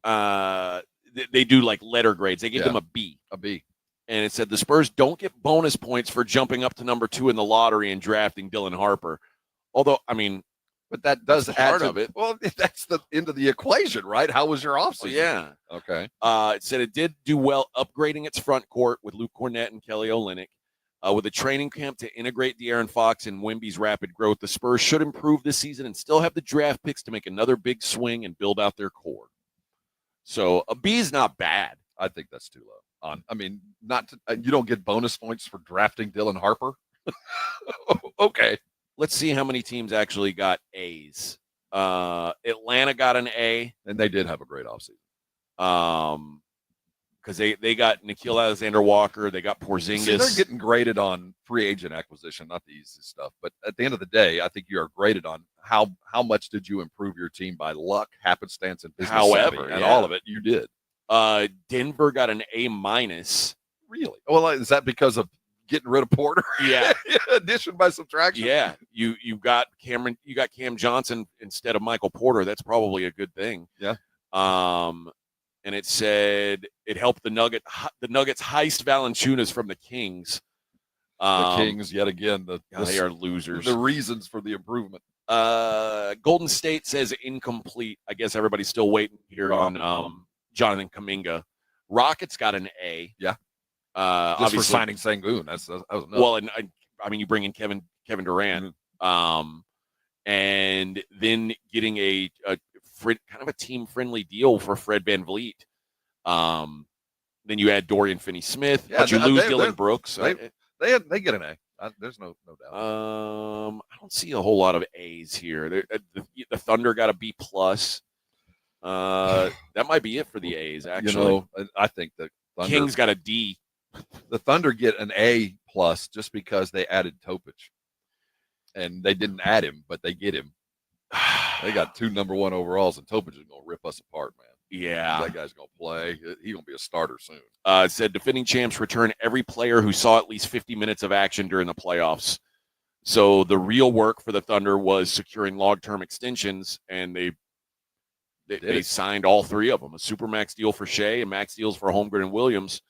They do like letter grades. They gave them a B. And it said the Spurs don't get bonus points for jumping up to number 2 in the lottery and drafting Dylan Harper. Although, I mean, but that does add part to of it. Well, that's the end of the equation, right? How was your offseason? Yeah. Okay. It said it did do well upgrading its front court with Luke Cornett and Kelly Olynyk. With a training camp to integrate De'Aaron Fox and Wemby's rapid growth, the Spurs should improve this season and still have the draft picks to make another big swing and build out their core. So a B is not bad. I think that's too low. You don't get bonus points for drafting Dylan Harper. Okay. Let's see how many teams actually got A's. Atlanta got an A. And they did have a great offseason. Because they got Nickeil Alexander-Walker. They got Porzingis. See, they're getting graded on free agent acquisition, not the easy stuff. But at the end of the day, I think you are graded on how much did you improve your team by luck, happenstance, and business savvy, and all of it you did. Denver got an A-. Really? Well, is that because of getting rid of Porter? Yeah. Addition by subtraction. Yeah. You got Cam Johnson instead of Michael Porter. That's probably a good thing. Yeah. And it said it helped the Nuggets heist Valanciunas from the Kings. The Kings, yet again, they are losers. The reasons for the improvement. Golden State says incomplete. I guess everybody's still waiting here on Jonathan Kuminga. Rockets got an A. Yeah. Obviously for signing Sengun. That was well, and I mean, you bring in Kevin Durant, and then getting a kind of a team friendly deal for Fred VanVleet. Then you add Dorian Finney-Smith, but you lose Dylan Brooks. They get an A. There's no doubt. I don't see a whole lot of A's here. The Thunder got a B+. That might be it for the A's. Actually, I think the Thunder, Kings got a D. The Thunder get an A+ just because they added Topic, and they didn't add him, but they get him. They got 2 number 1 overalls, and Topic is going to rip us apart, man. Yeah, that guy's going to play. He's going to be a starter soon. It said defending champs return every player who saw at least 50 minutes of action during the playoffs. So the real work for the Thunder was securing long-term extensions, and they signed all 3 of them: a supermax deal for Shea and max deals for Holmgren and Williams.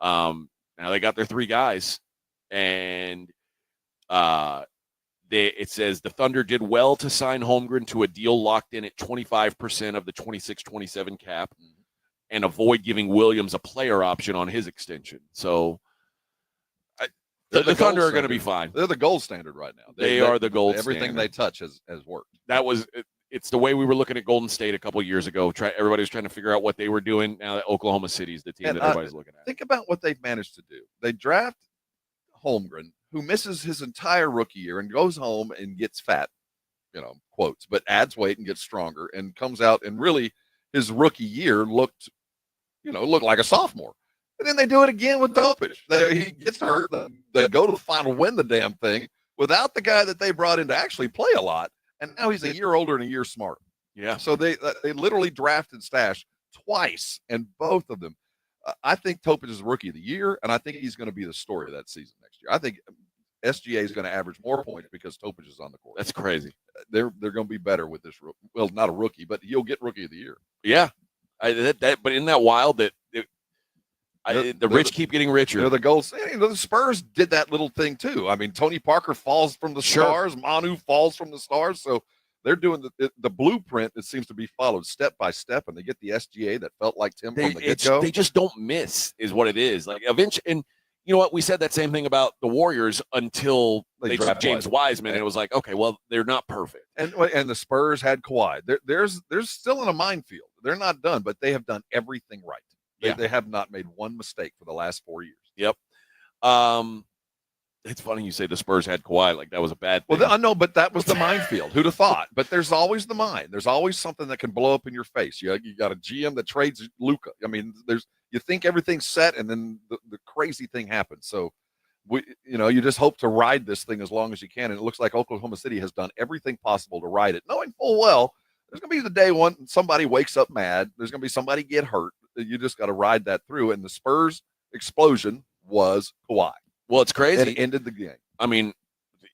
Now they got their 3 guys, and It says the Thunder did well to sign Holmgren to a deal locked in at 25% of the 26-27 cap and avoid giving Williams a player option on his extension. So the Thunder are going to be fine. They're the gold standard right now. They are the gold everything standard. they touch has worked. It's the way we were looking at Golden State a couple of years ago. Everybody was trying to figure out what they were doing. Now that Oklahoma City is the team that everybody's looking at. Think about what they've managed to do. They draft Holmgren, who misses his entire rookie year and goes home and gets fat, quotes, but adds weight and gets stronger and comes out and really his rookie year looked like a sophomore. And then they do it again with Topic. He gets hurt. They go to the final, win the damn thing without the guy that they brought in to actually play a lot. And now he's a year older and a year smarter. Yeah. So they literally drafted Stash twice, and both of them. I think Topic is Rookie of the Year, and I think he's going to be the story of that season next year. I think SGA is going to average more points because Topic is on the court. That's crazy. They're going to be better with this. Well, not a rookie, but he'll get Rookie of the Year. Yeah. But isn't that wild that the rich keep getting richer? They're the goals. The Spurs did that little thing too. I mean, Tony Parker falls from the stars. Manu falls from the stars. So they're doing the blueprint that seems to be followed step by step, and they get the SGA that felt like Tim from the get-go. They just don't miss is what it is. Like eventually, and you know what? We said that same thing about the Warriors until they took James Wiseman, and it was like, okay, well, they're not perfect. And the Spurs had Kawhi. There's still in a minefield. They're not done, but they have done everything right. They have not made one mistake for the last 4 years. Yep. It's funny you say the Spurs had Kawhi, like that was a bad thing. Well, I know, but that was the minefield. Who'd have thought? But there's always the mine. There's always something that can blow up in your face. You got a GM that trades Luka. I mean, you think everything's set, and then the crazy thing happens. So you just hope to ride this thing as long as you can. And it looks like Oklahoma City has done everything possible to ride it, knowing full well there's going to be the day one somebody wakes up mad. There's going to be somebody get hurt. You just got to ride that through. And the Spurs explosion was Kawhi. Well, it's crazy. It ended the game. I mean,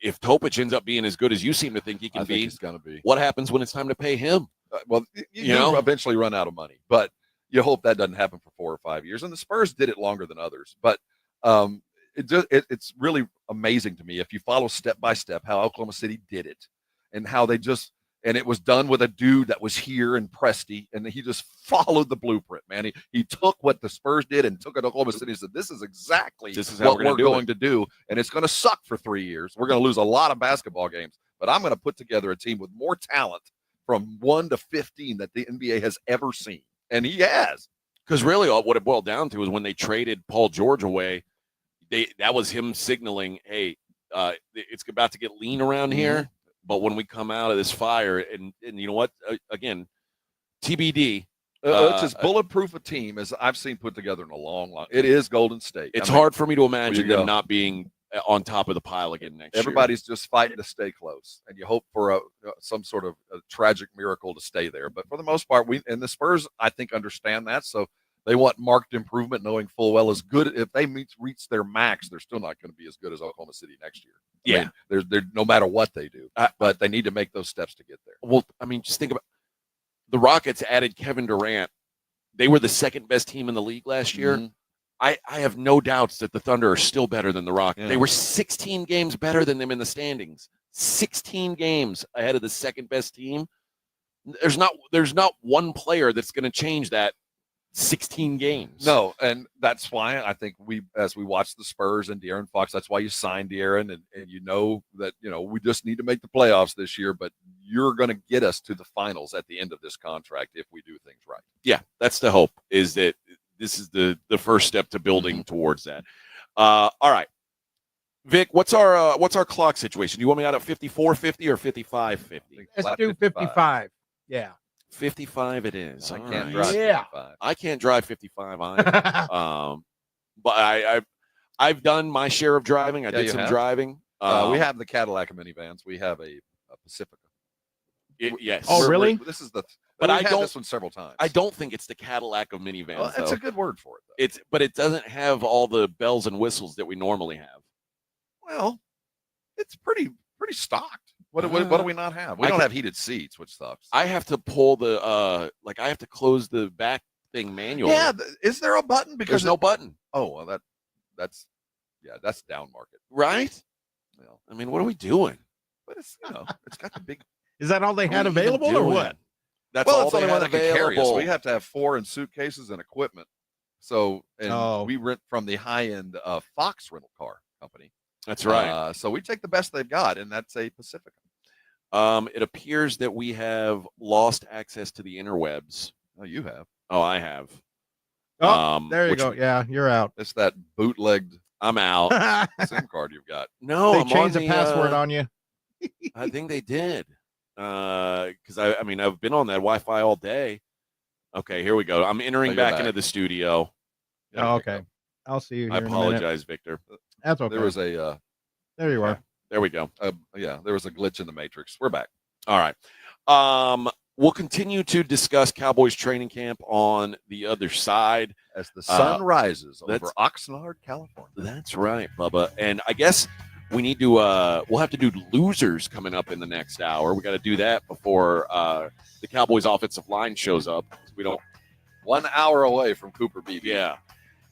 if Topic ends up being as good as you seem to think he can be, he's going to be. What happens when it's time to pay him? You eventually run out of money, but you hope that doesn't happen for 4 or 5 years. And the Spurs did it longer than others. But it's really amazing to me if you follow step by step how Oklahoma City did it and how they and it was done with a dude that was here in Presti, and he just followed the blueprint, man. He took what the Spurs did and took it to Oklahoma City and said, this is exactly what we're going to do, and it's going to suck for 3 years. We're going to lose a lot of basketball games, but I'm going to put together a team with more talent from 1 to 15 that the NBA has ever seen, and he has. Because really what it boiled down to is when they traded Paul George away, that was him signaling, hey, it's about to get lean around here. But when we come out of this fire, and you know what? Again, TBD. It's as bulletproof a team as I've seen put together in a long time. It is Golden State. It's hard for me to imagine them not being on top of the pile again next year. Everybody's just fighting to stay close, and you hope for some sort of a tragic miracle to stay there. But for the most part, and the Spurs, I think, understand that. So they want marked improvement, knowing full well as good. If they reach their max, they're still not going to be as good as Oklahoma City next year. Yeah, they're no matter what they do, but they need to make those steps to get there. Well, I mean, just think about the Rockets added Kevin Durant. They were the second best team in the league last year. Mm-hmm. I have no doubts that the Thunder are still better than the Rockets. Yeah. They were 16 games better than them in the standings. 16 games ahead of the second best team. There's not one player that's going to change that 16 games. No, and that's why I think as we watch the Spurs and De'Aaron Fox, that's why you signed De'Aaron, and you know that we just need to make the playoffs this year, but you're going to get us to the finals at the end of this contract if we do things right. Yeah, that's the hope, is that this is the first step to building towards that. All right, Vic, what's our clock situation? You want me out at 54:50 or 55:50? Let's do 55. Yeah. 55 it is. I can't drive 55. I can't drive 55 either. But I've done my share of driving. I did some driving. We have the Cadillac minivans. We have a Pacifica. Yes. Oh, really? This is the. But I had this one several times. I don't think it's the Cadillac of minivans. Well, that's a good word for it, though. But it doesn't have all the bells and whistles that we normally have. Well, it's pretty stocked. What do we not have? We don't have heated seats, which sucks. I have to pull the I have to close the back thing manually. Yeah, is there a button? Because there's no button. Oh, well, that's down market, right? Well, I mean, what are we doing? But it's it's got the big. Is that all they had What are you available or doing? what? That's Well, all it's the they only one had that can carry us. available. We have to have 4 in suitcases and equipment. So, and we rent from the high-end Fox rental car company. That's right. So we take the best they've got, and that's a Pacifica. It appears that we have lost access to the interwebs. Oh, you have. Oh, I have. Oh, there you go. Yeah, you're out. It's that bootlegged. I'm out. SIM card you've got. No, They I'm changed on the password on you. I think they did. Because I mean, I've been on that Wi-Fi all day. Okay, here we go. I'm entering back into the studio. Oh, okay. I'll see you I here in a minute. apologize, Victor. That's okay. There was a. There you are. There we go. Yeah, there was a glitch in the matrix. We're back. All right. We'll continue to discuss Cowboys training camp on the other side as the sun rises over that's- Oxnard, California. That's right, Bubba. And I guess we need to. We'll have to do losers coming up in the next hour. We got to do that before the Cowboys offensive line shows up. We don't. 1 hour away from Cooper Beebe. Yeah.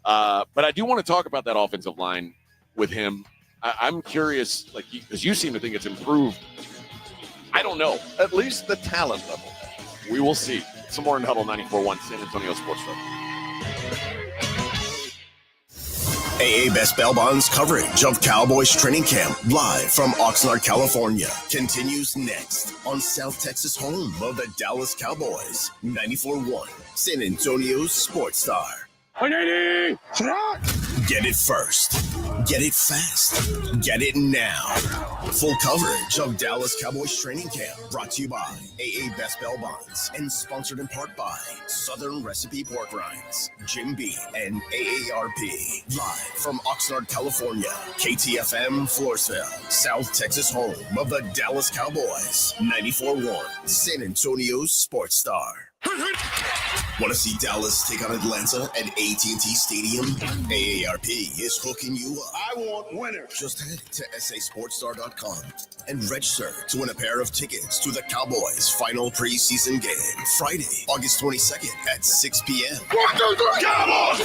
But I do want to talk about that offensive line with him. I'm curious, like, because you seem to think it's improved. I don't know. At least the talent level. We will see. Some more in Huddle 94.1 San Antonio Sports Talk. AA Best Bail Bonds coverage of Cowboys training camp live from Oxnard, California continues next on South Texas home of the Dallas Cowboys. 94.1 San Antonio Sports Star. 180! Get it first. Get it fast. Get it now. Full coverage of Dallas Cowboys training camp brought to you by AA Best Bail Bonds and sponsored in part by Southern Recipe Pork Rinds, Jim B, and AARP. Live from Oxnard, California. KTFM Floresville, South Texas home of the Dallas Cowboys. 94.1 San Antonio Sports Star. Want to see Dallas take on Atlanta at AT&T Stadium? AARP is hooking you up. I want winners. Just head to sasportstar.com and register to win a pair of tickets to the Cowboys' final preseason game, Friday, August 22nd at 6 p.m. 1, 2, 3, Cowboys!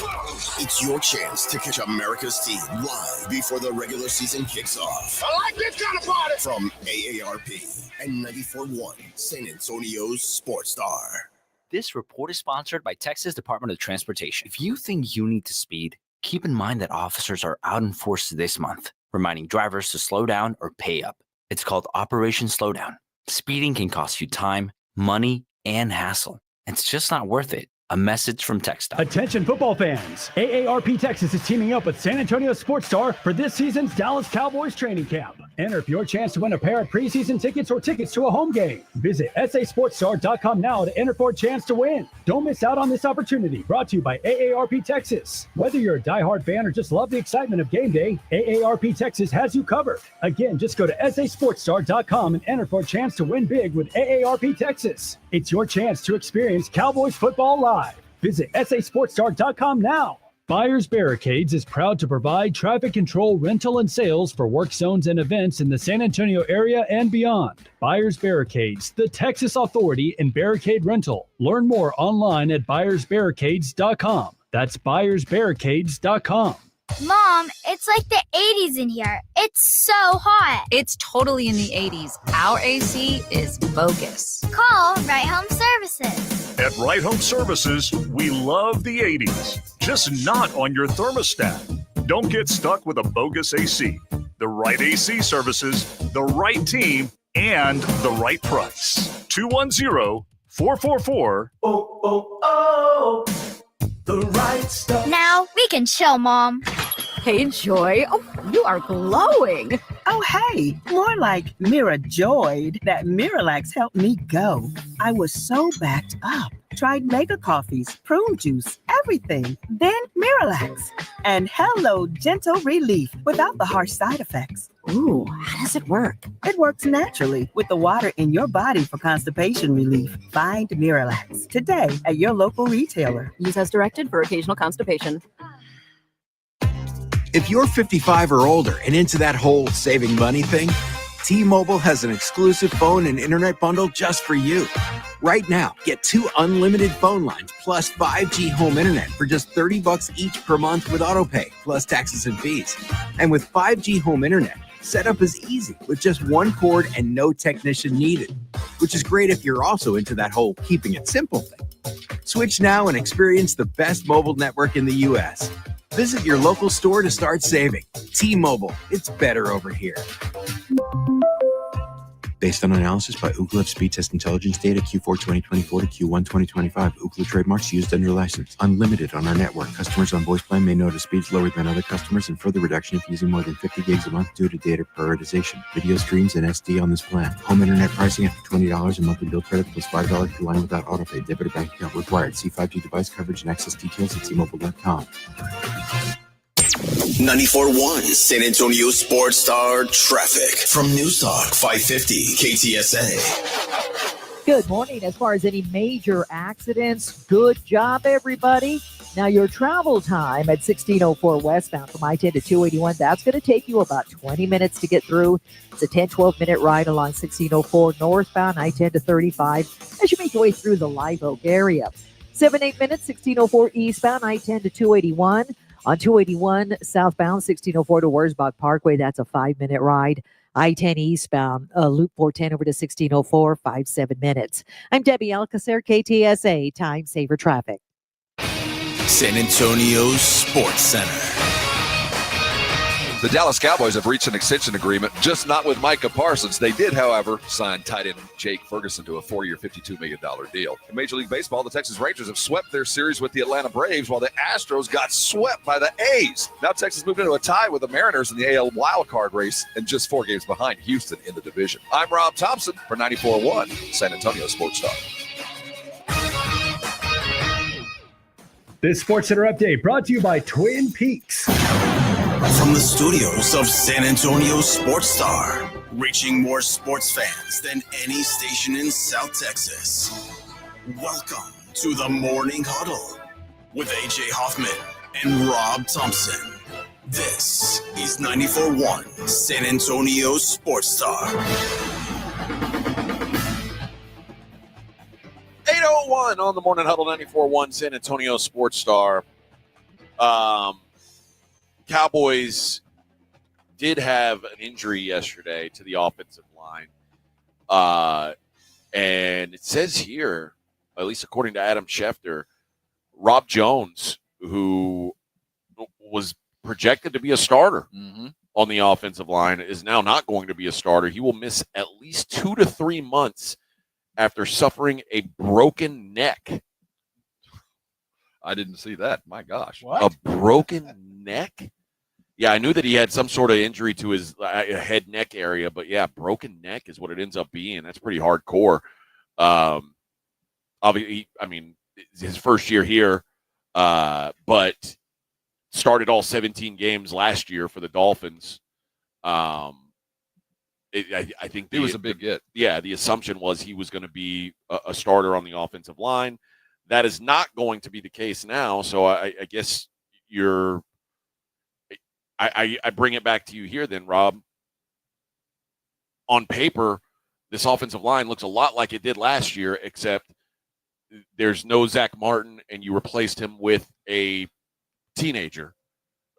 It's your chance to catch America's team live before the regular season kicks off. I like this kind of party. From AARP and 94.1 San Antonio's Sports Star. This report is sponsored by Texas Department of Transportation. If you think you need to speed, keep in mind that officers are out in force this month, reminding drivers to slow down or pay up. It's called Operation Slowdown. Speeding can cost you time, money, and hassle. It's just not worth it. A message from TechStop. Attention football fans. AARP Texas is teaming up with San Antonio Sports Star for this season's Dallas Cowboys training camp. Enter for your chance to win a pair of preseason tickets or tickets to a home game. Visit sasportstar.com now to enter for a chance to win. Don't miss out on this opportunity. Brought to you by AARP Texas. Whether you're a diehard fan or just love the excitement of game day, AARP Texas has you covered. Again, just go to sasportstar.com and enter for a chance to win big with AARP Texas. It's your chance to experience Cowboys football live. Visit sasportstar.com now. Buyers Barricades is proud to provide traffic control, rental, and sales for work zones and events in the San Antonio area and beyond. Buyers Barricades, the Texas authority in barricade rental. Learn more online at buyersbarricades.com. That's buyersbarricades.com. Mom, it's like the 80s in here. It's so hot. It's totally in the 80s. Our AC is bogus. Call Right Home Services. At Right Home Services, we love the 80s, just not on your thermostat. Don't get stuck with a bogus AC. The right AC services, the right team, and the right price. 210-444. The right stuff. Now we can chill, Mom. Hey, Joy. Oh, you are glowing. Oh, hey. More like Mirajoyed. That Miralax helped me go. I was so backed up. Tried mega coffees, prune juice, everything. Then Miralax. And hello, gentle relief without the harsh side effects. Ooh, how does it work? It works naturally with the water in your body for constipation relief. Find Miralax today at your local retailer. Use as directed for occasional constipation. If you're 55 or older and into that whole saving money thing, T-Mobile has an exclusive phone and internet bundle just for you. Right now, get 2 unlimited phone lines plus 5G home internet for just $30 each per month with AutoPay, plus taxes and fees. And with 5G home internet, Setup is easy with just one cord and no technician needed, which is great if you're also into that whole keeping it simple thing. Switch now and experience the best mobile network in the U.S. Visit your local store to start saving. T-Mobile, it's better over here. Based on analysis by Ookla of Speed Test Intelligence data Q4 2024 to Q1 2025, Ookla trademarks used under license. Unlimited on our network. Customers on voice plan may notice speeds lower than other customers and further reduction if using more than 50 gigs a month due to data prioritization. Video streams and SD on this plan. Home internet pricing after $20 and monthly bill credit plus $5 per line without autopay. Debit or bank account required. See 5G device coverage and access details at T-Mobile.com. 94.1 San Antonio Sports Star traffic from News Talk 550 KTSA. Good morning. As far as any major accidents, good job, everybody. Now, your travel time at 1604 westbound from I-10 to 281, that's going to take you about 20 minutes to get through. It's a 10-12 minute ride along 1604 northbound I-10 to 35 as you make your way through the Live Oak area. 7-8 minutes, 1604 eastbound I-10 to 281. On 281 southbound, 1604 to Wurzbach Parkway, that's a 5-minute ride. I-10 eastbound, Loop 410 over to 1604, 5-7 minutes. I'm Debbie Alcacer, KTSA, Time Saver Traffic. San Antonio Sports Center. The Dallas Cowboys have reached an extension agreement, just not with Micah Parsons. They did, however, sign tight end Jake Ferguson to a 4-year, $52 million deal. In Major League Baseball, the Texas Rangers have swept their series with the Atlanta Braves, while the Astros got swept by the A's. Now Texas moved into a tie with the Mariners in the AL wildcard race and just 4 games behind Houston in the division. I'm Rob Thompson for 94.1 San Antonio Sports Star. This Sports Center update brought to you by Twin Peaks. From the studios of San Antonio Sports Star, reaching more sports fans than any station in South Texas. Welcome to the Morning Huddle with AJ Hoffman and Rob Thompson. This is 94.1 San Antonio Sports Star. 8:01 on the Morning Huddle, 94.1 San Antonio Sports Star. Cowboys did have an injury yesterday to the offensive line. And it says here, at least according to Adam Schefter, Rob Jones, who was projected to be a starter on the offensive line, is now not going to be a starter. He will miss at least 2 to 3 months after suffering a broken neck. I didn't see that. My gosh. What? A broken neck? Yeah, I knew that he had some sort of injury to his head neck area, but yeah, broken neck is what it ends up being. That's pretty hardcore. Obviously, I mean, his first year here, but started all 17 games last year for the Dolphins. I think he was a big get. Yeah, the assumption was he was going to be a starter on the offensive line. That is not going to be the case now. So I guess I bring it back to you here then, Rob. On paper, this offensive line looks a lot like it did last year, except there's no Zach Martin, and you replaced him with a teenager.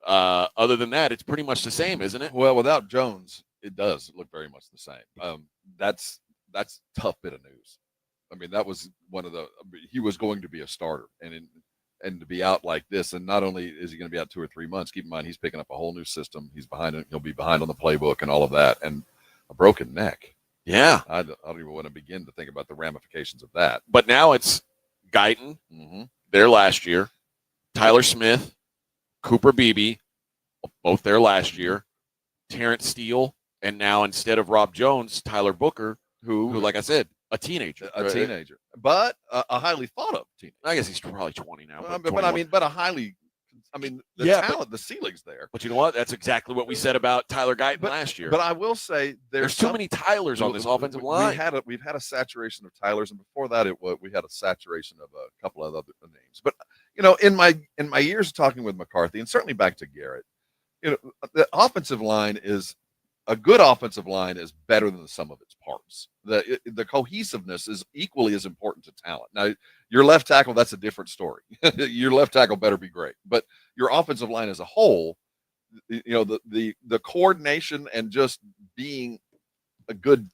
Other than that, it's pretty much the same, isn't it? Well, without Jones, it does look very much the same. That's a tough bit of news. I mean, that was he was going to be a starter, and to be out like this, and not only is he going to be out 2 or 3 months, keep in mind he's picking up a whole new system. He's behind. He'll be behind on the playbook and all of that, and a broken neck. Yeah, I don't even want to begin to think about the ramifications of that. But now it's Guyton, there last year, Tyler Smith, Cooper Beebe, both there last year, Terrence Steele, and now instead of Rob Jones, Tyler Booker, who like I said, a teenager, but a highly thought of teenager. I guess he's probably 20 now. But a highly, the talent, the ceiling's there. But you know what? That's exactly what we said about Tyler Guyton last year. But I will say there's too many Tylers on this offensive line. We've had a saturation of Tylers, and before that, we had a saturation of a couple of other names. But in my years of talking with McCarthy, and certainly back to Garrett, the offensive line is. A good offensive line is better than the sum of its parts. The cohesiveness is equally as important to talent. Now, your left tackle, that's a different story. Your left tackle better be great. But your offensive line as a whole, the coordination and just being a good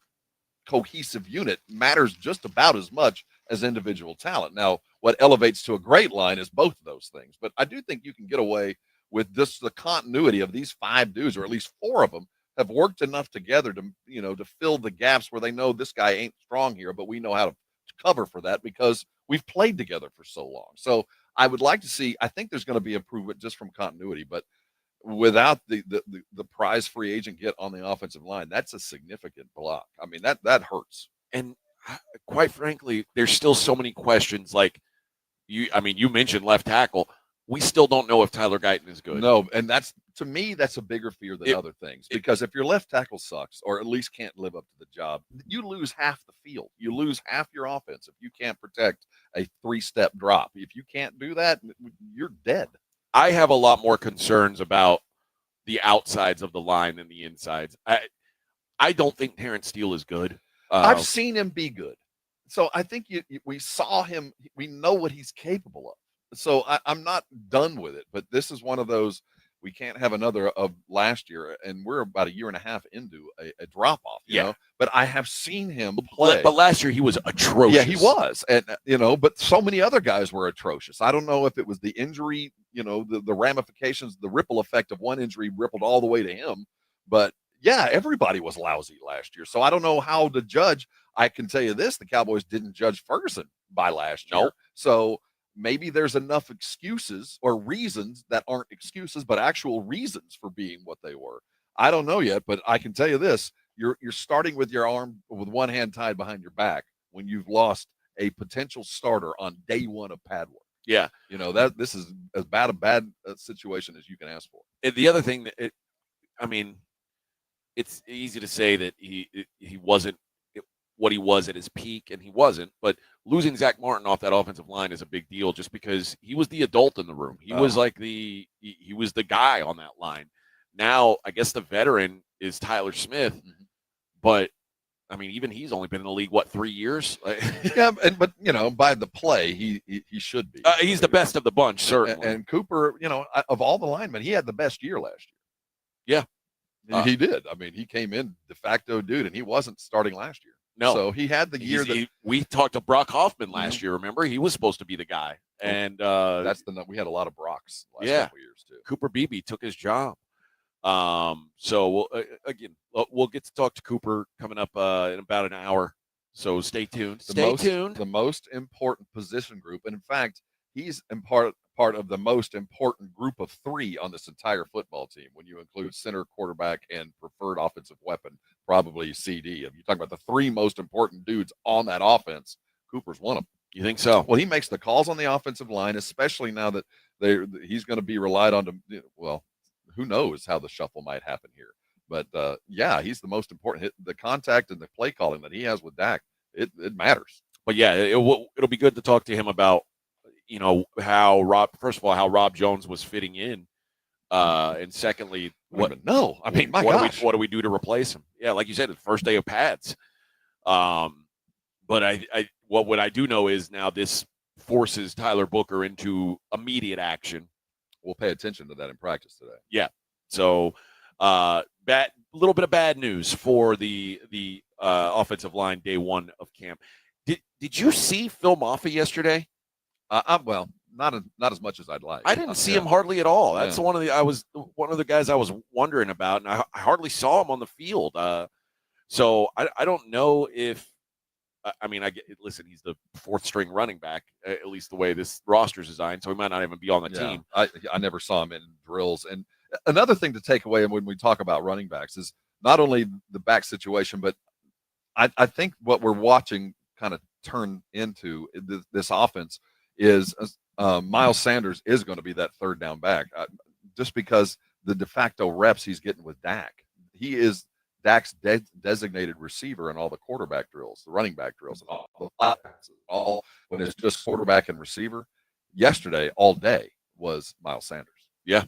cohesive unit matters just about as much as individual talent. Now, what elevates to a great line is both of those things. But I do think you can get away with just the continuity of these 5 dudes, or at least 4 of them have worked enough together to fill the gaps where they know this guy ain't strong here, but we know how to cover for that because we've played together for so long. So I would like to see, I think there's going to be improvement just from continuity, but without the prize free agent get on the offensive line, that's a significant block. I mean, that hurts. And quite frankly, there's still so many questions. Like you mentioned left tackle. We still don't know if Tyler Guyton is good. No, and to me, that's a bigger fear than other things. Because if your left tackle sucks, or at least can't live up to the job, you lose half the field. You lose half your offense if you can't protect a 3-step drop. If you can't do that, you're dead. I have a lot more concerns about the outsides of the line than the insides. I don't think Terrence Steele is good. I've seen him be good. So I think we saw him. We know what he's capable of. So I'm not done with it. But this is one of those, we can't have another of last year. And we're about a year and a half into a drop-off, you know. But I have seen him play. But last year he was atrocious. Yeah, he was. And, but so many other guys were atrocious. I don't know if it was the injury, the ramifications, the ripple effect of one injury rippled all the way to him. But, yeah, everybody was lousy last year. So I don't know how to judge. I can tell you this, the Cowboys didn't judge Ferguson by last year. So maybe there's enough excuses or reasons that aren't excuses, but actual reasons for being what they were. I don't know yet, but I can tell you this. You're starting with your arm with one hand tied behind your back when you've lost a potential starter on day one of pad work. Yeah. This is as bad a situation as you can ask for. And the other thing it's easy to say that he wasn't what he was at his peak, and he wasn't. But losing Zach Martin off that offensive line is a big deal, just because he was the adult in the room. He was like he was the guy on that line. Now, I guess the veteran is Tyler Smith, but I mean, even he's only been in the league 3 years. Yeah, but by the play, he should be. He's the best of the bunch, certainly. And Cooper, of all the linemen, he had the best year last year. Yeah, he did. I mean, he came in de facto dude, and he wasn't starting last year. No, so he had the year we talked to Brock Hoffman last year. Remember, he was supposed to be the guy, and we had a lot of Brocks last couple years too. Cooper Beebe took his job. So we'll get to talk to Cooper coming up in about an hour. So stay tuned. The most important position group, and in fact, he's in part of the most important group of 3 on this entire football team when you include center, quarterback, and preferred offensive weapon, probably CD. If you talk about the 3 most important dudes on that offense, Cooper's one of them. You think so? Well, he makes the calls on the offensive line, especially now that he's going to be relied on to, well, who knows how the shuffle might happen here. But, he's the most important. The contact and the play calling that he has with Dak, it matters. But, yeah, it'll be good to talk to him about, how Rob Jones was fitting in. And secondly, what do we do to replace him? Yeah, like you said, the first day of pads. But what I do know is now this forces Tyler Booker into immediate action. We'll pay attention to that in practice today. Yeah. So, little bit of bad news for the offensive line day one of camp. Did you see Phil Maffa yesterday? Well, not as much as I'd like. I didn't see him hardly at all. That's one of the guys I was wondering about, and I hardly saw him on the field. So I don't know if listen, he's the 4th string running back, at least the way this roster's designed, so he might not even be on the team. I never saw him in drills. And another thing to take away when we talk about running backs is not only the back situation, but I think what we're watching kind of turn into this offense is Miles Sanders is going to be that 3rd down back, just because the de facto reps he's getting with Dak. He is Dak's designated receiver in all the quarterback drills, the running back drills, and all when it's just quarterback and receiver. Yesterday, all day, was Miles Sanders. Yeah.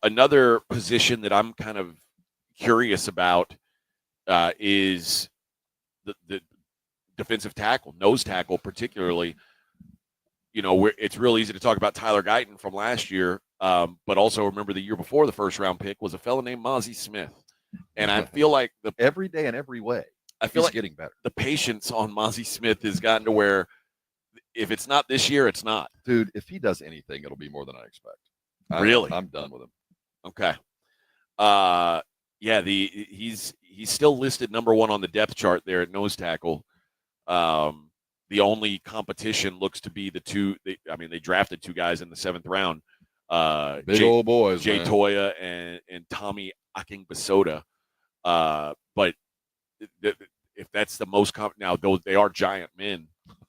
Another position that I'm kind of curious about is the defensive tackle, nose tackle particularly. It's real easy to talk about Tyler Guyton from last year. But also remember the year before the first round pick was a fellow named Mozzie Smith. And I feel like every day in every way, I feel like getting better. The patience on Mozzie Smith has gotten to where if it's not this year, it's not. Dude, if he does anything, it'll be more than I expect. Really? I'm done with him. Okay. Yeah, he's still listed number 1 on the depth chart there at nose tackle. The only competition looks to be the two. They drafted 2 guys in the 7th round. Big old boys, Jay man. Toya and Tommy Akingbasota. But if that's the most now, those they are giant men.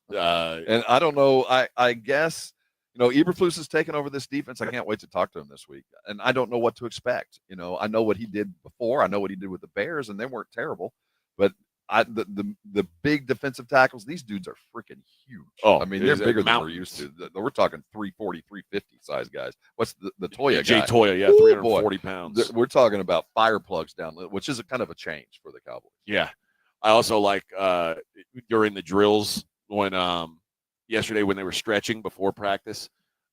And I don't know. I guess Eberflus has taken over this defense. I can't wait to talk to him this week. And I don't know what to expect. I know what he did before. I know what he did with the Bears, and they weren't terrible. But the big defensive tackles, these dudes are freaking huge. Oh, I mean, they're bigger than we're used to. We're talking 340, 350 size guys. What's the Toya guy? Jay Toya, yeah, 340 pounds. We're talking about fire plugs down, which is a kind of a change for the Cowboys. Yeah. I also like during the drills when yesterday when they were stretching before practice,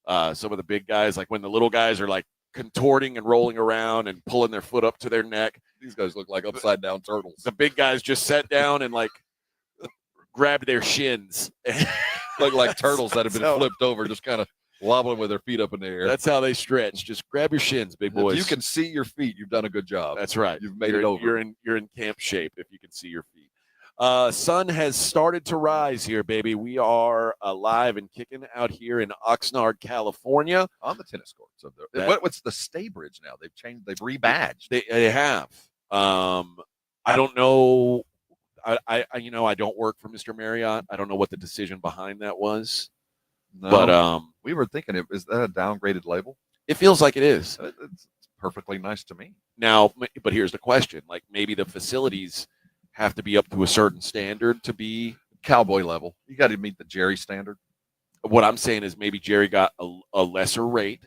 some of the big guys, like when the little guys are like contorting and rolling around and pulling their foot up to their neck. These guys look like upside down turtles. The big guys just sat down and like grabbed their shins. Look like turtles that have been flipped over, just kind of wobbling with their feet up in the air. That's how they stretch. Just grab your shins, big boys. If you can see your feet, you've done a good job. That's right. You've made it over. You're in camp shape if you can see your feet. Sun has started to rise here, baby. We are alive and kicking out here in Oxnard, California. On the tennis court. So what's the Stay Bridge now? They've changed. They've rebadged. They have. I don't know. I don't work for Mr. Marriott. I don't know what the decision behind that was. No, but we were thinking, is that a downgraded label? It feels like it is. It's perfectly nice to me. Now, but here's the question. Like maybe the facilities have to be up to a certain standard to be Cowboy level. You got to meet the Jerry standard. What I'm saying is maybe Jerry got a lesser rate,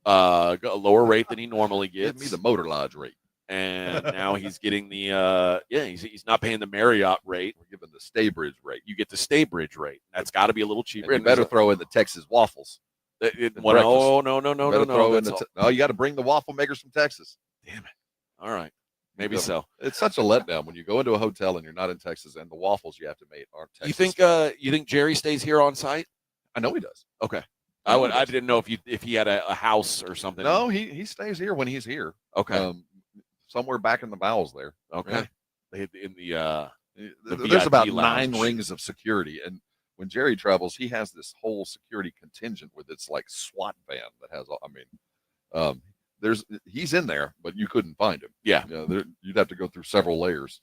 got a lower rate than he normally gets. Give me the Motor Lodge rate. And now he's getting the he's not paying the Marriott rate. We're giving the Stay Bridge rate. You get the Stay Bridge rate. That's got to be a little cheaper. And you better throw in the Texas waffles. No. You got to bring the waffle makers from Texas. Damn it. All right. Maybe so. It's such a letdown when you go into a hotel and you're not in Texas, and the waffles you have to make aren't Texas. You think Jerry stays here on site? I know he does. Okay. I didn't know if he had a house or something. No, he stays here when he's here. Okay. Somewhere back in the bowels there. Okay. Yeah. The there's VIP about lounge. 9 rings of security, and when Jerry travels, he has this whole security contingent with its like SWAT van that has. He's in there, but you couldn't find him. Yeah. You'd have to go through several layers.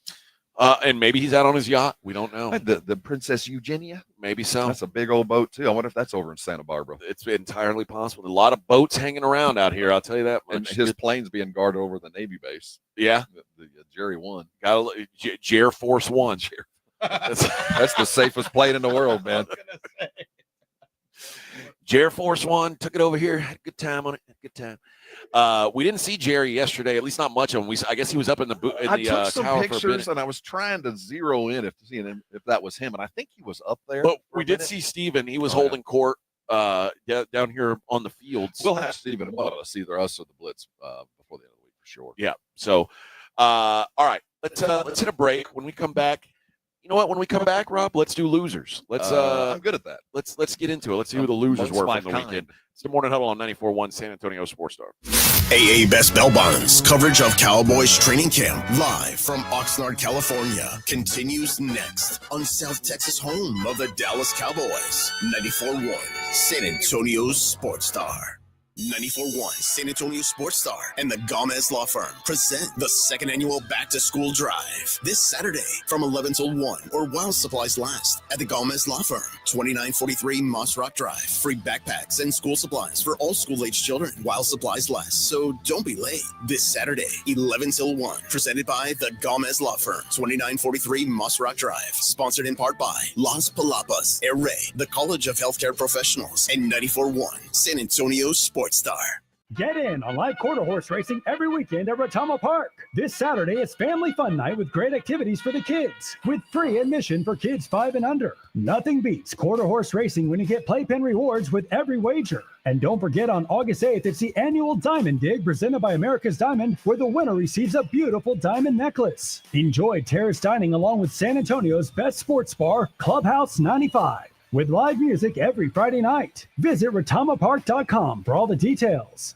And maybe he's out on his yacht. We don't know. The Princess Eugenia? Maybe so. That's a big old boat, too. I wonder if that's over in Santa Barbara. It's entirely possible. A lot of boats hanging around out here, I'll tell you that much. And his plane's being guarded over the Navy base. Yeah. The Jerry 1. Jer Force 1. That's the safest plane in the world, man. Jer Force 1 took it over here. Had a good time on it. Good time. We didn't see Jerry yesterday, at least not much of him. I guess he was up in the I took some tower pictures, and I was trying to zero in if that was him, and I think he was up there. But we did see Steven. He was holding court down here on the fields. We'll have Steven above us, either us or the Blitz before the end of the week for sure. Yeah. So, all right, let's hit a break. When we come back, you know what? When we come back, Rob, let's do losers. I'm good at that. Let's get into it. Let's see who the losers were from the weekend. It's the Morning Huddle on 94.1 San Antonio Sports Star. AA Best Bell Bonds coverage of Cowboys training camp live from Oxnard, California continues next on South Texas home of the Dallas Cowboys. 94.1 San Antonio Sports Star. 94.1 San Antonio Sports Star and the Gomez Law Firm present the second annual Back to School Drive this Saturday from 11 till 1 or while supplies last at the Gomez Law Firm, 2943 Moss Rock Drive. Free backpacks and school supplies for all school-age children while supplies last, so don't be late. This Saturday, 11 till 1, presented by the Gomez Law Firm, 2943 Moss Rock Drive. Sponsored in part by Las Palapas, Array, the College of Healthcare Professionals, and 94.1 San Antonio Sports Star. Get in on live quarter horse racing every weekend at Retama Park. This Saturday, it's family fun night with great activities for the kids, with free admission for kids 5 and under. Nothing beats quarter horse racing when you get playpen rewards with every wager. And don't forget, on August 8th, it's the annual Diamond Dig presented by America's Diamond, where the winner receives a beautiful diamond necklace. Enjoy terrace dining along with San Antonio's best sports bar, Clubhouse 95, with live music every Friday night. Visit retamapark.com for all the details.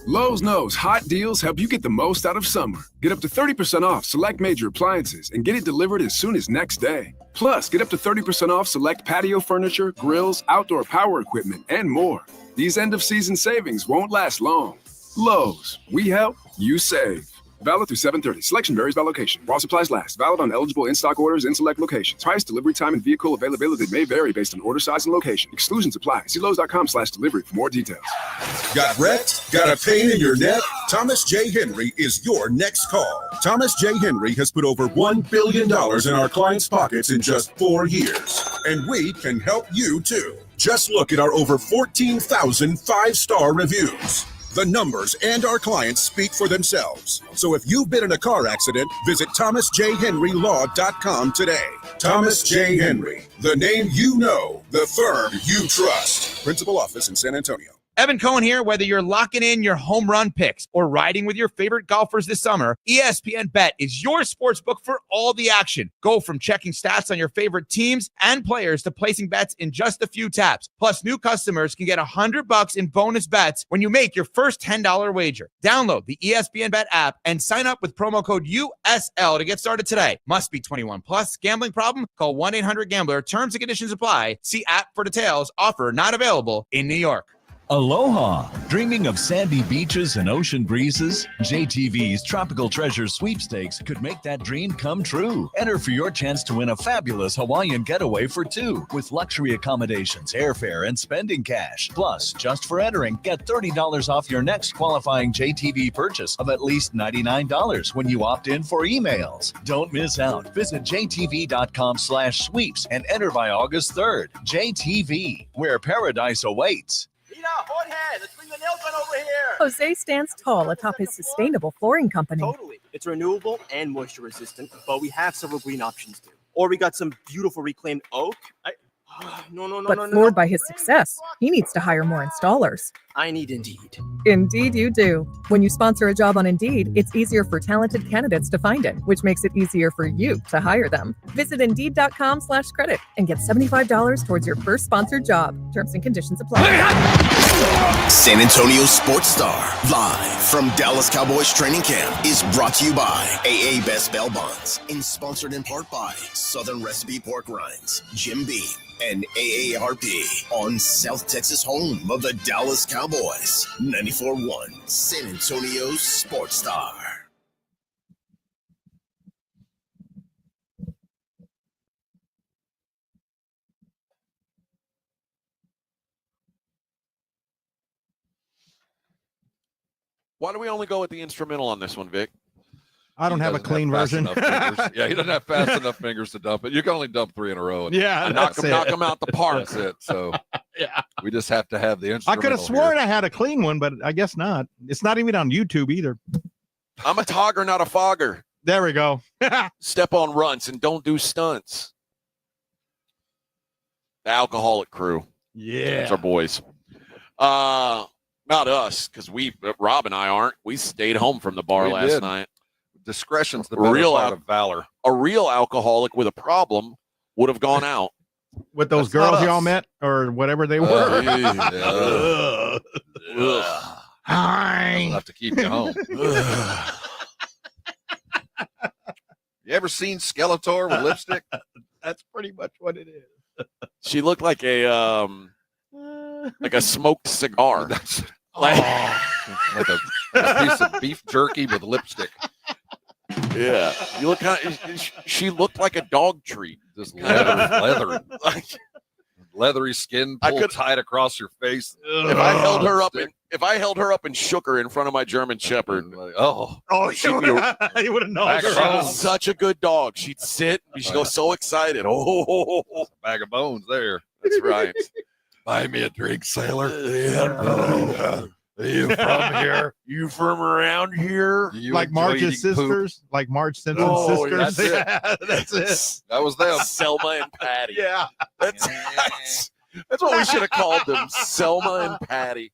Lowe's knows hot deals help you get the most out of summer. Get up to 30% off select major appliances and get it delivered as soon as next day. Plus, get up to 30% off select patio furniture, grills, outdoor power equipment, and more. These end-of-season savings won't last long. Lowe's, we help, you save. Valid through 7/30. Selection varies by location. While supplies last. Valid on eligible in-stock orders in select locations. Price, delivery time, and vehicle availability may vary based on order size and location. Exclusions apply. See Lowe's.com/delivery for more details. Got wrecked? Got a pain in your neck? Thomas J. Henry is your next call. Thomas J. Henry has put over $1 billion in our clients' pockets in just 4 years. And we can help you too. Just look at our over 14,000 5-star reviews. The numbers and our clients speak for themselves. So if you've been in a car accident, visit thomasjhenrylaw.com today. Thomas J. Henry, the name you know, the firm you trust. Principal office in San Antonio. Evan Cohen here. Whether you're locking in your home run picks or riding with your favorite golfers this summer, ESPN Bet is your sports book for all the action. Go from checking stats on your favorite teams and players to placing bets in just a few taps. Plus, new customers can get $100 in bonus bets when you make your first $10 wager. Download the ESPN Bet app and sign up with promo code USL to get started today. Must be 21 plus. Gambling problem? Call 1-800-GAMBLER. Terms and conditions apply. See app for details. Offer not available in New York. Aloha! Dreaming of sandy beaches and ocean breezes? JTV's Tropical Treasure Sweepstakes could make that dream come true. Enter for your chance to win a fabulous Hawaiian getaway for two with luxury accommodations, airfare, and spending cash. Plus, just for entering, get $30 off your next qualifying JTV purchase of at least $99 when you opt in for emails. Don't miss out. Visit jtv.com/sweeps and enter by August 3rd. JTV, where paradise awaits. Let's bring the nail gun over here. Jose stands tall atop his sustainable flooring company. Totally. It's renewable and moisture resistant, but we have several green options too. Or we got some beautiful reclaimed oak. But floored by his success, he needs to hire more installers. I need Indeed. Indeed you do. When you sponsor a job on Indeed, it's easier for talented candidates to find it, which makes it easier for you to hire them. Visit Indeed.com/credit and get $75 towards your first sponsored job. Terms and conditions apply. San Antonio Sports Star, live from Dallas Cowboys training camp, is brought to you by AA Best Bell Bonds and sponsored in part by Southern Recipe Pork Rinds, Jim Beam, and AARP on South Texas home of the Dallas Cowboys. 94.1 San Antonio Sports Star. Why do we only go with the instrumental on this one, Vic? I don't have a clean version. Yeah, he doesn't have fast enough fingers to dump it. You can only dump 3 in a row. And knock them out the park. That's it. So yeah, we just have to have the I instrumental. could have sworn I had a clean one, but I guess not. It's not even on YouTube either. I'm a togger, not a fogger. There we go. Step on runts and don't do stunts. The alcoholic crew. Yeah. That's our boys. Not us, because Rob and I aren't. We stayed home from the bar last night. Discretion's the better part of valor. A real alcoholic with a problem would have gone out. With those girls y'all met or whatever they were. Hi. I'll have to keep you home. You ever seen Skeletor with lipstick? That's pretty much what it is. She looked like a smoked cigar. Like a piece of beef jerky with lipstick. Yeah, you look she looked like a dog treat. Just leather, leathery skin pulled tight across your face. If I held her up and shook her in front of my German Shepherd, you would have known. She's such a good dog. She'd sit, she'd go so excited. Oh, bag of bones there. That's right. Buy me a drink, sailor. Are you from here? You from around here? You Like enjoy Marge's eating poop? sisters, like Marge Simpson's Oh, sisters. that's it. Yeah, that's it. That was them. Selma and Patty. Yeah. That's what we should have called them, Selma and Patty.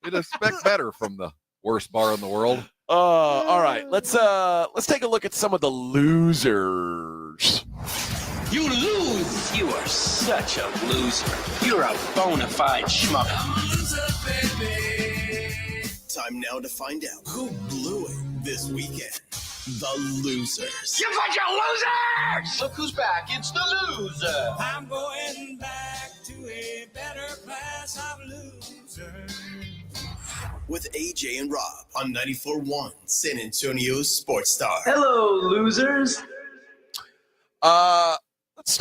You'd expect better from the worst bar in the world. All right, let's take a look at some of the losers. You lose. You are such a loser. You're a bona fide schmuck. Time now to find out who blew it this weekend. The losers. You bunch of losers! Look who's back. It's the loser. I'm going back to a better class of losers. With AJ and Rob on 94.1 San Antonio's Sports Star. Hello, losers.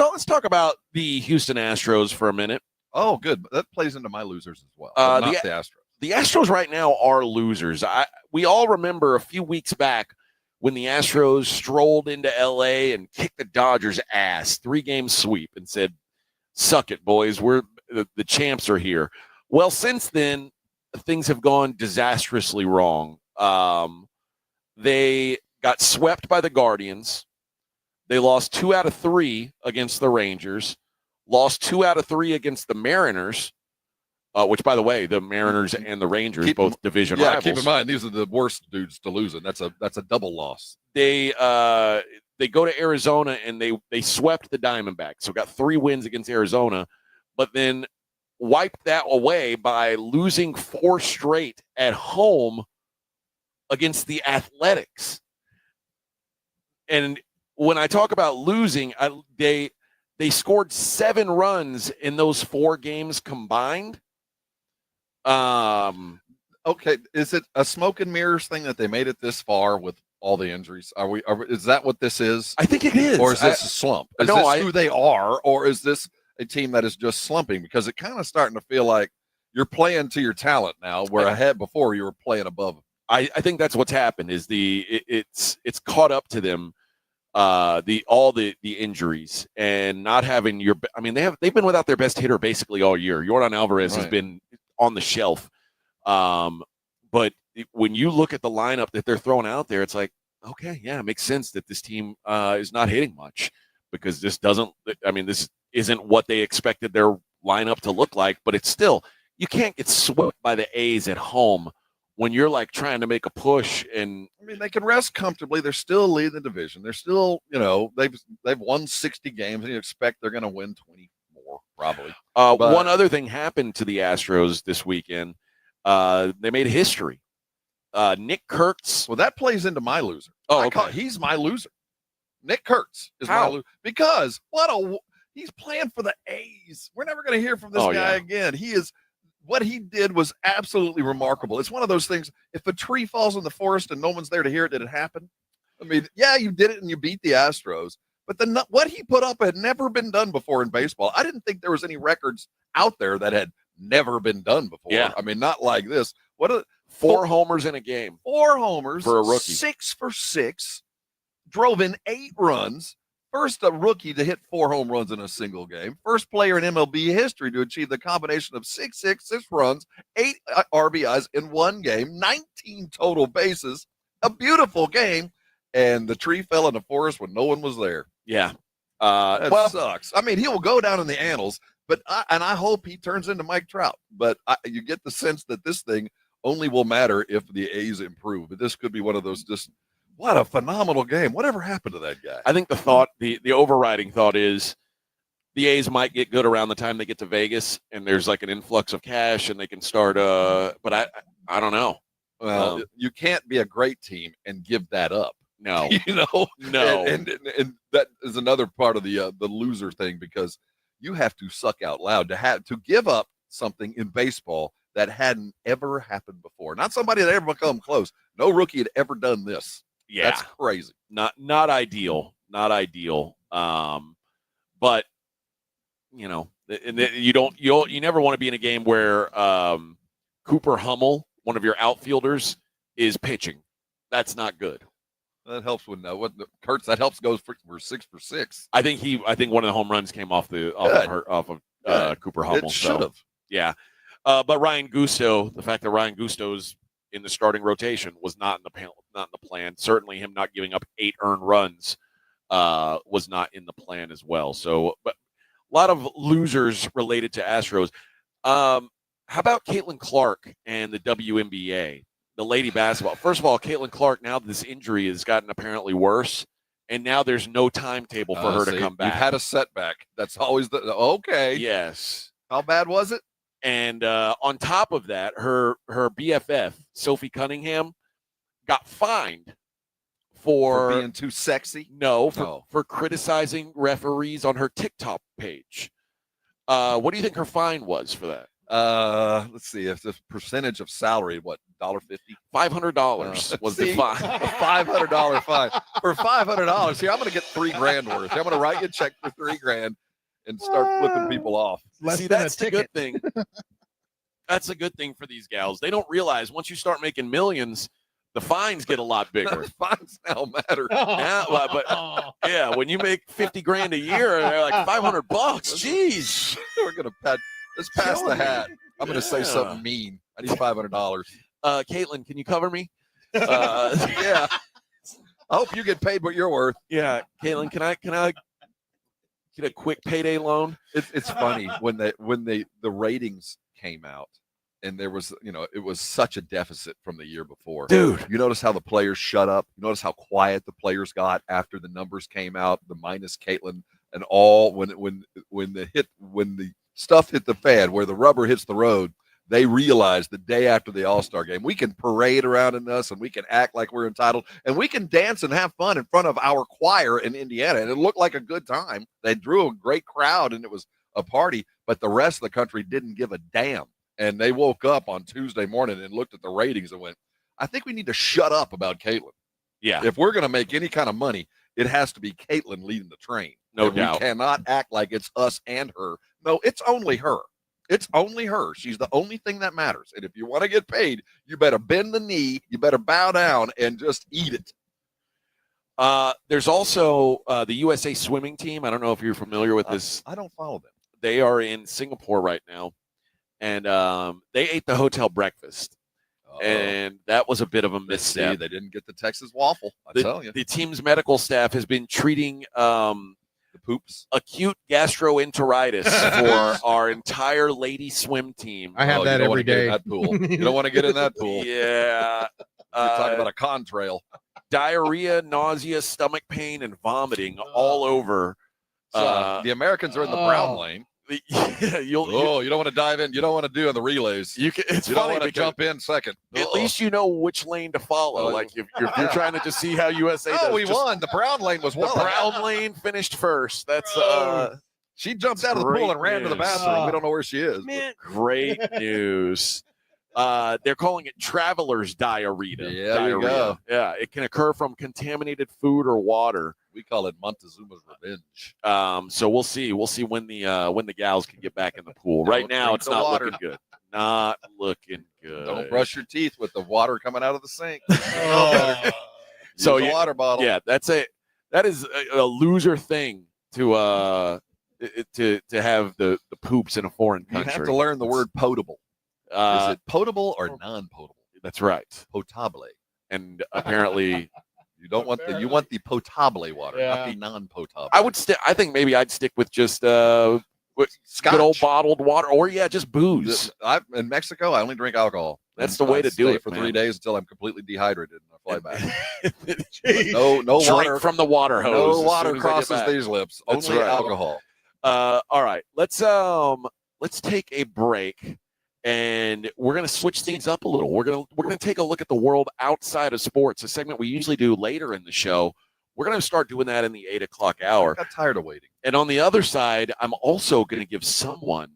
Let's talk about the Houston Astros for a minute. Oh, good. That plays into my losers as well. But not the Astros. The Astros right now are losers. We all remember a few weeks back when the Astros strolled into L.A. and kicked the Dodgers' ass, 3-game sweep, and said, "Suck it, boys. We're the champs are here." Well, since then, things have gone disastrously wrong. They got swept by the Guardians. They lost 2 out of 3 against the Rangers, lost 2 out of 3 against the Mariners, which, by the way, the Mariners and the Rangers, both division rivals. Keep in mind, these are the worst dudes to lose, and that's a double loss. They go to Arizona, and they swept the Diamondbacks, so got 3 wins against Arizona, but then wiped that away by losing 4 straight at home against the Athletics. And when I talk about losing, they scored 7 runs in those 4 games combined. Okay, is it a smoke and mirrors thing that they made it this far with all the injuries? Is that what this is? I think it is. Or is this a slump? Is No, this who they are, or is this a team that is just slumping? Because it kind of starting to feel like you're playing to your talent now, where ahead before you were playing above. I think that's what's happened is it's caught up to them. The injuries and not having they've been without their best hitter basically all year. Jordan Alvarez has been on the shelf. But when you look at the lineup that they're throwing out there, it's like, okay, yeah, it makes sense that this team is not hitting much because this isn't what they expected their lineup to look like, but it's still, you can't get swept by the A's at home when you're like trying to make a push. And they can rest comfortably. They're still leading the division. They're still, they've won 60 games, and you expect they're going to win 20 more probably. One other thing happened to the Astros this weekend. They made history. Nick Kurtz. Well, that plays into my loser. Oh, okay. He's my loser. Nick Kurtz is How? my loser because he's playing for the A's. We're never going to hear from this guy again. What he did was absolutely remarkable. It's one of those things. If a tree falls in the forest and no one's there to hear it, did it happen? I mean, yeah, you did it and you beat the Astros, but what he put up had never been done before in baseball. I didn't think there was any records out there that had never been done before. Yeah. I mean, not like this. 4 homers in a game. 4 homers for a rookie. 6 for 6. Drove in 8 runs. First a rookie to hit 4 home runs in a single game. First player in MLB history to achieve the combination of 6 runs, 8 RBIs in one game, 19 total bases. A beautiful game. And the tree fell in the forest when no one was there. Yeah. That sucks. I mean, he will go down in the annals, but I hope he turns into Mike Trout. But you get the sense that this thing only will matter if the A's improve. But this could be one of those what a phenomenal game. Whatever happened to that guy? I think the overriding thought is the A's might get good around the time they get to Vegas and there's like an influx of cash and they can start but I don't know. Well, you can't be a great team and give that up. No. No. And that is another part of the loser thing, because you have to suck out loud to give up something in baseball that hadn't ever happened before. Not somebody that ever come close. No rookie had ever done this. Yeah. That's crazy. Not ideal. Not ideal. But you never want to be in a game where Cooper Hummel, one of your outfielders, is pitching. That's not good. That helps when what Kurtz. That helps goes for 6 for 6. I think one of the home runs came off of Cooper Hummel. It should have. Yeah. But Ryan Gusto, the fact that Ryan Gusto's in the starting rotation was not in the plan. Certainly, him not giving up 8 earned runs was not in the plan as well. So, but a lot of losers related to Astros. How about Caitlin Clark and the WNBA, the lady basketball? First of all, Caitlin Clark, now this injury has gotten apparently worse, and now there's no timetable for her to come back. You've had a setback. That's always okay. Yes. How bad was it? And on top of that, her BFF, Sophie Cunningham, got fined for being too sexy? No, for criticizing referees on her TikTok page. What do you think her fine was for that? Let's see. If the percentage of salary, what, $1.50? $500 was the fine. A $500 fine. For $500, here, I'm going to get $3,000 worth. I'm going to write you a check for $3,000 and start flipping people off. See, that's the good thing. That's a good thing for these gals. They don't realize once you start making millions, the fines get a lot bigger. The fines now matter. Yeah, when you make $50,000 a year, they're like $500. Jeez, we're gonna let's pass the hat. I'm gonna say something mean. I need $500. Caitlin, can you cover me? Yeah. I hope you get paid what you're worth. Yeah, Caitlin, can I get a quick payday loan? It's funny when the ratings came out. And there was, it was such a deficit from the year before. Dude. You notice how the players shut up? You notice how quiet the players got after the numbers came out, the minus Caitlin and all when the stuff hit the fan, where the rubber hits the road, they realized the day after the All-Star game, we can parade around in us and we can act like we're entitled and we can dance and have fun in front of our choir in Indiana. And it looked like a good time. They drew a great crowd and it was a party, but the rest of the country didn't give a damn. And they woke up on Tuesday morning and looked at the ratings and went, I think we need to shut up about Caitlin. Yeah. If we're going to make any kind of money, it has to be Caitlin leading the train. No doubt. We cannot act like it's us and her. No, it's only her. It's only her. She's the only thing that matters. And if you want to get paid, you better bend the knee, you better bow down and just eat it. There's also the USA swimming team. I don't know if you're familiar with this. I don't follow them. They are in Singapore right now. And they ate the hotel breakfast, and that was a bit of a misstep. They didn't get the Texas waffle. Tell you, the team's medical staff has been treating the poops acute gastroenteritis for our entire lady swim team. I have that every day. That pool. You don't want to get in that pool. Yeah, you're talking about a contrail. Diarrhea, nausea, stomach pain, and vomiting all over. The Americans are in the brown lane. You don't want to dive in. You don't want to do on the relays. You don't want to jump in second. At least you know which lane to follow. Like if you're trying to just see how USA does. We won. The brown lane was the brown lane finished first. That's she jumped out of the pool and ran to the bathroom. We don't know where she is. Man, great news. They're calling it traveler's diarrhea. Yeah, there you go. Yeah, it can occur from contaminated food or water. We call it Montezuma's revenge. So we'll see. We'll see when the gals can get back in the pool. Right now, it's not looking good. Not looking good. Don't brush your teeth with the water coming out of the sink. So a water bottle. Yeah, that is a loser thing to have the poops in a foreign country. You have to learn the word potable. Is it potable or non-potable? That's right. Potable. And apparently you don't want you want the potable water, not the non-potable. I think maybe I'd stick with just good old bottled water, or just booze. In Mexico, I only drink alcohol. That's the way to do it for 3 days until I'm completely dehydrated and I fly back. no drink water from the water hose. No water crosses these lips. That's only right. alcohol. All right, let's take a break. And we're going to switch things up a little. We're going to take a look at the world outside of sports, a segment we usually do later in the show. We're going to start doing that in the 8 o'clock hour. I got tired of waiting. And on the other side, I'm also going to give someone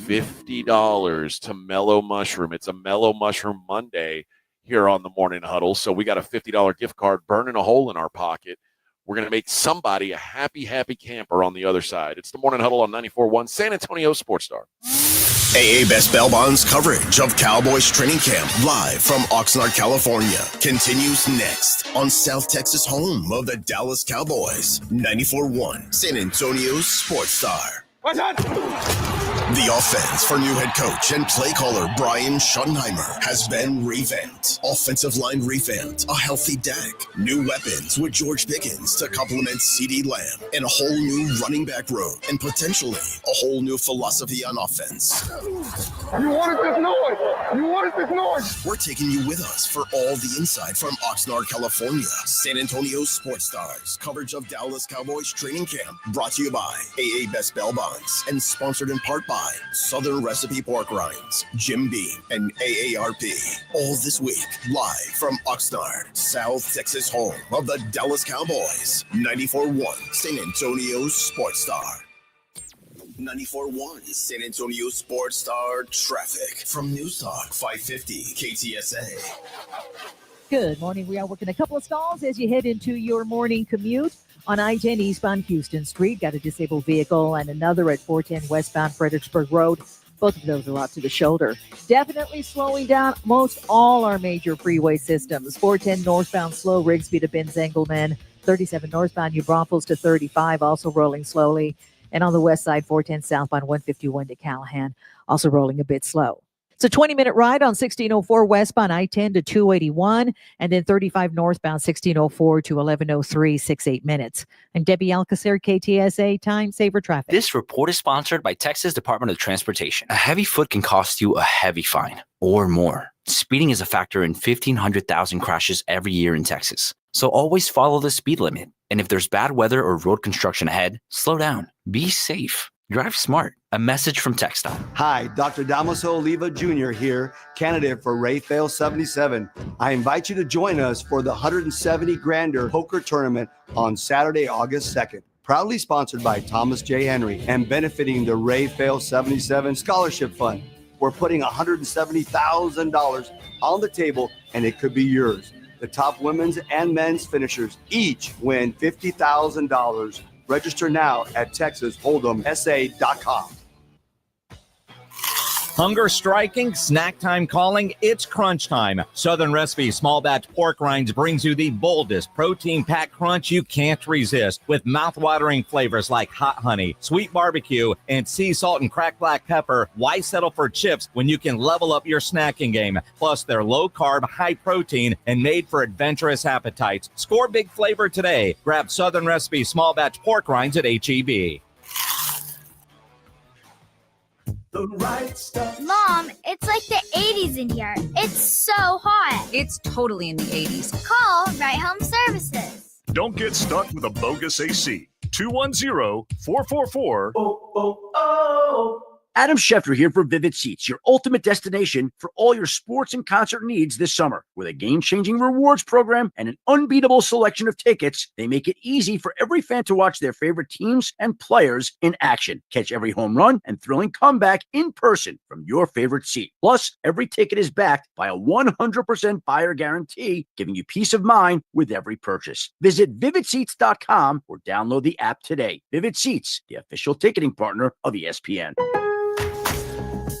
$50 to Mellow Mushroom. It's a Mellow Mushroom Monday here on the Morning Huddle. So we got a $50 gift card burning a hole in our pocket. We're going to make somebody a happy, happy camper on the other side. It's the Morning Huddle on 94.1 San Antonio Sports Star. AA Best Bail Bonds coverage of Cowboys training camp live from Oxnard, California continues next on South Texas home of the Dallas Cowboys. 94.1 San Antonio's Sports Star. The offense for new head coach and play caller Brian Schottenheimer has been revamped. Offensive line revamped, a healthy deck, new weapons with George Pickens to complement CeeDee Lamb, and a whole new running back room, and potentially a whole new philosophy on offense. You wanted this noise. You wanted this noise. We're taking you with us for all the inside from Oxnard, California. San Antonio Sports Stars coverage of Dallas Cowboys training camp, brought to you by AA Best Bail Bonds and sponsored in part by Southern Recipe Pork Rinds, Jim Beam, and AARP. All this week, live from Oxnard, South Texas home of the Dallas Cowboys. 94.1 San Antonio Sports Star. 94.1 San Antonio Sports Star traffic from News Talk 550 KTSA. Good morning. We are working a couple of stalls as you head into your morning commute. On I-10 eastbound Houston Street, got a disabled vehicle, and another at 410 westbound Fredericksburg Road. Both of those are out to the shoulder. Definitely slowing down most all our major freeway systems. 410 northbound slow, Rigsby to Benz Engelman. 37 northbound New Braunfels to 35, also rolling slowly. And on the west side, 410 southbound 151 to Callahan, also rolling a bit slow. It's a 20-minute ride on 1604 westbound I-10 to 281, and then 35 northbound 1604 to 1103, 6-8 minutes. I'm Debbie Alcacer, KTSA Time Saver Traffic. This report is sponsored by Texas Department of Transportation. A heavy foot can cost you a heavy fine or more. Speeding is a factor in 1,500,000 crashes every year in Texas. So always follow the speed limit. And if there's bad weather or road construction ahead, slow down. Be safe. Drive smart. A message from TxDOT. Hi, Dr. Damaso Oliva Jr. here, candidate for Rayfail 77. I invite you to join us for the 170 Grander Poker Tournament on Saturday, August 2nd. Proudly sponsored by Thomas J. Henry and benefiting the Rayfail 77 Scholarship Fund. We're putting $170,000 on the table, and it could be yours. The top women's and men's finishers each win $50,000. Register now at TexasHold'emSA.com. Hunger striking, snack time calling, it's crunch time. Southern Recipe Small Batch Pork Rinds brings you the boldest protein-packed crunch you can't resist with mouth-watering flavors like hot honey, sweet barbecue, and sea salt and cracked black pepper. Why settle for chips when you can level up your snacking game? Plus, they're low-carb, high-protein, and made for adventurous appetites. Score big flavor today. Grab Southern Recipe Small Batch Pork Rinds at H-E-B. The right stuff. Mom, it's like the 80s in here. It's so hot. It's totally in the 80s. Call Right Home Services. Don't get stuck with a bogus AC. 210-444. Adam Schefter here for Vivid Seats, your ultimate destination for all your sports and concert needs this summer. With a game-changing rewards program and an unbeatable selection of tickets, they make it easy for every fan to watch their favorite teams and players in action. Catch every home run and thrilling comeback in person from your favorite seat. Plus, every ticket is backed by a 100% buyer guarantee, giving you peace of mind with every purchase. Visit VividSeats.com or download the app today. Vivid Seats, the official ticketing partner of ESPN.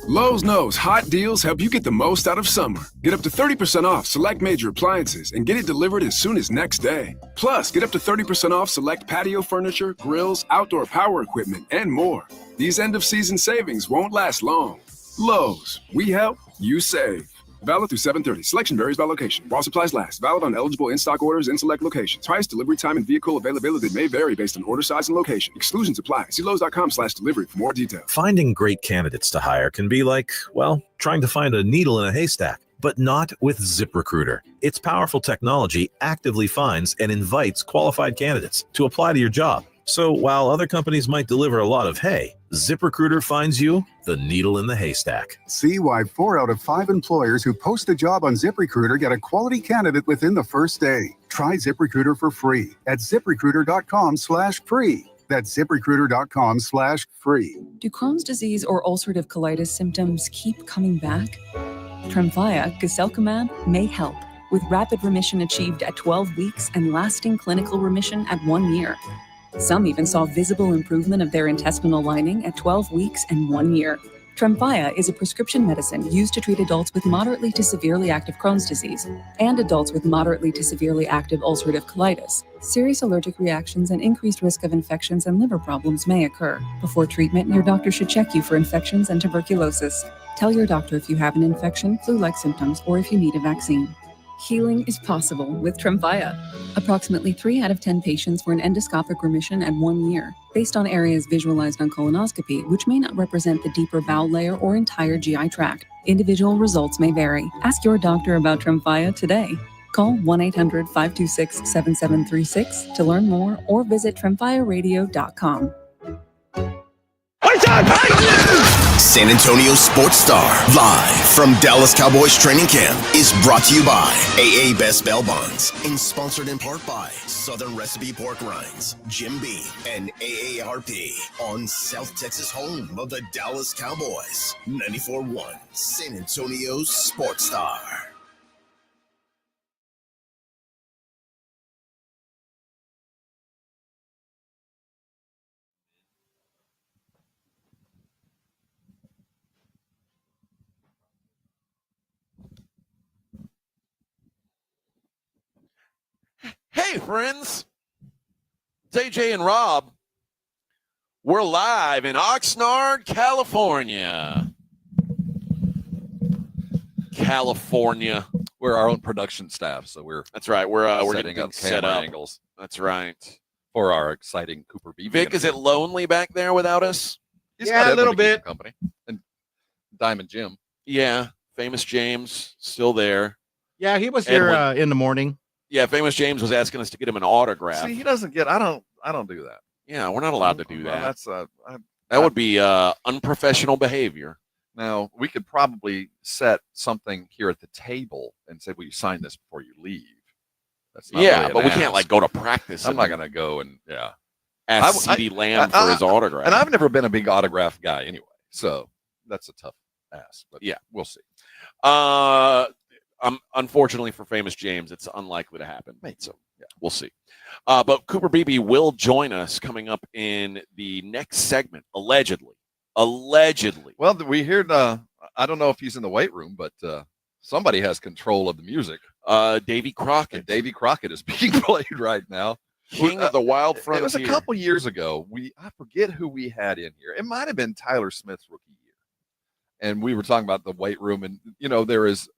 Lowe's knows hot deals help you get the most out of summer. Get up to 30% off select major appliances and get it delivered as soon as next day. Plus, get up to 30% off select patio furniture, grills, outdoor power equipment, and more. These end-of-season savings won't last long. Lowe's, we help, you save. Valid through 7/30. Selection varies by location. While supplies last. Valid on eligible in-stock orders in select locations. Price, delivery time, and vehicle availability may vary based on order size and location. Exclusions apply. See Lowe's.com/delivery for more details. Finding great candidates to hire can be like, well, trying to find a needle in a haystack. But not with ZipRecruiter. Its powerful technology actively finds and invites qualified candidates to apply to your job. So while other companies might deliver a lot of hay, ZipRecruiter finds you the needle in the haystack. See why 4 out of 5 employers who post a job on ZipRecruiter get a quality candidate within the first day. Try ZipRecruiter for free at ZipRecruiter.com/free. That's ZipRecruiter.com/free. Do Crohn's disease or ulcerative colitis symptoms keep coming back? Tremfya, guselkumab, may help, with rapid remission achieved at 12 weeks and lasting clinical remission at 1 year. Some even saw visible improvement of their intestinal lining at 12 weeks and 1 year. Tremfya is a prescription medicine used to treat adults with moderately to severely active Crohn's disease and adults with moderately to severely active ulcerative colitis. Serious allergic reactions and increased risk of infections and liver problems may occur. Before treatment, your doctor should check you for infections and tuberculosis. Tell your doctor if you have an infection, flu-like symptoms, or if you need a vaccine. Healing is possible with Tremfya. Approximately 3 out of 10 patients were in endoscopic remission at 1 year, based on areas visualized on colonoscopy, which may not represent the deeper bowel layer or entire GI tract. Individual results may vary. Ask your doctor about Tremfya today. Call 1-800-526-7736 to learn more or visit tremfyaradio.com. San Antonio Sports Star, live from Dallas Cowboys training camp, is brought to you by AA Best Bail Bonds and sponsored in part by Southern Recipe Pork Rinds, Jim Beam, and AARP on South Texas home of the Dallas Cowboys. 94.1 San Antonio Sports Star. Hey, friends. It's AJ and Rob. We're live in Oxnard, California. We're our own production staff, so that's right. We're setting getting up set camera up. angles. That's right. For our exciting Cooper Beebe. Vic, is it lonely back there without us? He's Yeah, got a little Edwin to keep bit. him company. And Diamond Jim. Yeah, Famous James still there. Yeah, he was here in the morning. Yeah, Famous James was asking us to get him an autograph. See, he doesn't get. I don't do that. Yeah, we're not allowed to do that. That's that would be unprofessional behavior. Now we could probably set something here at the table and say, "Will you sign this before you leave?" That's not really but an we can't ask. like go to practice. I'm not going to go and ask CD Lamb for his autograph. And I've never been a big autograph guy anyway, so that's a tough ask. But yeah, we'll see. Unfortunately for Famous James, it's unlikely to happen. So yeah, we'll see. But Cooper Beebe will join us coming up in the next segment, allegedly. Well, we heard. I don't know if he's in the weight room, but somebody has control of the music. Davy Crockett. And Davy Crockett is being played right now. King of the Wild Frontier. It was a couple years ago. I forget who we had in here. It might have been Tyler Smith's rookie year, and we were talking about the weight room. And there is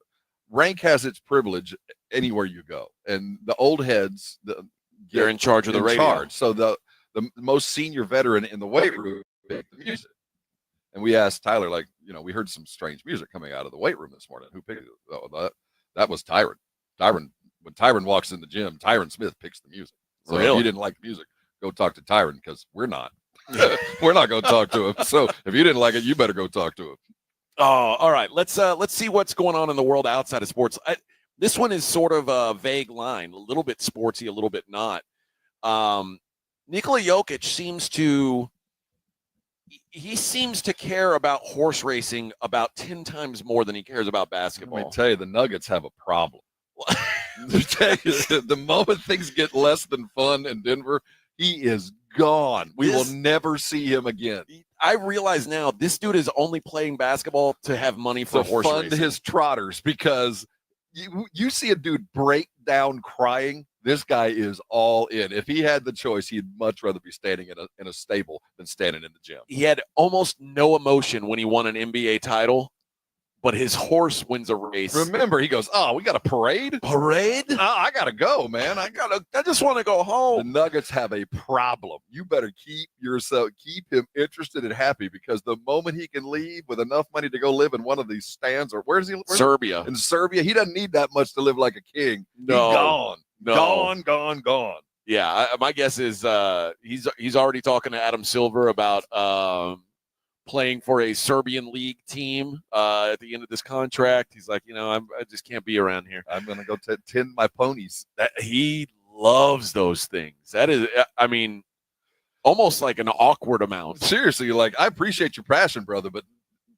rank has its privilege anywhere you go, and the old heads they're in charge of the radio. So the most senior veteran in the weight room picked the music. And we asked Tyler, we heard some strange music coming out of the weight room this morning. Who picked it? Oh, that was Tyron. When Tyron walks in the gym, Tyron Smith picks the music. So if you didn't like the music, go talk to Tyron, because we're not. We're not going to talk to him. So if you didn't like it, you better go talk to him. Oh, all right. Let's see what's going on in the world outside of sports. This one is sort of a vague line, a little bit sportsy, a little bit not. Nikola Jokic seems to care about horse racing about 10 times more than he cares about basketball. Let me tell you, the Nuggets have a problem. The moment things get less than fun in Denver, he is gone. We will never see him again. I realize now this dude is only playing basketball to have money for horse fund racing. His trotters, because you see a dude break down crying. This guy is all in. If he had the choice, he'd much rather be standing in a stable than standing in the gym. He had almost no emotion when he won an NBA title, but his horse wins a race. Remember, he goes, "Oh, we got a parade? Parade? I gotta go, man. I just want to go home." The Nuggets have a problem. You better keep him interested and happy, because the moment he can leave with enough money to go live in one of these stands, or where's he? Serbia. In Serbia, he doesn't need that much to live like a king. No. He's gone. No. Gone. Yeah, my guess is he's already talking to Adam Silver about playing for a Serbian league team at the end of this contract. He's like, I just can't be around here. I'm going to go tend my ponies. He loves those things. That is, almost like an awkward amount. Seriously, I appreciate your passion, brother, but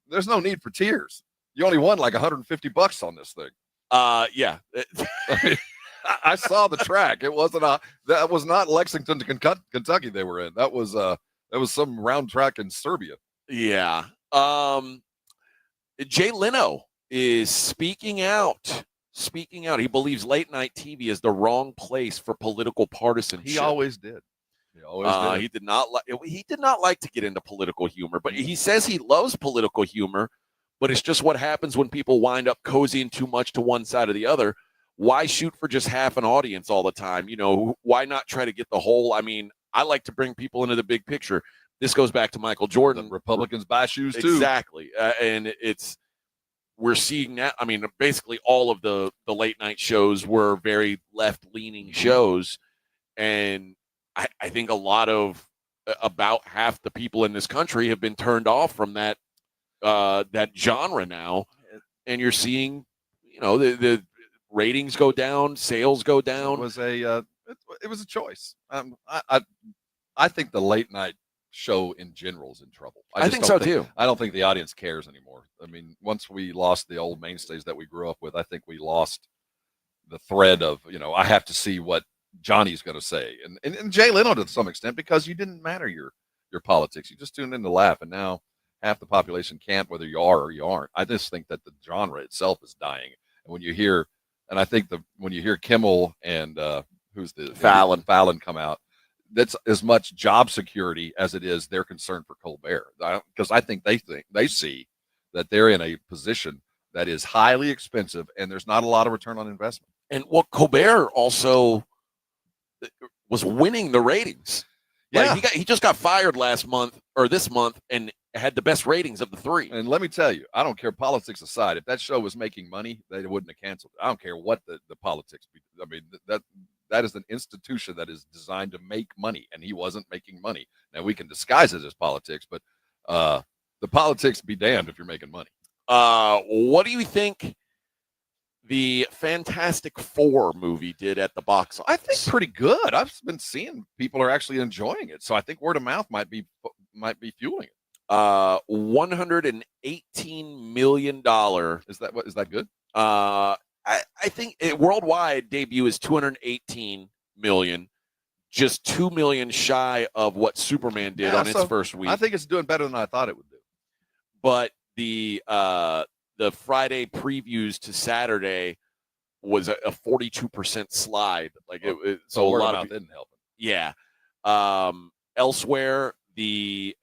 there's no need for tears. You only won like $150 on this thing. Yeah. I saw the track. That was not Lexington to Kentucky they were in. That was some round track in Serbia. Yeah. Jay Leno is speaking out. Speaking out, he believes late night TV is the wrong place for political partisanship. He always did. He always did. He did not like. He did not like to get into political humor, but he says he loves political humor. But it's just what happens when people wind up cozying too much to one side or the other. Why shoot for just half an audience all the time? You know, why not try to get the whole? I mean, I like to bring people into the big picture. This goes back to Michael Jordan. The Republicans buy shoes too. Exactly, and we're seeing that. I mean, basically all of the late night shows were very left leaning shows, and I think about half the people in this country have been turned off from that genre now, and you're seeing, the ratings go down, sales go down. It was a choice. I think the late night show in general is in trouble. I think so too. I don't think the audience cares anymore. I mean, once we lost the old mainstays that we grew up with, I think we lost the thread of, I have to see what Johnny's going to say, and Jay Leno to some extent, because you didn't matter your politics. You just tuned in to laugh, and now half the population can't, whether you are or you aren't. I just think that the genre itself is dying. And when you hear, when you hear Kimmel and who's the Fallon come out, that's as much job security as it is their concern for Colbert, because I think they see that they're in a position that is highly expensive and there's not a lot of return on investment. And Colbert also was winning the ratings. Yeah, like he just got fired this month and had the best ratings of the three. And let me tell you, I don't care, politics aside, if that show was making money, they wouldn't have canceled it. I don't care what the politics be. I mean, that is an institution that is designed to make money, and he wasn't making money. Now, we can disguise it as politics, but the politics be damned if you're making money. What do you think the Fantastic Four movie did at the box office? I think pretty good. I've been seeing people are actually enjoying it, so I think word of mouth might be fueling it. $118 million. Is that good? I think worldwide debut is 218 million, just 2 million shy of what Superman did on its first week. I think it's doing better than I thought it would do. But the Friday previews to Saturday was a 42% slide. So word a lot of of mouth didn't help it. Yeah. Elsewhere, the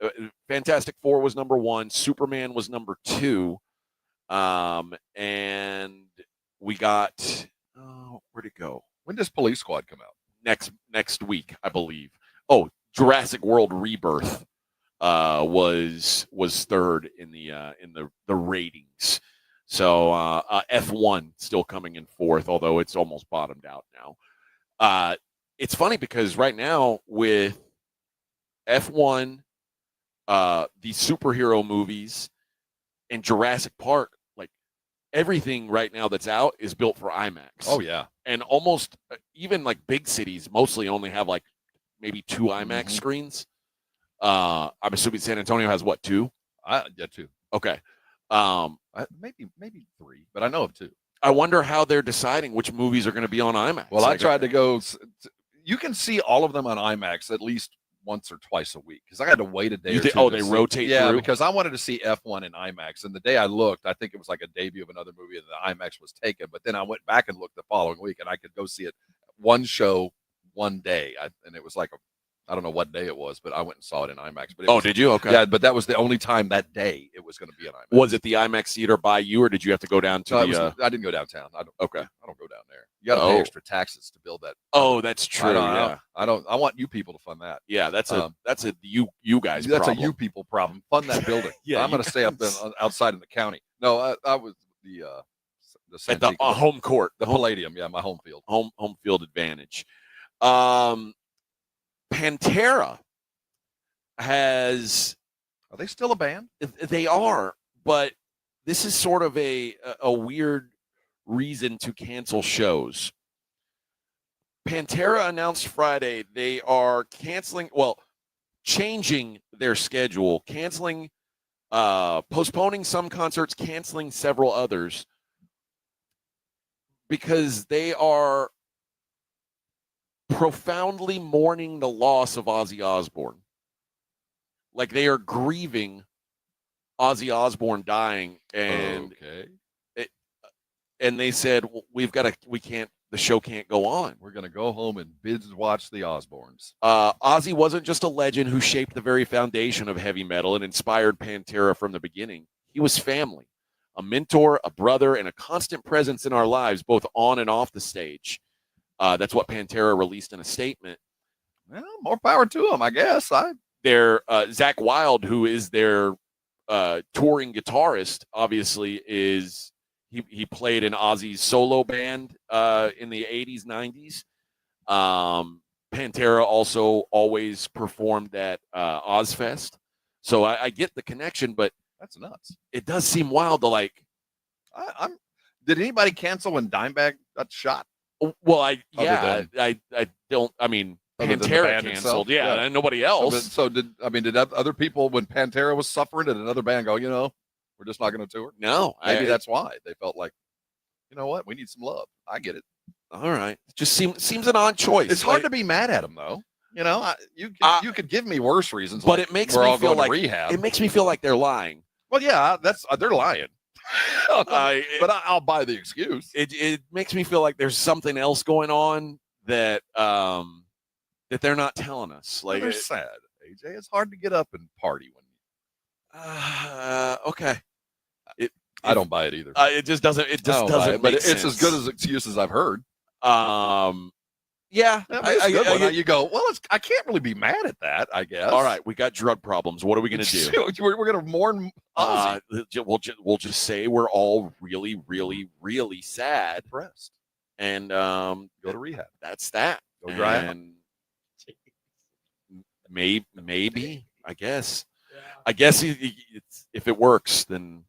Fantastic Four was number 1, Superman was number 2, and we got where'd it go? When does Police Squad come out? Next week, I believe. Oh, Jurassic World Rebirth was third in the ratings. So F1 still coming in fourth, although it's almost bottomed out now. It's funny because right now with F1, the superhero movies, and Jurassic Park, everything right now that's out is built for IMAX. Oh, yeah. And almost even big cities mostly only have maybe 2 IMAX screens. I'm assuming San Antonio has what, 2? Yeah, 2. Okay. Maybe 3, but I know of 2. I wonder how they're deciding which movies are going to be on IMAX. Well, I tried to go. You can see all of them on IMAX at least once or twice a week, because I had to wait a day or two. Oh, they rotate Yeah, through? because I wanted to see F1 in IMAX, and the day I looked, I think it was a debut of another movie, and the IMAX was taken. But then I went back and looked the following week, and I could go see it one show, one day, and it was I don't know what day it was, but I went and saw it in IMAX. But did you? Okay. Yeah, but that was the only time that day it was going to be in IMAX. Was it the IMAX theater by you, or did you have to go down to I didn't go downtown. I don't go down there. You got to pay extra taxes to build that. Oh, that's true. I want you people to fund that. Yeah, that's a you guys. That's problem. a you people problem. Fund that building. Yeah, I'm going to stay up outside in the county. No, I was the at the home court, the Palladium. Yeah, my home field. Home field advantage. Pantera has. Are they still a band? They are, but this is sort of a weird reason to cancel shows. Pantera announced Friday they are changing their schedule, postponing some concerts, canceling several others, because they are profoundly mourning the loss of Ozzy Osbourne. They are grieving Ozzy Osbourne dying, and and they said, well, the show can't go on. We're going to go home and binge watch the Osbournes. Ozzy wasn't just a legend who shaped the very foundation of heavy metal and inspired Pantera from the beginning. He was family, a mentor, a brother, and a constant presence in our lives, both on and off the stage. That's what Pantera released in a statement. Well, more power to them, I guess. Their Zach Wilde, who is their touring guitarist, obviously he played in Ozzy's solo band in the 80s, 90s. Pantera also always performed at Ozfest. So I get the connection, but that's nuts. It does seem wild to did anybody cancel when Dimebag got shot? Well, I don't. I mean, Pantera canceled. Yeah, and nobody else. So did other people, when Pantera was suffering, did another band go, we're just not going to tour? No. Maybe that's why. They felt like, you know what? We need some love. I get it. All right. It just seems an odd choice. It's hard to be mad at them, though. You could give me worse reasons. But it makes me feel like rehab. It makes me feel like they're lying. Well, yeah, they're lying. But I'll buy the excuse. It makes me feel like there's something else going on that that they're not telling us. Like, they're sad, AJ. It's hard to get up and party when. Okay. I don't buy it either. It just doesn't. It just doesn't. But make it's sense. as good as excuses I've heard. Yeah, it's a good one. You go, well, I can't really be mad at that, I guess. All right, we got drug problems. What are we going to do? We're going to mourn Ozzy. We'll just say we're all really, really, really sad, depressed, and go to rehab. That's that. Go dry out. Maybe. I guess. I guess if it works, then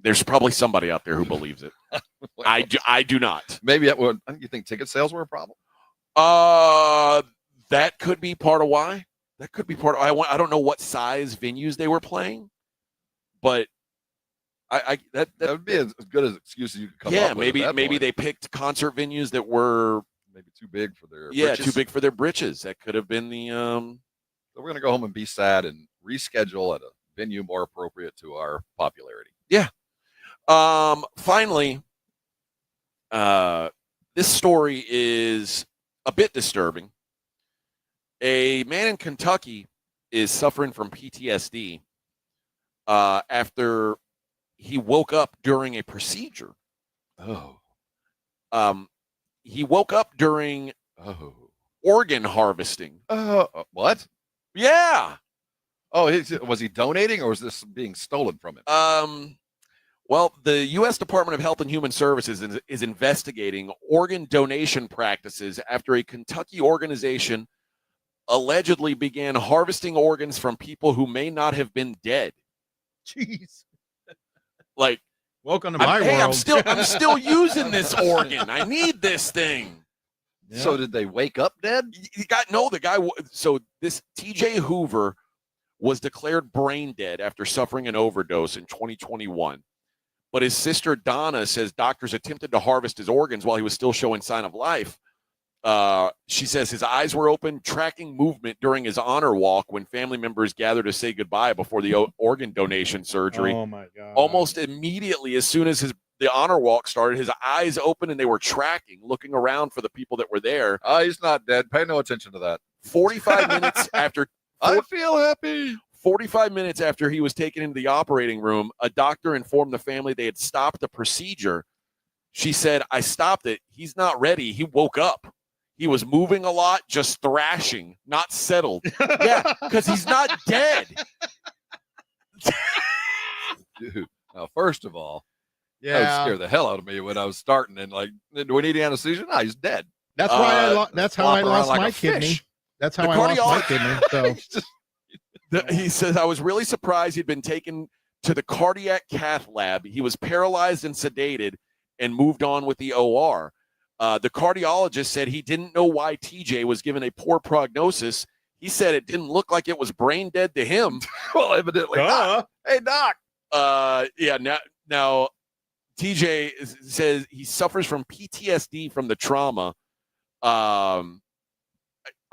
there's probably somebody out there who believes it. Well, I do not. Maybe that would. You think ticket sales were a problem? That could be part of why. That could be part of. I don't know what size venues they were playing, but that would be as good as excuse as you could come up with. Yeah, maybe they picked concert venues that were maybe too big for their britches. Too big for their britches. That could have been the. So we're gonna go home and be sad and reschedule at a venue more appropriate to our popularity. Yeah. Finally, this story is a bit disturbing. A man in Kentucky is suffering from PTSD after he woke up during a procedure. He woke up during organ harvesting. What? Yeah. Oh, was he donating, or was this being stolen from him? Well, the U.S. Department of Health and Human Services is investigating organ donation practices after a Kentucky organization allegedly began harvesting organs from people who may not have been dead. Jeez. Like, welcome to my world. Hey, I'm still using this organ. I need this thing. Yeah. So did they wake up dead? The guy. So this TJ Hoover was declared brain dead after suffering an overdose in 2021. But his sister Donna says doctors attempted to harvest his organs while he was still showing sign of life. She says his eyes were open, tracking movement during his honor walk when family members gathered to say goodbye before the organ donation surgery. Oh, my God. Almost immediately, as soon as the honor walk started, his eyes opened and they were tracking, looking around for the people that were there. Oh, he's not dead. Pay no attention to that. 45 minutes after... I feel happy. 45 minutes after he was taken into the operating room, a doctor informed the family they had stopped the procedure. She said, I stopped it. He's not ready. He woke up. He was moving a lot, just thrashing, not settled. Yeah, because he's not dead. Dude, now, first of all, that would scare the hell out of me when I was starting. And like, do we need anesthesia? No, he's dead. That's why that's how I lost my kidney. That's how I lost my kidney. So. He says, I was really surprised he'd been taken to the cardiac cath lab. He was paralyzed and sedated and moved on with the OR. The cardiologist said he didn't know why TJ was given a poor prognosis. He said it didn't look like it was brain dead to him. Well, evidently not. Hey, doc. Now TJ says he suffers from PTSD from the trauma. I'm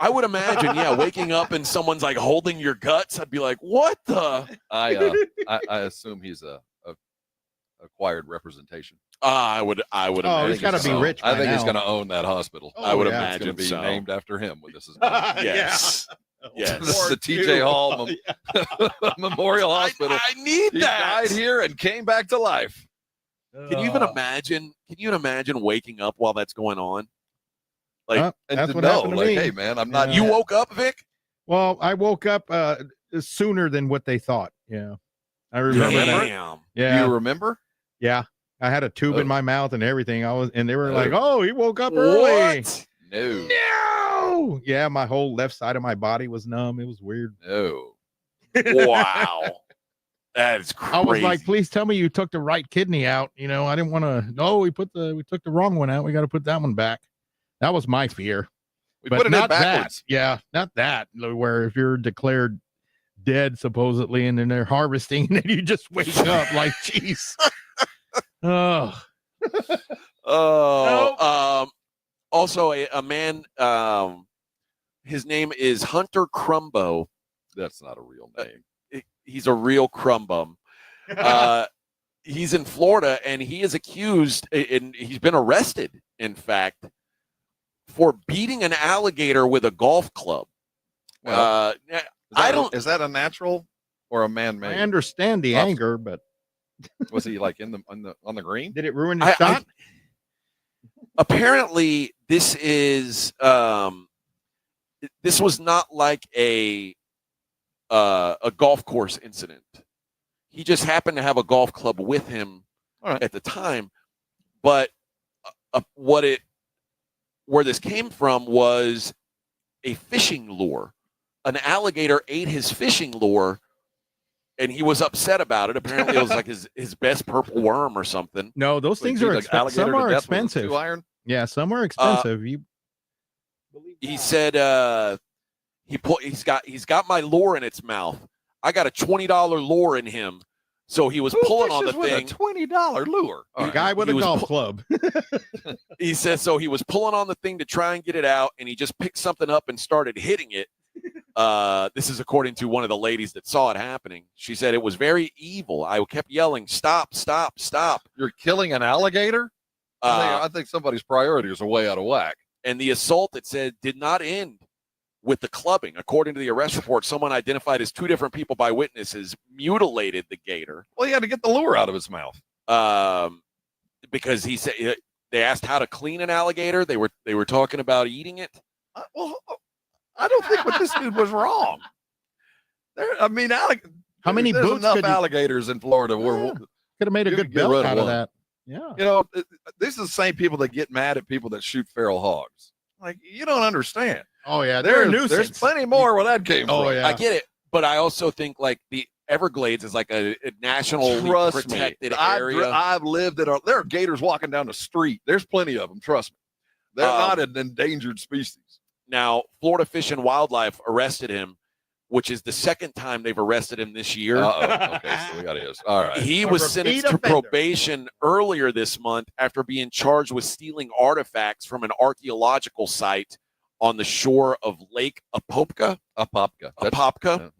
I would imagine, waking up and someone's like holding your guts. I'd be like, what the? I assume he's a acquired representation. I would imagine. He's got to be rich. I think he's now. going to own that hospital. I would It's imagine going to be so. named after him when this is done. Yes. Yes. The TJ Hall Memorial Hospital. I need He that. died here and came back to life. Can you even imagine? Can you imagine waking up while that's going on? Like, And That's to what know, happened to like, me. hey man, I'm not. you woke up, Vic? Well, I woke up sooner than what they thought. Yeah, I remember that. Damn. Yeah, Do you remember? yeah. I had a tube in my mouth and everything. And they were Oh. like, "Oh, he woke up early." What? No. No. Yeah, my whole left side of my body was numb. It was weird. No. Wow. That is crazy. I was like, "Please tell me you took the right kidney out." I didn't want to. No, we took the wrong one out. We got to put that one back. That was my fear. We But put it in not backwards. that. Yeah, not that. Where if you're declared dead supposedly, and then they're harvesting, and then you just wake up like, jeez. Oh. Also a man, his name is Hunter Crumbo. That's not a real name. He's a real crumbum. He's in Florida, and he is accused, and he's been arrested, in fact, for beating an alligator with a golf club. Well, Is that a natural or a man-made? I understand the anger, but was he like on the green? Did it ruin his shot? Apparently, this was not like a golf course incident. He just happened to have a golf club with him at the time, but where this came from was a fishing lure. An alligator ate his fishing lure, and he was upset about it. Apparently, it was like his best purple worm or something. No, those things are expensive. Some are expensive. Yeah, some are expensive. He said he's got my lure in its mouth. I got a $20 lure in him. So he was pulling on the thing. A $20 lure. A guy with a golf club. He says so. He was pulling on the thing to try and get it out, and he just picked something up and started hitting it. This is according to one of the ladies that saw it happening. She said it was very evil. I kept yelling, "Stop! Stop! Stop!" You're killing an alligator? I think somebody's priorities are way out of whack. And the assault, it said, did not end with the clubbing. According to the arrest report, someone identified as two different people by witnesses mutilated the gator. Well, he had to get the lure out of his mouth. Because he said they asked how to clean an alligator. They were talking about eating it. Well, I don't think what this dude was wrong. How many there's boots enough could you- alligators in Florida where could have made a you good could get belt rid of out of one. that. Yeah. These are the same people that get mad at people that shoot feral hogs. Like, you don't understand. Oh yeah, they're a nuisance. There's plenty more where that came from. Yeah. I get it, but I also think like the Everglades is like a national Trust me, protected area. I've lived there are gators walking down the street. There's plenty of them. Trust me, they're not an endangered species. Now, Florida Fish and Wildlife arrested him, which is the second time they've arrested him this year. Okay, so we got his. All right. He was sentenced to probation earlier this month after being charged with stealing artifacts from an archaeological site on the shore of Lake Apopka. Apopka.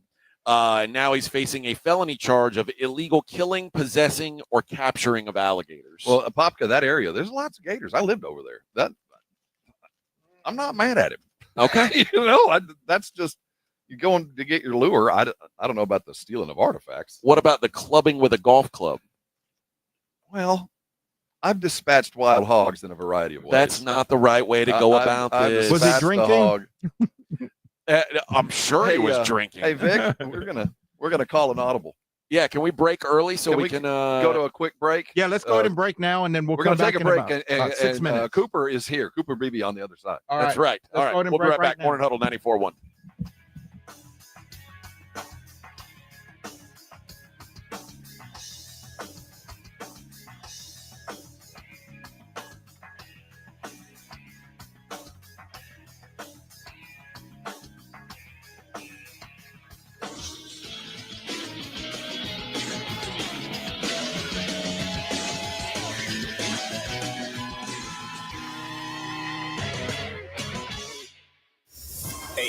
Now he's facing a felony charge of illegal killing, possessing, or capturing of alligators. Well, Apopka, that area, there's lots of gators. I lived over there. I'm not mad at him. Okay. That's just you're going to get your lure. I don't know about the stealing of artifacts. What about the clubbing with a golf club? Well, I've dispatched wild hogs in a variety of ways. That's not the right way to go about this. Was he drinking? I'm sure he was drinking. Hey Vic, we're gonna call an audible. Yeah, can we break early so we can go to a quick break? Yeah, let's go ahead and break now, and then we're going come to back take a in break. about 6 minutes. Cooper is here. Cooper Beebe on the other side. All That's right. Let's All right. go ahead and We'll be break right back. now. Morning Huddle 94.1.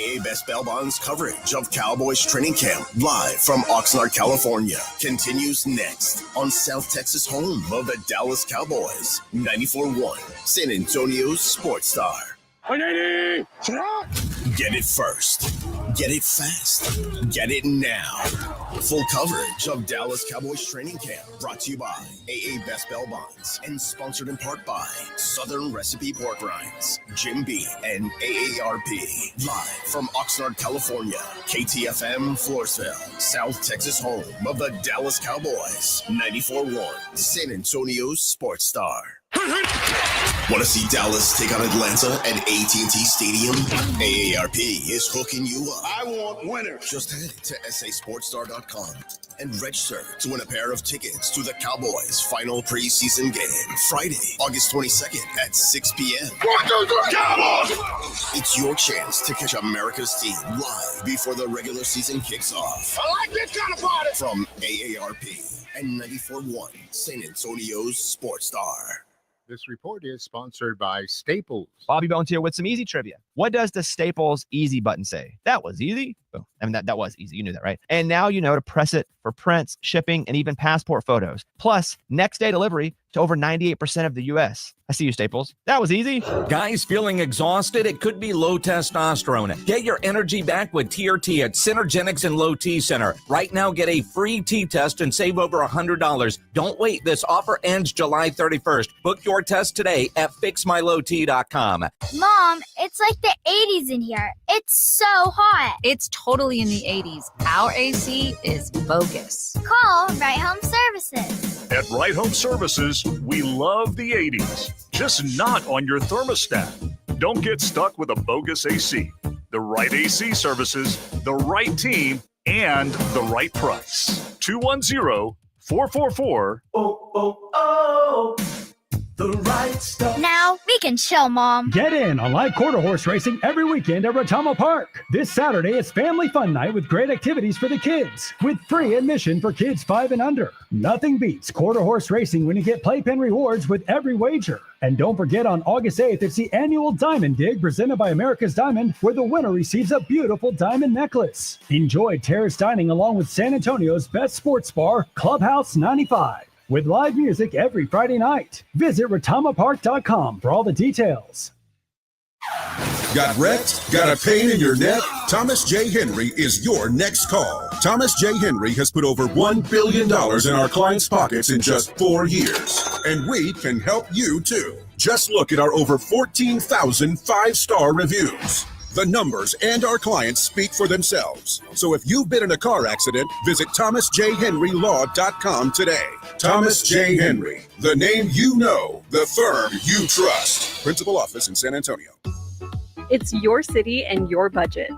AA Best Bail Bonds coverage of Cowboys training camp live from Oxnard, California continues next on South Texas home of the Dallas Cowboys. 94.1 San Antonio's Sports Star. 180! Get it first. Get it fast. Get it now. Full coverage of Dallas Cowboys training camp brought to you by AA Best Bail Bonds and sponsored in part by Southern Recipe Pork Rinds, Jim B, and AARP. Live from Oxnard, California, KTFM Floresville, South Texas home of the Dallas Cowboys. 94.1 San Antonio's Sports Star. Want to see Dallas take on Atlanta at AT&T Stadium? AARP is hooking you up. I want winners. Just head to sasportstar.com and register to win a pair of tickets to the Cowboys' final preseason game, Friday, August 22nd at 6 p.m. 1, 2, 3, Cowboys! It's your chance to catch America's team live before the regular season kicks off. I like this kind of party. From AARP and 94.1 San Antonio's Sports Star. This report is sponsored by Staples. Bobby Bones here with some easy trivia. What does the Staples easy button say? That was easy. Oh, I mean, that was easy. You knew that, right? And now you know to press it for prints, shipping, and even passport photos. Plus, next day delivery to over 98% of the U.S. I see you, Staples. That was easy. Guys feeling exhausted? It could be low testosterone. Get your energy back with TRT at Synergenics and Low T Center. Right now, get a free T test and save over $100. Don't wait. This offer ends July 31st. Book your test today at fixmylowt.com. Mom, it's like the 80s in here. It's so hot. It's totally in the 80s. Our AC is bogus. Call Right Home Services. At Right Home Services, we love the 80s, just not on your thermostat. Don't get stuck with a bogus AC. The right AC services, the right team, and the right price. 210-444. The right stuff. Now we can chill, Mom. Get in on live quarter horse racing every weekend at Retama Park. This Saturday, it's family fun night with great activities for the kids, with free admission for kids 5 and under. Nothing beats quarter horse racing when you get playpen rewards with every wager. And don't forget, on August 8th, it's the annual Diamond Dig presented by America's Diamond, where the winner receives a beautiful diamond necklace. Enjoy terrace dining along with San Antonio's best sports bar, Clubhouse 95. With live music every Friday night. Visit retamapark.com for all the details. Got wrecked? Got a pain in your neck? Thomas J. Henry is your next call. Thomas J. Henry has put over $1 billion in our clients' pockets in just 4 years. And we can help you too. Just look at our over 14,000 5-star reviews. The numbers and our clients speak for themselves. So if you've been in a car accident, visit thomasjhenrylaw.com today. Thomas J. Henry, the name you know, the firm you trust. Principal office in San Antonio. It's your city and your budget.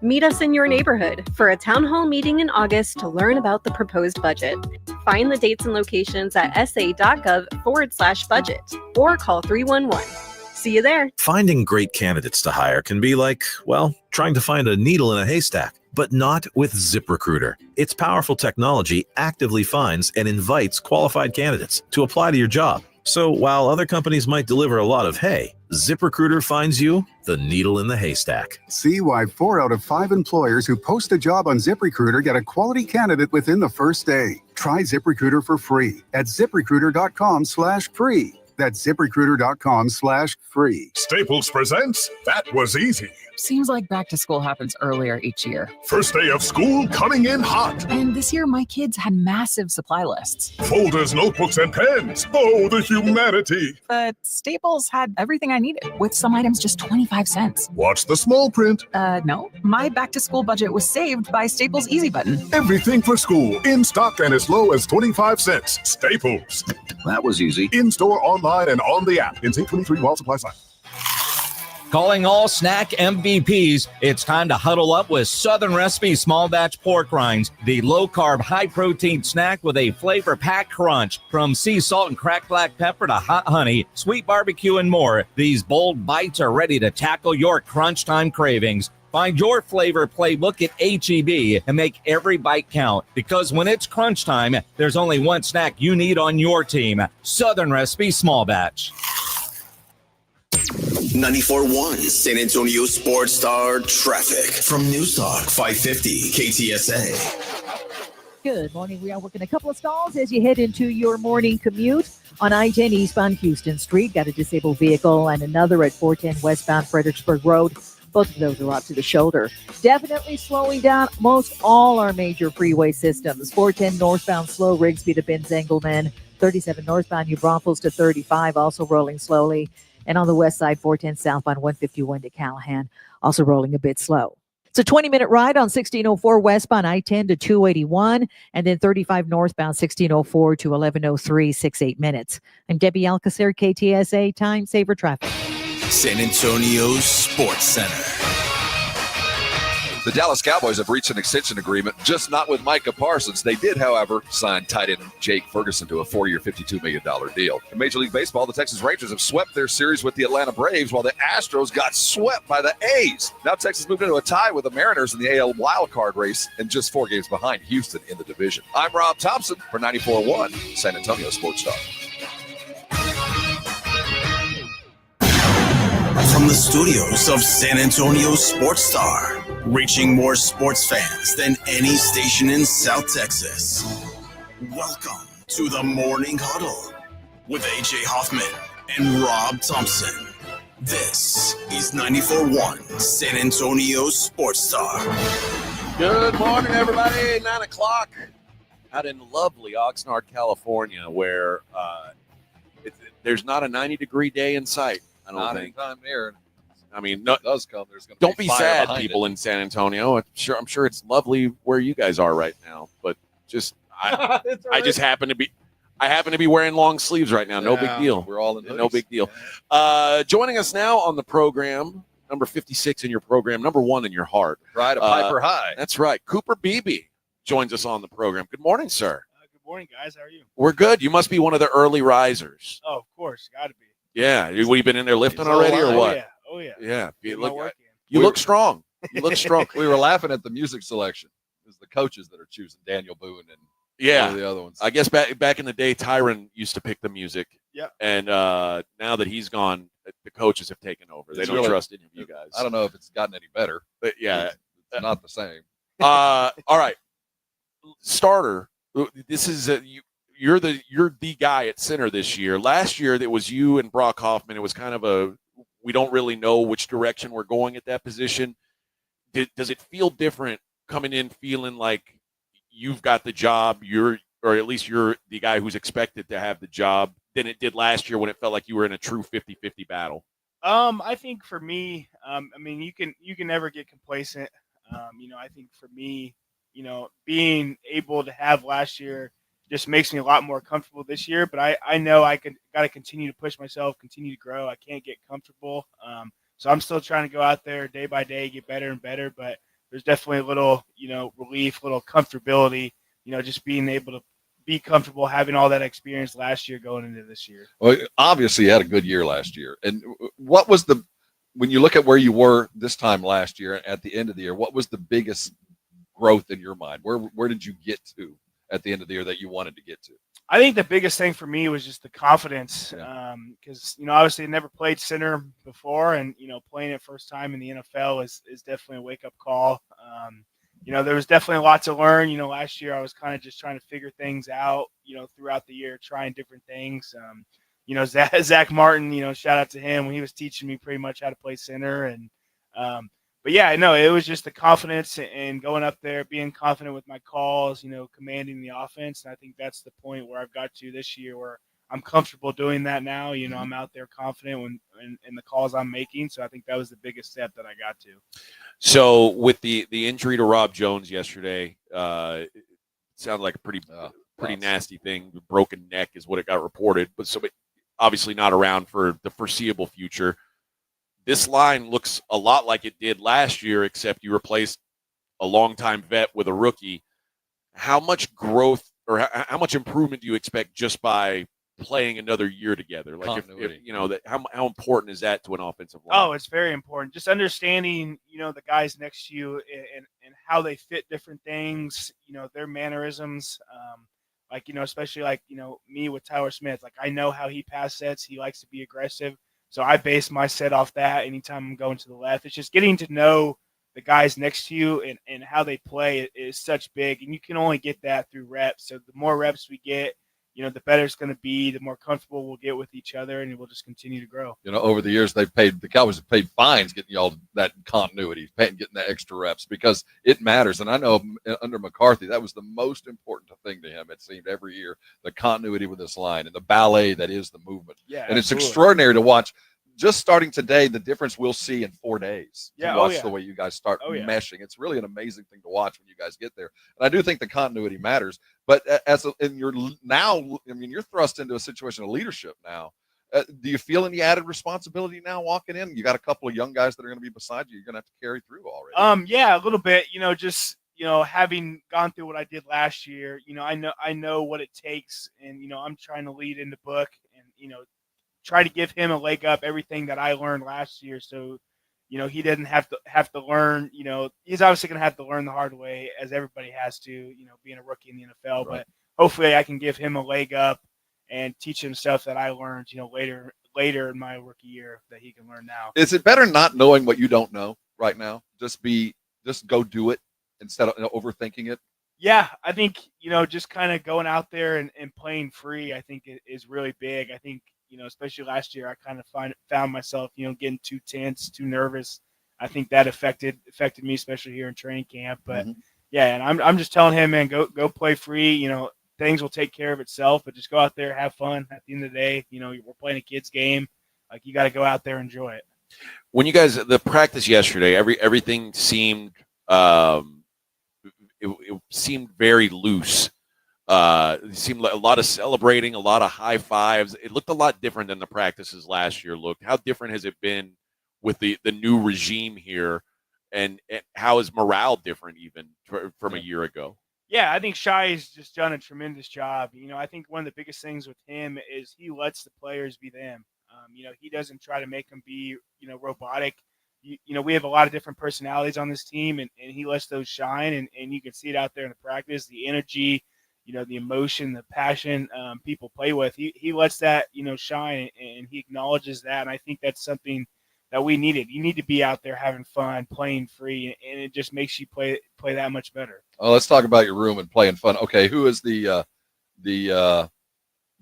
Meet us in your neighborhood for a town hall meeting in August to learn about the proposed budget. Find the dates and locations at sa.gov/budget or call 311. See you there. Finding great candidates to hire can be like, well, trying to find a needle in a haystack, but not with ZipRecruiter. Its powerful technology actively finds and invites qualified candidates to apply to your job. So while other companies might deliver a lot of hay, ZipRecruiter finds you the needle in the haystack. See why 4 out of 5 employers who post a job on ZipRecruiter get a quality candidate within the first day. Try ZipRecruiter for free at ZipRecruiter.com/free. That's ZipRecruiter.com/free. Staples presents That Was Easy. Seems like back to school happens earlier each year. First day of school coming in hot. And this year, my kids had massive supply lists. Folders, notebooks, and pens. Oh, the humanity. But Staples had everything I needed, with some items just 25 cents. Watch the small print. No. My back to school budget was saved by Staples Easy Button. Everything for school, in stock and as low as 25 cents. Staples. That was easy. In store, online, and on the app. In 23 while supplies last. Calling all snack MVPs, it's time to huddle up with Southern Recipe Small Batch Pork Rinds, the low-carb, high-protein snack with a flavor-packed crunch. From sea salt and cracked black pepper to hot honey, sweet barbecue, and more, these bold bites are ready to tackle your crunch time cravings. Find your flavor playbook at H-E-B and make every bite count. Because when it's crunch time, there's only one snack you need on your team. Southern Recipe Small Batch. 94.1 San Antonio Sports Star traffic from News Talk 550 KTSA. Good morning. We are working a couple of stalls as you head into your morning commute on I-10 eastbound Houston Street. Got a disabled vehicle and another at 410 westbound Fredericksburg Road. Both of those are up to the shoulder. Definitely slowing down most all our major freeway systems. 410 northbound slow, Rigsby to Benz Engelman. 37 northbound New Braunfels to 35, also rolling slowly. And on the west side, 410 southbound 151 to Callahan, also rolling a bit slow. It's a 20-minute ride on 1604 westbound I-10 to 281, and then 35 northbound 1604 to 1103, 6-8 minutes. I'm Debbie Alcacer, KTSA Time Saver Traffic. San Antonio Sports Center. The Dallas Cowboys have reached an extension agreement, just not with Micah Parsons. They did, however, sign tight end Jake Ferguson to a 4-year, $52 million deal. In Major League Baseball, the Texas Rangers have swept their series with the Atlanta Braves, while the Astros got swept by the A's. Now Texas moved into a tie with the Mariners in the AL wildcard race and just 4 games behind Houston in the division. I'm Rob Thompson for 94.1 San Antonio Sports Star. From the studios of San Antonio Sports Star, reaching more sports fans than any station in South Texas. Welcome to the Morning Huddle with AJ Hoffman and Rob Thompson. This is 94.1 San Antonio Sports Star. Good morning, everybody. 9 o'clock out in lovely Oxnard, California, where there's not a 90-degree day in sight. I don't think. Time there. I mean, no, it does come. There's going to don't be sad, people in San Antonio. I'm sure it's lovely where you guys are right now, but just I just happen to be wearing long sleeves right now. No big deal. We're all in hoodies. No big deal. Joining us now on the program, number 56 in your program, number 1 in your heart. Right, a Piper High. That's right. Cooper Beebe joins us on the program. Good morning, sir. Good morning, guys. How are you? We're good. You must be one of the early risers. Oh, of course. Got to be. Yeah. We've been in there lifting already or what? Oh, yeah. Yeah. You look strong. You look strong. We were laughing at the music selection. It was the coaches that are choosing Daniel Boone and one of the other ones. I guess back in the day, Tyron used to pick the music. Yeah. And now that he's gone, the coaches have taken over. They don't trust any of you guys. I don't know if it's gotten any better. But yeah. It's not the same. All right. Starter. This is you're the guy at center this year. Last year, it was you and Brock Hoffman. It was kind of we don't really know which direction we're going at that position. Does it feel different coming in feeling like you've got the job, or at least you're the guy who's expected to have the job, than it did last year when it felt like you were in a true 50-50 battle? I think for me, I mean, you can never get complacent. I think for me, being able to have last year just makes me a lot more comfortable this year. But I know I got to continue to push myself, continue to grow. I can't get comfortable. So I'm still trying to go out there day by day, get better and better. But there's definitely a little, relief, little comfortability, just being able to be comfortable having all that experience last year going into this year. Well, obviously you had a good year last year. And what was when you look at where you were this time last year at the end of the year, what was the biggest growth in your mind? Where did you get to at the end of the year that you wanted to get to? I think the biggest thing for me was just the confidence, because obviously I never played center before, and playing it first time in the NFL is definitely a wake up call. There was definitely a lot to learn. Last year I was kind of just trying to figure things out. Throughout the year, trying different things. Zach Martin, shout out to him when he was teaching me pretty much how to play center, and but yeah, no, it was just the confidence and going up there, being confident with my calls, commanding the offense. And I think that's the point where I've got to this year where I'm comfortable doing that now. I'm out there confident in the calls I'm making. So I think that was the biggest step that I got to. So with the injury to Rob Jones yesterday, it sounded like a pretty nasty thing. Broken neck is what it got reported, but obviously not around for the foreseeable future. This line looks a lot like it did last year, except you replaced a longtime vet with a rookie. How much growth or how much improvement do you expect just by playing another year together? Like, if how important is that to an offensive line? Oh, it's very important. Just understanding, the guys next to you and how they fit different things, their mannerisms. Especially me with Tyler Smith. Like, I know how he pass sets. He likes to be aggressive. So I base my set off that anytime I'm going to the left. It's just getting to know the guys next to you and how they play is such big, and you can only get that through reps. So the more reps we get, the better it's going to be, the more comfortable we'll get with each other, and we'll just continue to grow. Over the years, the Cowboys have paid fines getting y'all that continuity, getting the extra reps because it matters. And I know under McCarthy, that was the most important thing to him. It seemed every year, the continuity with this line and the ballet that is the movement. Yeah, and it's absolutely. extraordinary to watch. Just starting today, the difference we'll see in 4 days. Yeah, to watch the way you guys start yeah. meshing. It's really an amazing thing to watch when you guys get there. And I do think the continuity matters. But you're thrust into a situation of leadership now. Do you feel any added responsibility now walking in? You got a couple of young guys that are going to be beside you. You're going to have to carry through already. Yeah, a little bit. Having gone through what I did last year, I know what it takes, and I'm trying to lead in the book, and try to give him a leg up everything that I learned last year. So, he doesn't have to learn, he's obviously going to have to learn the hard way as everybody has to, being a rookie in the NFL, Right. But hopefully I can give him a leg up and teach him stuff that I learned, later in my rookie year that he can learn now. Is it better not knowing what you don't know right now? Just go do it instead of overthinking it. Yeah, I think, just kind of going out there and playing free, I think is really big. I think, especially last year, I kind of found myself, getting too tense, too nervous. I think that affected me, especially here in training camp. But yeah, and I'm just telling him, man, go play free. Things will take care of itself, but just go out there, have fun. At the end of the day, we're playing a kid's game. Like, you got to go out there and enjoy it. When you guys, the practice yesterday, everything seemed it seemed very loose. It seemed like a lot of celebrating, a lot of high fives. It looked a lot different than the practices last year looked. How different has it been with the new regime here, and how is morale different even from a year ago? Yeah, I think Shai has just done a tremendous job. I think one of the biggest things with him is he lets the players be them. He doesn't try to make them be, robotic. We have a lot of different personalities on this team, and he lets those shine, and you can see it out there in the practice, the energy, the emotion, the passion people play with. He lets that, shine, and he acknowledges that, and I think that's something that we needed. You need to be out there having fun, playing free, and it just makes you play that much better. Oh, let's talk about your room and playing fun. Okay, who is the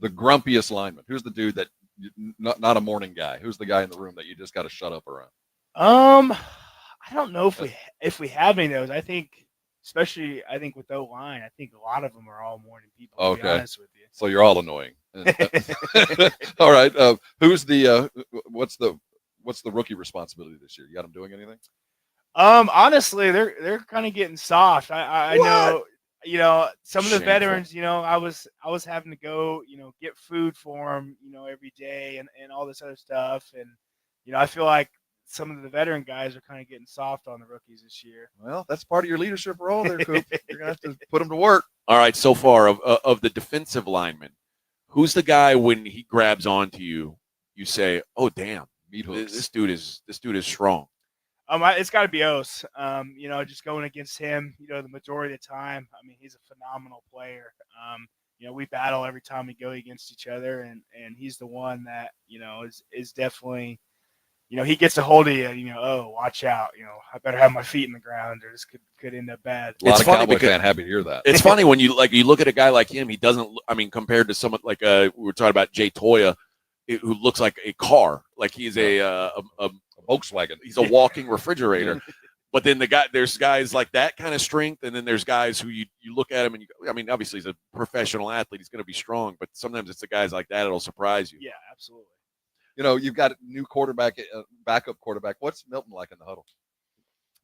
grumpiest lineman? Who's the dude that not a morning guy? Who's the guy in the room that you just got to shut up around? I don't know if we have any of those. I think, especially with O-line, I think a lot of them are all morning people. To be honest with you. So you're all annoying. All right. Who's the what's the rookie responsibility this year? You got them doing anything? Honestly, they're kind of getting soft. I know, some of the veterans, I was having to go, get food for them, every day and all this other stuff. And, I feel like some of the veteran guys are kind of getting soft on the rookies this year. Well, that's part of your leadership role there, Coop. You're going to have to put them to work. All right, so far of the defensive linemen, who's the guy when he grabs onto you, you say, "Oh, damn, this dude is strong." It's got to be Os. Just going against him, the majority of the time. I mean, he's a phenomenal player. We battle every time we go against each other, and he's the one that is definitely. He gets a hold of you, oh, watch out. I better have my feet in the ground or this could end up bad. A lot of Cowboy fan happy to hear that. It's funny when you look at a guy like him, he doesn't, compared to someone like we were talking about Jay Toya, who looks like a car, like he's a Volkswagen. He's a walking refrigerator. But then there's guys like that kind of strength, and then there's guys who you look at him and obviously he's a professional athlete, he's going to be strong, but sometimes it's the guys like that that'll surprise you. Yeah, absolutely. You've got a new quarterback, backup quarterback. What's Milton like in the huddle?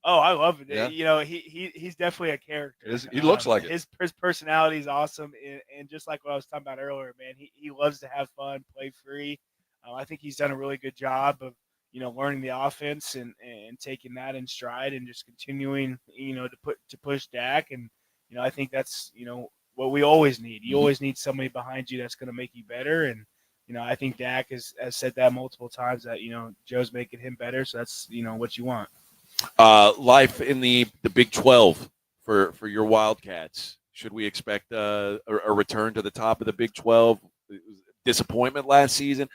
Oh, I love it. Yeah. He's definitely a character. He looks like it. His personality is awesome, and just like what I was talking about earlier, man, he loves to have fun, play free. I think he's done a really good job of learning the offense and taking that in stride and just continuing to push Dak, and I think that's what we always need. You always need somebody behind you that's going to make you better, and I think Dak has said that multiple times that Joe's making him better, so that's what you want. Life in the Big 12 for your Wildcats. Should we expect a return to the top of the Big 12? Disappointment last season.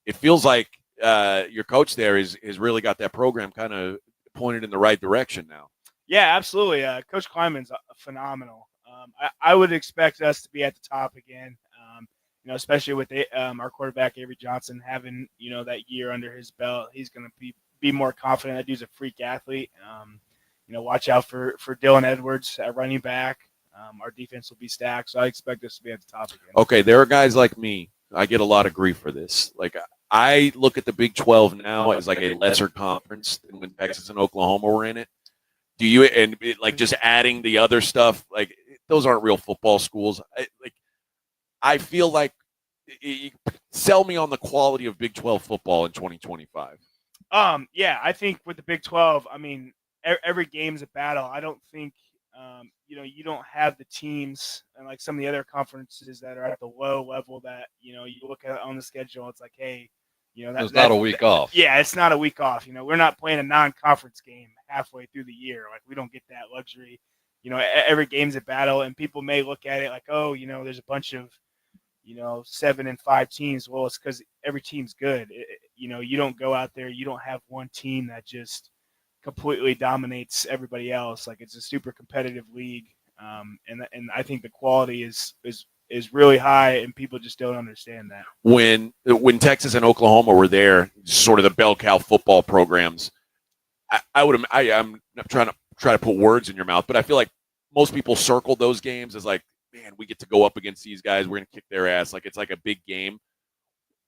It feels like your coach there has really got that program kind of pointed in the right direction now. Yeah, absolutely. Coach Kleiman's phenomenal. I would expect us to be at the top again. Especially with our quarterback Avery Johnson having that year under his belt, he's going to be more confident. That dude's a freak athlete. Watch out for Dylan Edwards at running back. Our defense will be stacked, so I expect us to be at the top again. Okay, there are guys like me. I get a lot of grief for this. Like I look at the Big 12 now as like a lesser conference than when Texas and Oklahoma were in it. Do you just adding the other stuff? Like those aren't real football schools. I feel like sell me on the quality of Big 12 football in 2025. Yeah, I think with the Big 12, I mean, every game's a battle. I don't think, you don't have the teams and like some of the other conferences that are at the low level that, you look at on the schedule. It's like, hey, it's not a week off. Yeah, it's not a week off. We're not playing a non-conference game halfway through the year. Like we don't get that luxury. Every game's a battle, and people may look at it like, oh, there's a bunch of 7 and 5 teams. Well, it's because every team's good. You don't go out there. You don't have one team that just completely dominates everybody else. Like it's a super competitive league. And I think the quality is really high, and people just don't understand that. When Texas and Oklahoma were there, sort of the bell cow football programs, I'm not trying to put words in your mouth, but I feel like most people circled those games as like, man, we get to go up against these guys. We're going to kick their ass. Like it's like a big game.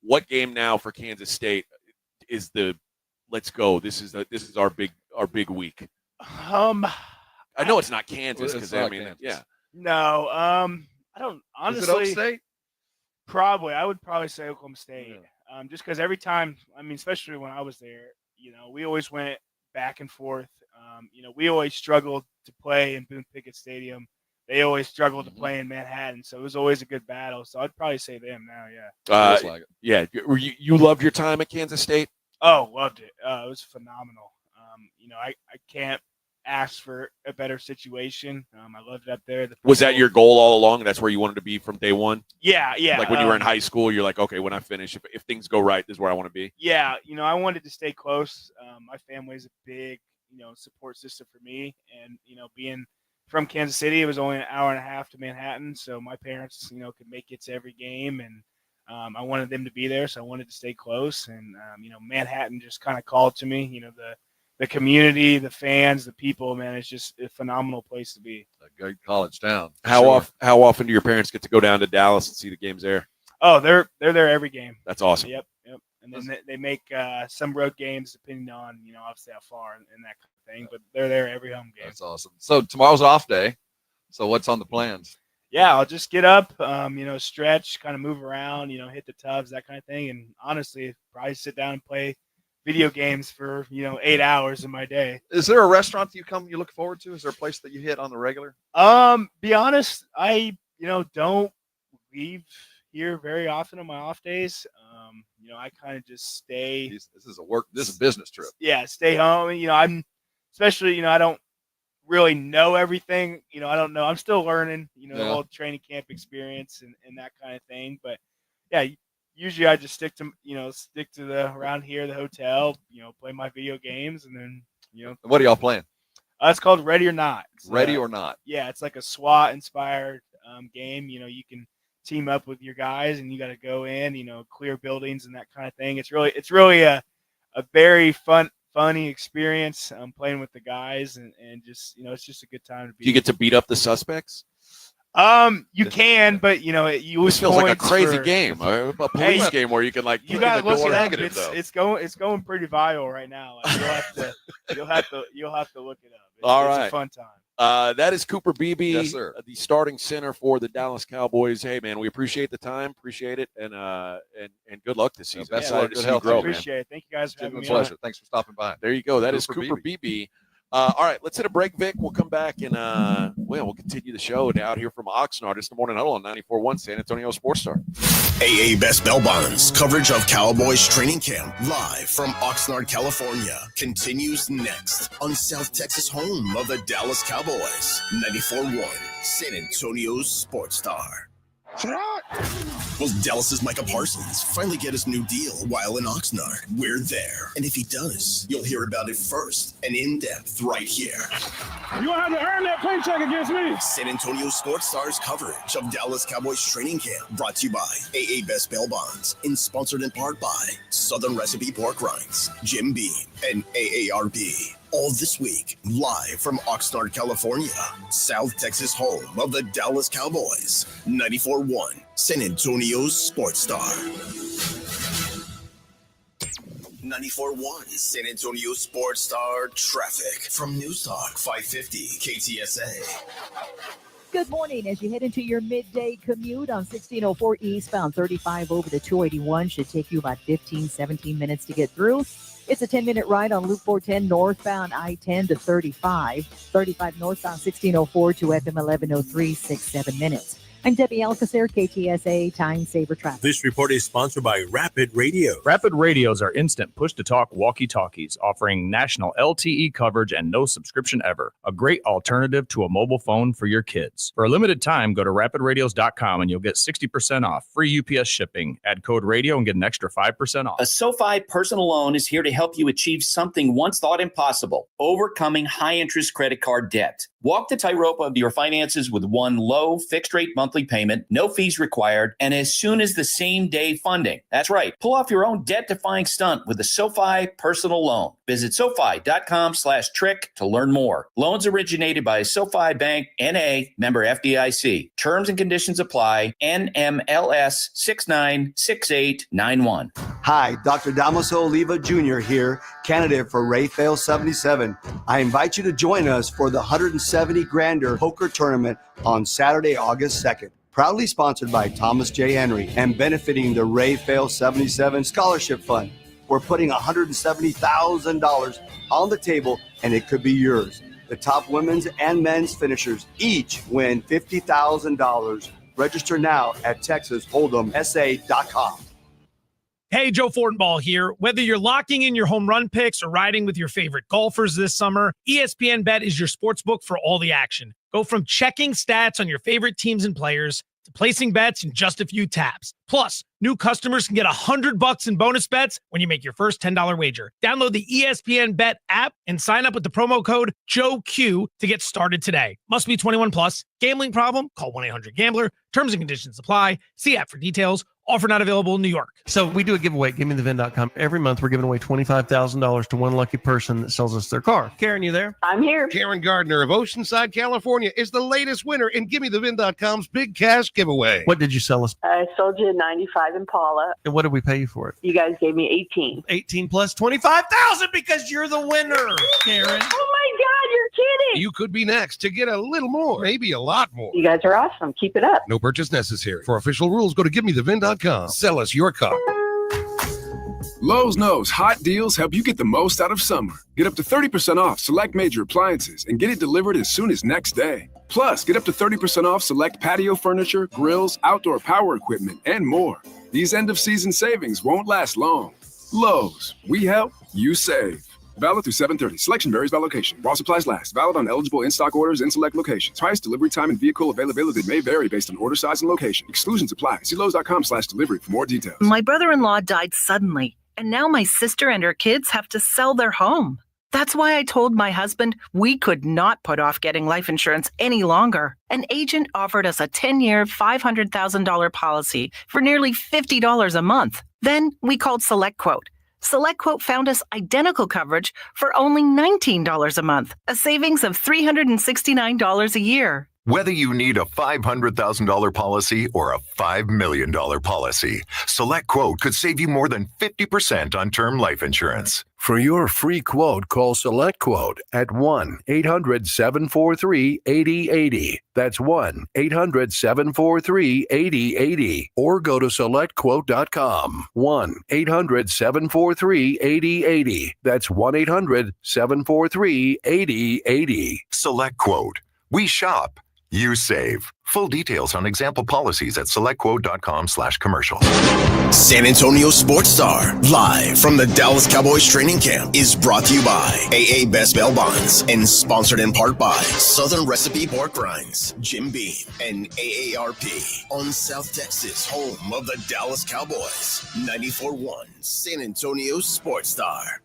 What game now for Kansas State is the let's go? This is our big week. I know it's not Kansas because yeah. No, I don't honestly. Is it Oak State? Probably, I would probably say Oklahoma State. Yeah. Just because every time, I mean, especially when I was there, we always went back and forth. We always struggled to play in Boone Pickett Stadium. They always struggled to play in Manhattan, so it was always a good battle. So I'd probably say them now, yeah. Yeah. You loved your time at Kansas State? Oh, loved it. It was phenomenal. I can't ask for a better situation. I loved it up there. Was that your goal all along? That's where you wanted to be from day one? Yeah. Like when you were in high school, you're like, okay, when I finish, if things go right, this is where I want to be? Yeah, I wanted to stay close. My family is a big, support system for me. And, being from Kansas City, it was only an hour and a half to Manhattan. So my parents, could make it to every game. And I wanted them to be there. So I wanted to stay close. And, Manhattan just kind of called to me, the community, the fans, the people, man, it's just a phenomenal place to be. A good college town. How often do your parents get to go down to Dallas and see the games there? Oh, they're there every game. That's awesome. Yep. And then they make some road games depending on, obviously how far and that kind of thing, but they're there every home game. That's awesome. So tomorrow's off day. So what's on the plans? Yeah, I'll just get up, stretch, kind of move around, hit the tubs, that kind of thing. And honestly, probably sit down and play video games for 8 hours in my day. Is there a restaurant that you look forward to? Is there a place that you hit on the regular? Be honest, I don't leave here very often on my off days. I kind of just stay. This is a business trip. Yeah, stay home. I'm especially I don't really know everything. I don't know. I'm still learning. The whole training camp experience and that kind of thing. But yeah. Usually I just stick to the around here, the hotel, play my video games, and then, What are y'all playing? It's called Ready or Not. Ready or Not. Yeah, it's like a SWAT inspired game. You can team up with your guys and you got to go in, clear buildings and that kind of thing. It's really a very funny experience playing with the guys and just, it's just a good time to be. Do you get to beat up the suspects? You can, but you this feels like a crazy game, a police game where you can you got to look it up. It's going pretty viral right now. Like, you'll have to look it up. It's a fun time. That is Cooper Beebe, yes, sir. The starting center for the Dallas Cowboys. Hey man, we appreciate the time, appreciate it, and good luck this season. Best of luck, good health, grow, appreciate it. Thank you guys for having me. Pleasure. Thanks for stopping by. There you go. That is Cooper Beebe. All right, let's hit a break, Vic. We'll come back and we'll continue the show out here from Oxnard. It's the Morning Huddle on 94.1 San Antonio Sports Star. AA Best Bell Bonds coverage of Cowboys training camp live from Oxnard, California continues next on South Texas home of the Dallas Cowboys. 94.1 San Antonio Sports Star. Will Dallas's Micah Parsons finally get his new deal while in Oxnard? We're there. And if he does, you'll hear about it first and in depth right here. You had to earn that paycheck against me. San Antonio Sports Stars coverage of Dallas Cowboys training camp, brought to you by AA Best Bail Bonds and sponsored in part by Southern Recipe Pork Rinds, Jim Beam, and AARP. All this week, live from Oxnard, California, South Texas home of the Dallas Cowboys. 94.1 San Antonio's Sports Star. 94.1 San Antonio Sports Star traffic from News Talk 550 KTSA. Good morning. As you head into your midday commute on 1604 eastbound, 35 over to 281 should take you about 15-17 minutes to get through. It's a 10-minute ride on Loop 410 northbound I-10 to 35. 35 northbound 1604 to FM 1103, 6-7 minutes. I'm Debbie Alcacer, KTSA Time Saver Traffic. This report is sponsored by Rapid Radio. Rapid Radios are instant push-to-talk walkie-talkies offering national LTE coverage and no subscription ever. A great alternative to a mobile phone for your kids. For a limited time, go to rapidradios.com and you'll get 60% off. Free UPS shipping. Add code radio and get an extra 5% off. A SoFi personal loan is here to help you achieve something once thought impossible: overcoming high-interest credit card debt. Walk the tightrope of your finances with one low fixed-rate monthly payment, no fees required, and as soon as the same day funding. That's right. Pull off your own debt-defying stunt with a SoFi personal loan. Visit SoFi.com/trick to learn more. Loans originated by SoFi Bank, N.A., member FDIC. Terms and conditions apply. NMLS 696891. Hi, Dr. Damaso Oliva Jr. here, candidate for Rayfail 77. I invite you to join us for the 170 Grander Poker Tournament on Saturday, August 2nd. Proudly sponsored by Thomas J. Henry and benefiting the Rayfail 77 Scholarship Fund. We're putting $170,000 on the table, and it could be yours. The top women's and men's finishers each win $50,000. Register now at TexasHold'emSA.com. Hey, Joe Fortenbaugh here. Whether you're locking in your home run picks or riding with your favorite golfers this summer, ESPN Bet is your sports book for all the action. Go from checking stats on your favorite teams and players to placing bets in just a few taps. Plus, new customers can get $100 in bonus bets when you make your first $10 wager. Download the ESPN Bet app and sign up with the promo code JOEQ to get started today. Must be 21 plus. Gambling problem? Call 1-800-GAMBLER. Terms and conditions apply. See app for details. Offer not available in New York. So we do a giveaway at GiveMeTheVin.com. Every month we're giving away $25,000 to one lucky person that sells us their car. Karen, you there? I'm here. Karen Gardner of Oceanside, California is the latest winner in GiveMeTheVin.com's big cash giveaway. What did you sell us? I sold you a 95 Impala. And what did we pay you for it? You guys gave me 18. 18 plus 25,000 because you're the winner, Karen. Oh my God, you're kidding. You could be next to get a little more, maybe a lot more. You guys are awesome. Keep it up. No purchase necessary. For official rules, go to GiveMeTheVin.com. Sell us your car. Lowe's knows hot deals help you get the most out of summer. Get up to 30% off select major appliances and get it delivered as soon as next day. Plus, get up to 30% off select patio furniture, grills, outdoor power equipment, and more. These end-of-season savings won't last long. Lowe's, we help, you save. Valid through 7/30. Selection varies by location. While supplies last. Valid on eligible in-stock orders in select locations. Price, delivery time, and vehicle availability may vary based on order size and location. Exclusions apply. See Lowe's.com/delivery for more details. My brother-in-law died suddenly, and now my sister and her kids have to sell their home. That's why I told my husband we could not put off getting life insurance any longer. An agent offered us a 10-year, $500,000 policy for nearly $50 a month. Then we called SelectQuote. SelectQuote found us identical coverage for only $19 a month, a savings of $369 a year. Whether you need a $500,000 policy or a $5 million policy, SelectQuote could save you more than 50% on term life insurance. For your free quote, call SelectQuote at 1-800-743-8080. That's 1-800-743-8080. Or go to SelectQuote.com. 1-800-743-8080. That's 1-800-743-8080. SelectQuote. We shop. You save. Full details on example policies at selectquote.com/commercial. San Antonio Sports Star, live from the Dallas Cowboys training camp, is brought to you by AA Best Bail Bonds and sponsored in part by Southern Recipe Pork Rinds, Jim Beam, and AARP on South Texas, home of the Dallas Cowboys. 94.1 San Antonio Sports Star.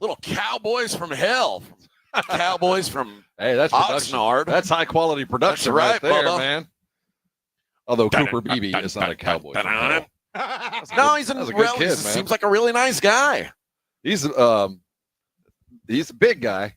Little Cowboys from hell. Cowboys from that's production. Oxnard. That's high quality production That's right, there, Bubba. man. Although Cooper Beebe is not a Cowboy. No, he's a good kid, man. Seems like a really nice guy. He's a big guy.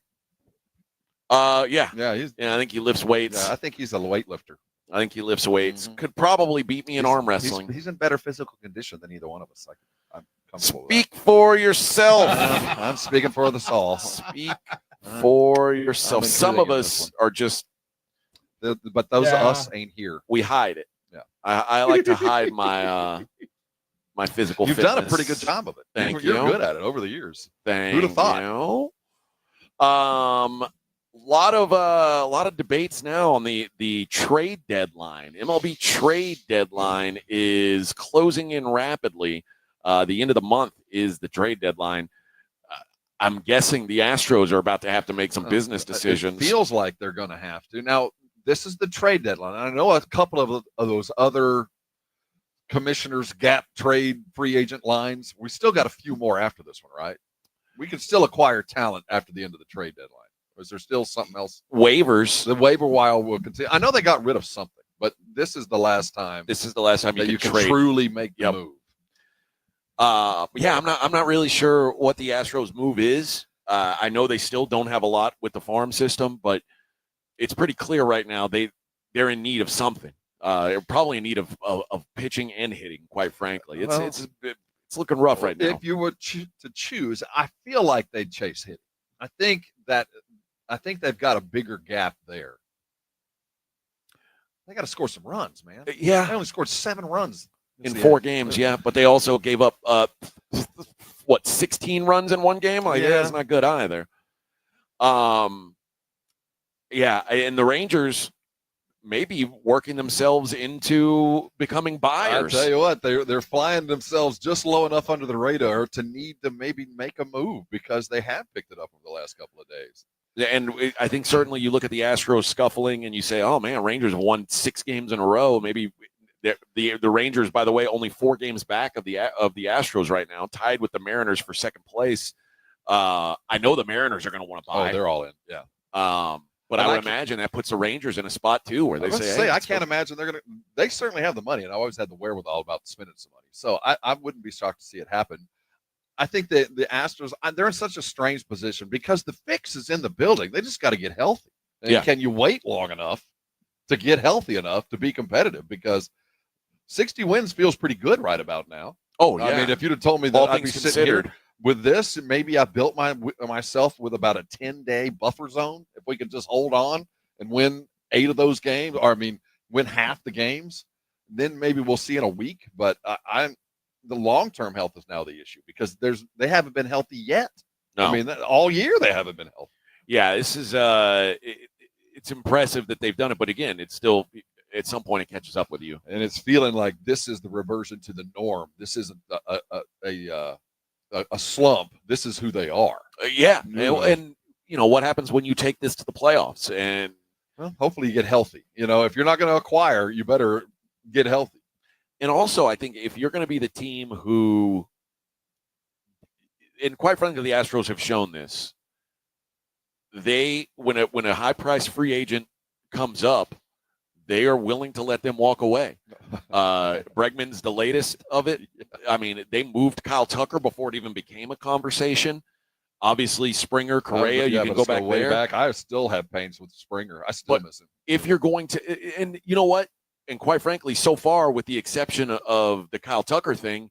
Yeah, I think he lifts weights. Yeah, I think he's a weightlifter. I think he lifts weights. Could probably beat me in arm wrestling. He's in better physical condition than either one of us. I'm comfortable with Speak for yourself. I'm speaking for us all. Speak for yourself. Some of us are just, but those of us ain't here. We hide it. Yeah, I like to hide my my physical. You've fitness. done a pretty good job of it. Thank you. You're good at it over the years. Who'd have thought? A lot of debates now on the trade deadline. MLB trade deadline is closing in rapidly. The end of the month is the trade deadline. I'm guessing the Astros are about to have to make some business decisions. It feels like they're going to have to. Now, this is the trade deadline. I know a couple of those other commissioners' gap trade free agent lines. We still got a few more after this one, right? We can still acquire talent after the end of the trade deadline. Or is there still something else? Waivers. The waiver wire will continue. I know they got rid of something, but this is the last time. This is the last time that you can trade. truly make the move. I'm not really sure what the Astros move is. I know they still don't have a lot with the farm system, but it's pretty clear right now they're in need of something. They're probably in need of pitching and hitting. Quite frankly, it's looking rough right now. If you were to choose, I feel like they'd chase hitting. I think they've got a bigger gap there. They got to score some runs, man. Yeah, they only scored 7 runs in 4 games. Yeah, but they also gave up 16 runs in one game. That's not good either. And the Rangers may be working themselves into becoming buyers. I tell you what, they're flying themselves just low enough under the radar to need to maybe make a move because they have picked it up over the last couple of days. And I think certainly you look at the Astros scuffling and you say, oh, man, Rangers have won 6 games in a row. Maybe the Rangers, by the way, only 4 games back of the Astros right now, tied with the Mariners for second place. I know the Mariners are going to want to buy. Oh, they're all in, yeah. But I would imagine that puts the Rangers in a spot, too, where they say, I can't imagine they certainly have the money, and I always had the wherewithal about spending some money. So I wouldn't be shocked to see it happen. I think that the Astros, they're in such a strange position because the fix is in the building. They just got to get healthy. And can you wait long enough to get healthy enough to be competitive? Because 60 wins feels pretty good right about now. Oh, yeah. I mean, if you'd have told me that I'd be sitting here with this, maybe I built myself with about a 10-day buffer zone. If we could just hold on and win 8 of those games, or win half the games, then maybe we'll see in a week. But the long-term health is now the issue because they haven't been healthy yet. No. I mean, all year they haven't been healthy. Yeah, this is it's impressive that they've done it, but again, it's still at some point it catches up with you, and it's feeling like this is the reversion to the norm. This isn't a slump. This is who they are. And what happens when you take this to the playoffs? And hopefully you get healthy. If you're not going to acquire, you better get healthy. And also, I think if you're going to be the team who, and quite frankly, the Astros have shown this, when a high-priced free agent comes up, they are willing to let them walk away. Bregman's the latest of it. I mean, they moved Kyle Tucker before it even became a conversation. Obviously, Springer, Correa, you can go back way there. Back. I still have pains with Springer. I still miss him. If you're going to, and you know what? And quite frankly, so far, with the exception of the Kyle Tucker thing,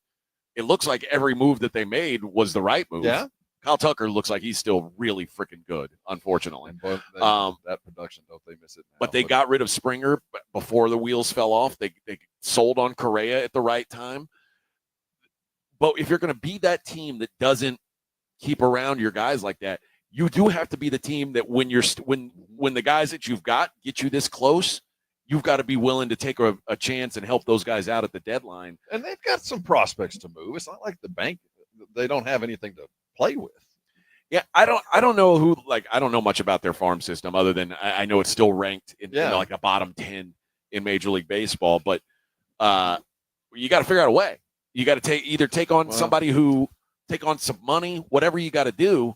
it looks like every move that they made was the right move. Yeah. Kyle Tucker looks like he's still really freaking good, unfortunately. That production, don't they miss it now? But they got rid of Springer before the wheels fell off. They sold on Correa at the right time. But if you're going to be that team that doesn't keep around your guys like that, you do have to be the team that when the guys that you've got get you this close, you've got to be willing to take a chance and help those guys out at the deadline. And they've got some prospects to move. It's not like the bank; they don't have anything to play with. Yeah, I don't know I don't know much about their farm system other than I know it's still ranked in like a bottom 10 in Major League Baseball. But you got to figure out a way. You got to take on somebody who take on some money, whatever you got to do.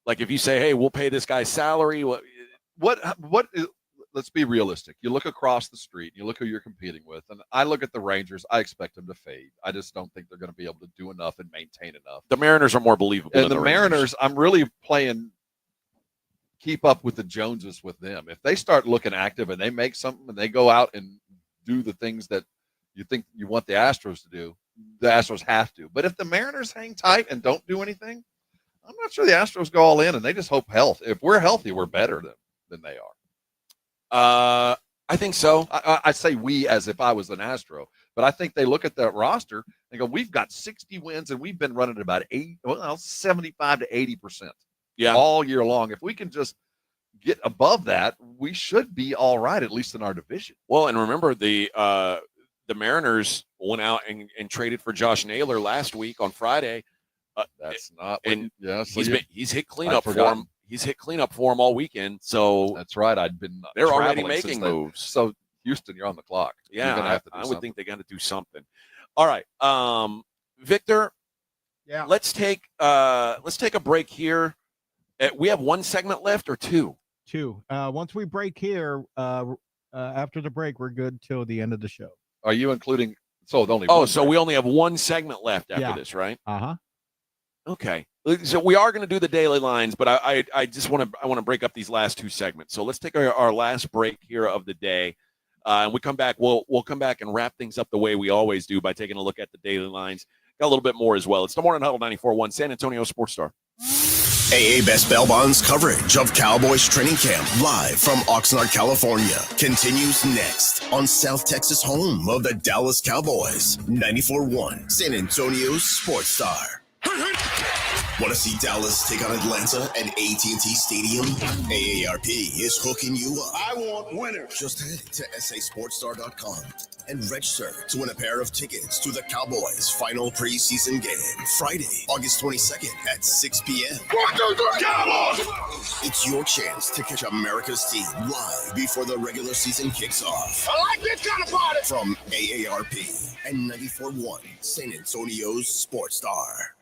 Like if you say, hey, we'll pay this guy's salary. What is, let's be realistic. You look across the street, you look who you're competing with, and I look at the Rangers. I expect them to fade. I just don't think they're going to be able to do enough and maintain enough. The Mariners are more believable and than the Rangers. Mariners, I'm really playing keep up with the Joneses with them. If they start looking active and they make something and they go out and do the things that you think you want the Astros to do, the Astros have to. But if the Mariners hang tight and don't do anything, I'm not sure the Astros go all in and they just hope health. If we're healthy, we're better than they are. I think so. I say we as if I was an Astro, but I think they look at that roster and go, we've got 60 wins and we've been running about 75 to 80% all year long. If we can just get above that, we should be all right, at least in our division. Well, and remember the Mariners went out and traded for Josh Naylor last week on Friday. That's not, and so he's hit cleanup for him. He's hit cleanup for him all weekend. So that's right. They're already making moves. So Houston, you're on the clock. Yeah, I would think they got to do something. All right, Victor. Yeah. Let's take a break here. We have one segment left or two. Two. Once we break here, after the break, we're good till the end of the show. Are you including? So we only have one segment left after this, right? Okay. So we are going to do the daily lines, but I just want to break up these last two segments. So let's take our last break here of the day. And we come back. We'll come back and wrap things up the way we always do by taking a look at the daily lines. Got a little bit more as well. It's the Morning Huddle 94.1 San Antonio Sports Star. AA Best Bail Bonds coverage of Cowboys training camp live from Oxnard, California continues next on South Texas home of the Dallas Cowboys. 94.1 San Antonio Sports Star. Want to see Dallas take on Atlanta at AT&T Stadium? AARP is hooking you up. I want winners. Just head to sasportstar.com and register to win a pair of tickets to the Cowboys' final preseason game, Friday, August 22nd at 6 p.m. Cowboys! It's your chance to catch America's team live before the regular season kicks off. I like this kind of party! From AARP and 94.1 San Antonio's Sports Star.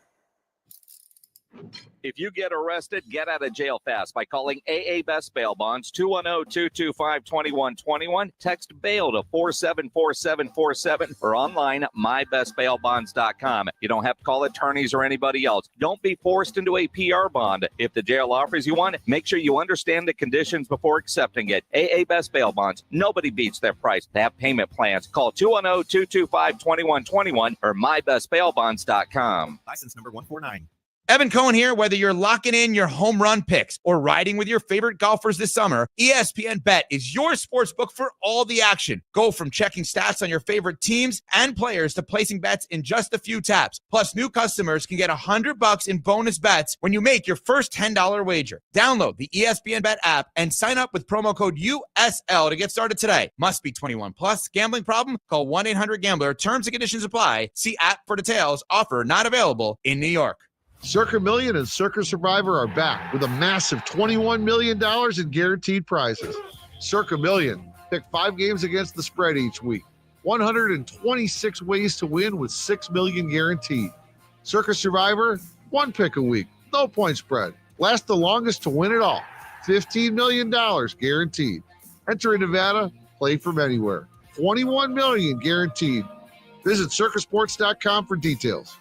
If you get arrested, get out of jail fast by calling AA Best Bail Bonds, 210-225-2121. Text bail to 474747 or online mybestbailbonds.com. You don't have to call attorneys or anybody else. Don't be forced into a PR bond. If the jail offers you one, make sure you understand the conditions before accepting it. AA Best Bail Bonds. Nobody beats their price. They have payment plans. Call 210-225-2121 or mybestbailbonds.com. License number 149. Evan Cohen here. Whether you're locking in your home run picks or riding with your favorite golfers this summer, ESPN Bet is your sports book for all the action. Go from checking stats on your favorite teams and players to placing bets in just a few taps. Plus, new customers can get $100 in bonus bets when you make your first $10 wager. Download the ESPN Bet app and sign up with promo code USL to get started today. Must be 21 plus. Gambling problem? Call 1-800-GAMBLER. Terms and conditions apply. See app for details. Offer not available in New York. Circa Million and Circa Survivor are back with a massive $21 million in guaranteed prizes. Circa Million. Pick 5 games against the spread each week. 126 ways to win with $6 million guaranteed. Circa Survivor, 1 pick a week. No point spread. Last the longest to win it all. $15 million guaranteed. Enter in Nevada. Play from anywhere. $21 million guaranteed. Visit circasports.com for details.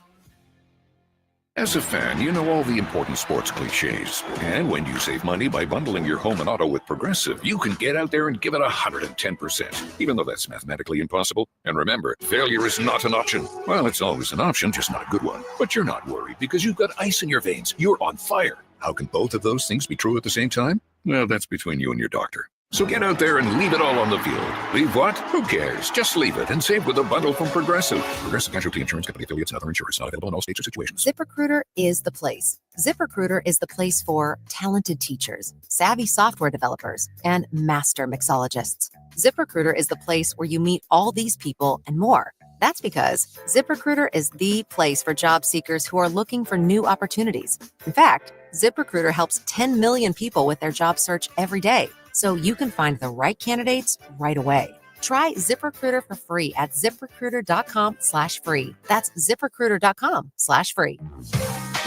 As a fan, you know all the important sports cliches. And when you save money by bundling your home and auto with Progressive, you can get out there and give it 110%, even though that's mathematically impossible. And remember, failure is not an option. Well, it's always an option, just not a good one. But you're not worried because you've got ice in your veins. You're on fire. How can both of those things be true at the same time? Well, that's between you and your doctor. So get out there and leave it all on the field. Leave what? Who cares? Just leave it and save with a bundle from Progressive. Progressive Casualty Insurance Company affiliates and other insurers. Not available in all states or situations. ZipRecruiter is the place. ZipRecruiter is the place for talented teachers, savvy software developers, and master mixologists. ZipRecruiter is the place where you meet all these people and more. That's because ZipRecruiter is the place for job seekers who are looking for new opportunities. In fact, ZipRecruiter helps 10 million people with their job search every day, so you can find the right candidates right away. Try ZipRecruiter for free at ZipRecruiter.com/free. That's ZipRecruiter.com/free.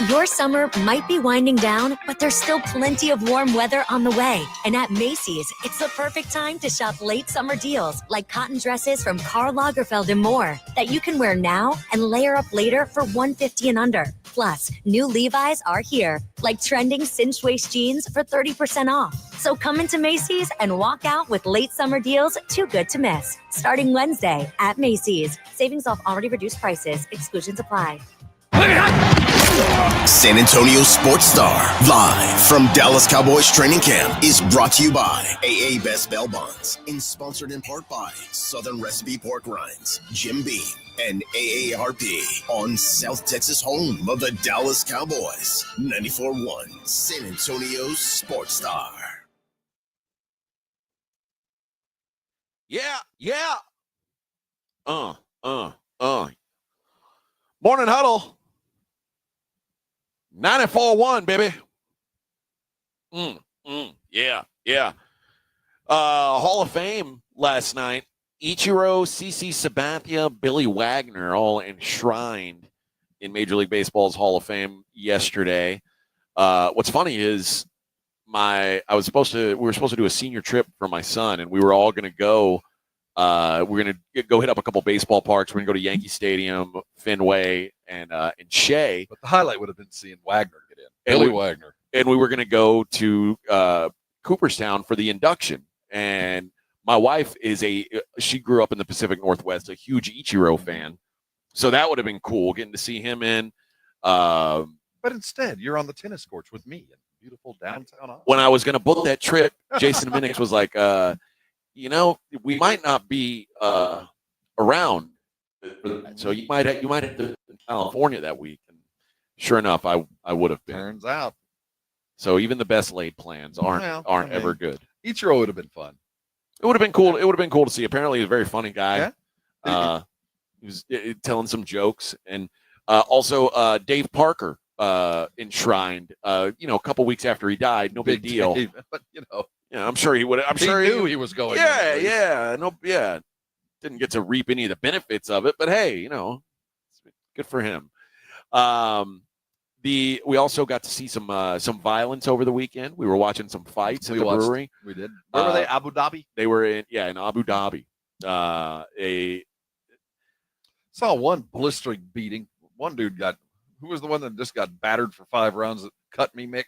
Your summer might be winding down, but there's still plenty of warm weather on the way. And at Macy's, it's the perfect time to shop late summer deals like cotton dresses from Karl Lagerfeld and more that you can wear now and layer up later for $150 and under. Plus, new Levi's are here, like trending cinched waist jeans for 30% off. So come into Macy's and walk out with late summer deals too good to miss. Starting Wednesday at Macy's. Savings off already reduced prices. Exclusions apply. San Antonio Sports Star, live from Dallas Cowboys training camp, is brought to you by AA Best Bell Bonds and sponsored in part by Southern Recipe Pork Rinds, Jim Beam, and AARP on South Texas home of the Dallas Cowboys. 94.1 San Antonio Sports Star. Yeah. Morning Huddle. 94.1, baby. Yeah. Hall of Fame last night. Ichiro, CC Sabathia, Billy Wagner, all enshrined in Major League Baseball's Hall of Fame yesterday. What's funny is we were supposed to do a senior trip for my son, and we were all going to go. We're going to go hit up a couple baseball parks. We're going to go to Yankee Stadium, Fenway, and Shea. But the highlight would have been seeing Wagner get in. Billy Wagner. And we were going to go to Cooperstown for the induction. And my wife she grew up in the Pacific Northwest, a huge Ichiro fan. So that would have been cool, getting to see him in. But instead, you're on the tennis courts with me in beautiful downtown Austin. When I was going to book that trip, Jason Minix was like, we might not be around, so you might have to be in California that week. And sure enough, I would have been. Turns out. So even the best laid plans aren't ever good. Ichiro would have been fun. It would have been cool. It would have been cool to see. Apparently, he's a very funny guy. Yeah. He was telling some jokes, and also Dave Parker enshrined. A couple weeks after he died. No big deal. Dave, but I'm sure he would. He knew he was going. Yeah. Didn't get to reap any of the benefits of it, but hey, good for him. We also got to see some violence over the weekend. We were watching some fights at the brewery. We did. Where were they? Abu Dhabi. They were in Abu Dhabi. Saw one blistering beating. One dude who was the one that just got battered for 5 rounds that cut me, Mick?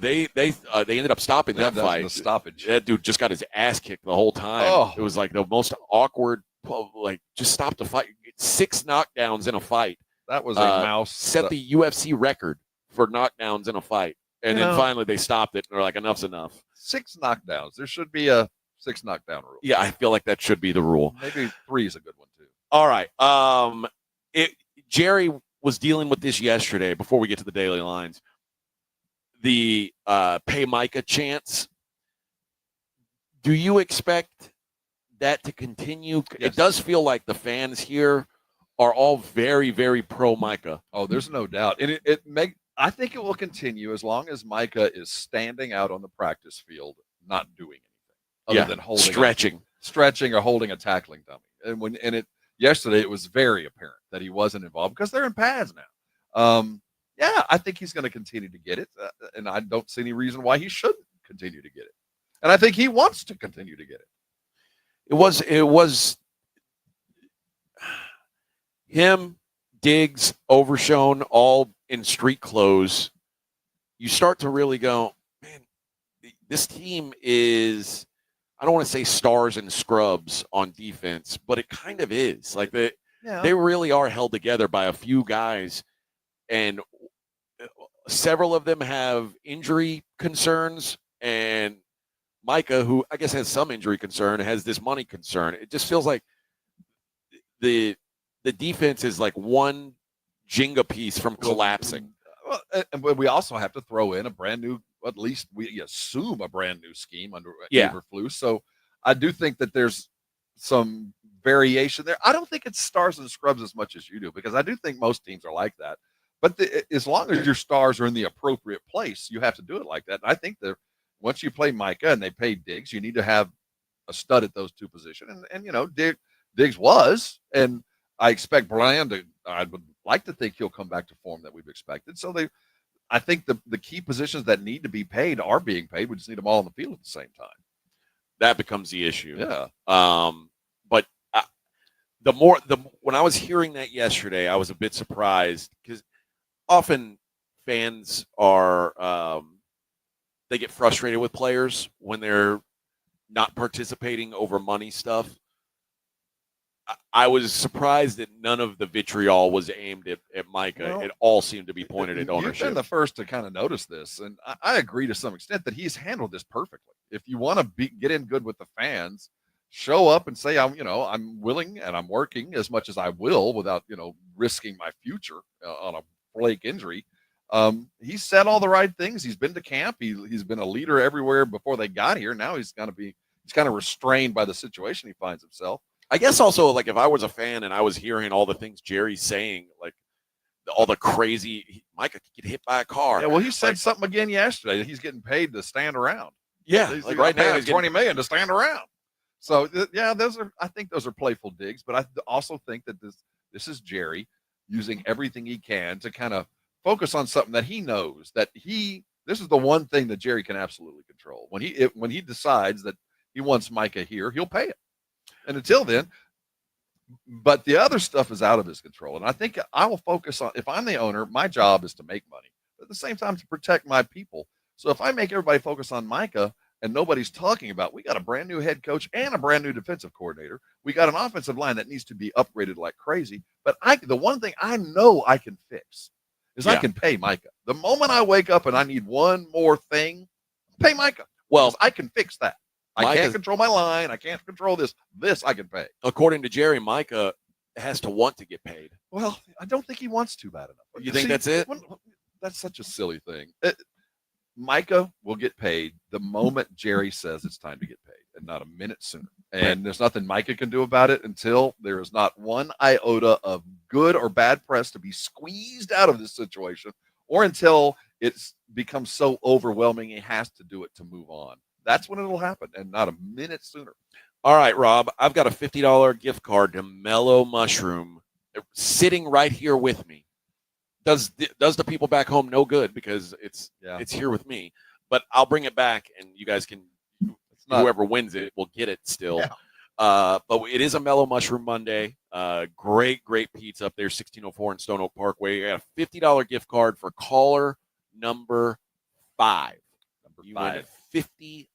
They ended up stopping that fight. The stoppage. That dude just got his ass kicked the whole time. Oh. It was like the most awkward. Just stopped the fight. 6 knockdowns in a fight. That was a mouse. Set the UFC record for knockdowns in a fight, and then finally they stopped it. And they're like, "Enough's enough." 6 knockdowns. There should be a 6 knockdown rule. Yeah, I feel like that should be the rule. Maybe 3 is a good one too. All right. Jerry was dealing with this yesterday. Before we get to the daily lines, the pay Micah chants. Do you expect that to continue? Yes. It does feel like the fans here are all very, very pro Micah. Oh, there's no doubt. And I think it will continue as long as Micah is standing out on the practice field, not doing anything other than stretching or holding a tackling dummy. And yesterday it was very apparent that he wasn't involved because they're in pads now. I think he's going to continue to get it, and I don't see any reason why he shouldn't continue to get it. And I think he wants to continue to get it. It was him, Diggs, Overshone, all in street clothes. You start to really go, man, this team is, I don't want to say stars and scrubs on defense, but it kind of is. Like they really are held together by a few guys, and several of them have injury concerns, and Micah, who I guess has some injury concern, has this money concern. It just feels like the defense is like one Jenga piece from collapsing. Well, and we also have to throw in a brand new, at least we assume a brand new scheme under Eberflus. So I do think that there's some variation there. I don't think it's stars and scrubs as much as you do, because I do think most teams are like that. But as long as your stars are in the appropriate place, you have to do it like that. And I think that once you play Micah and they pay Diggs, you need to have a stud at those two positions. And you know, Diggs was, and I expect Bland I would like to think he'll come back to form that we've expected. So I think the key positions that need to be paid are being paid. We just need them all on the field at the same time. That becomes the issue. Yeah. But when I was hearing that yesterday, I was a bit surprised, because often fans are they get frustrated with players when they're not participating over money stuff. I was surprised that none of the vitriol was aimed at Micah. Well, it all seemed to be pointed at ownership. You've been the first to kind of notice this, and I agree to some extent that he's handled this perfectly. If you want to get in good with the fans, show up and say, I'm willing and I'm working as much as I will without, risking my future on a flake injury. He's said all the right things. He's been to camp. He's been a leader everywhere before they got here. Now he's kind of restrained by the situation he finds himself. I guess also, like, if I was a fan and I was hearing all the things Jerry's saying, like all the crazy, Micah could get hit by a car. Yeah, well, he said something again yesterday that he's getting paid to stand around. Yeah, like right now he's $20 million to stand around. So I think those are playful digs, but I also think that this is Jerry using everything he can to kind of focus on something that he knows that this is the one thing that Jerry can absolutely control. When he decides that he wants Micah here, he'll pay it. And until then, but the other stuff is out of his control. And I think I will focus on, if I'm the owner, my job is to make money, but at the same time to protect my people. So if I make everybody focus on Micah and nobody's talking about, we got a brand new head coach and a brand new defensive coordinator. We got an offensive line that needs to be upgraded like crazy. But the one thing I know I can fix is I can pay Micah. The moment I wake up and I need one more thing, pay Micah. Well, I can fix that. I can't control my line. I can't control this. This I can pay. According to Jerry, Micah has to want to get paid. Well, I don't think he wants to bad enough. You think that's it? That's such a silly thing. Micah will get paid the moment Jerry says it's time to get paid, and not a minute sooner. And there's nothing Micah can do about it until there is not one iota of good or bad press to be squeezed out of this situation, or until it's becomes so overwhelming he has to do it to move on. That's when it'll happen, and not a minute sooner. All right, Rob, I've got a $50 gift card to Mellow Mushroom sitting right here with me. Does the people back home no good, because it's here with me, but I'll bring it back and you guys can, whoever wins it will get it still. Yeah. But it is a Mellow Mushroom Monday. Great pizza up there, 1604 in Stone Oak Parkway. I got a $50 gift card for caller number 5. You win a $50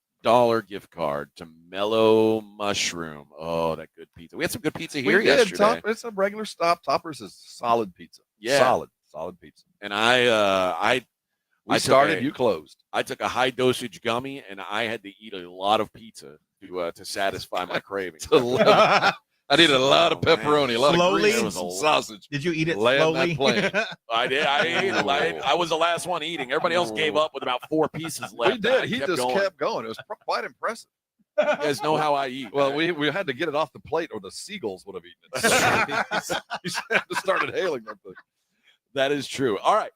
gift card to Mellow Mushroom. Oh, that good pizza. We had some good pizza here yesterday. It's a regular stop. Toppers is solid pizza. Yeah. Solid pizza. And I started, you closed. I took a high dosage gummy, and I had to eat a lot of pizza to satisfy my cravings. I need a lot of pepperoni, a lot of grease, and sausage. Did you eat it slowly? I did. I was the last one eating. Everybody else gave up with about 4 pieces left. We did. He just kept going. It was quite impressive. You guys know how I eat. Well, we had to get it off the plate, or the seagulls would have eaten it. He started hailing that thing. That is true. All right.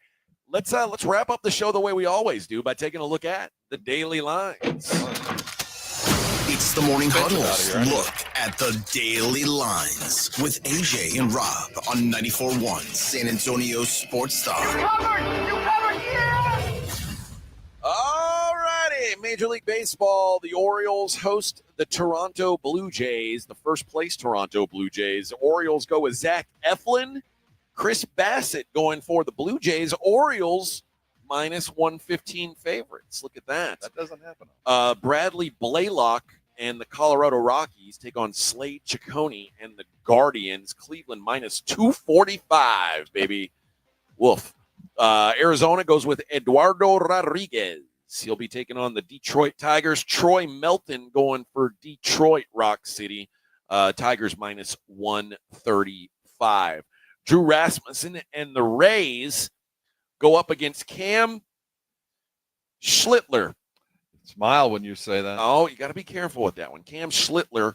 Let's wrap up the show the way we always do by taking a look at the daily lines. It's the Morning Huddle's look at the daily lines with AJ and Rob on 94.1 San Antonio Sports Star. You covered, yeah! All righty. Major League Baseball, the Orioles host the Toronto Blue Jays, the first place Toronto Blue Jays. Orioles go with Zach Eflin. Chris Bassett going for the Blue Jays. Orioles minus 115 favorites. Look at that. That doesn't happen. Bradley Blaylock and the Colorado Rockies take on Slade Ciccone and the Guardians. Cleveland minus 245, baby. Woof. Arizona goes with Eduardo Rodriguez. He'll be taking on the Detroit Tigers. Troy Melton going for Detroit Rock City. Tigers minus 135. Drew Rasmussen and the Rays go up against Cam Schlittler. Smile when you say that. Oh, you got to be careful with that one. Cam Schlittler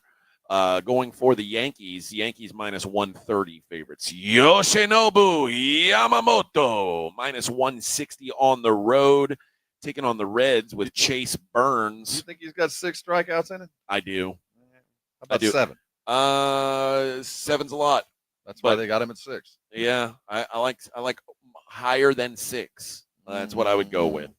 going for the Yankees. The Yankees minus 130 favorites. Yoshinobu Yamamoto minus 160 on the road, taking on the Reds with Chase Burns. You think he's got 6 strikeouts in it? I do. How about 7? 7's a lot. That's why they got him at 6. Yeah, I like higher than 6. That's what I would go with.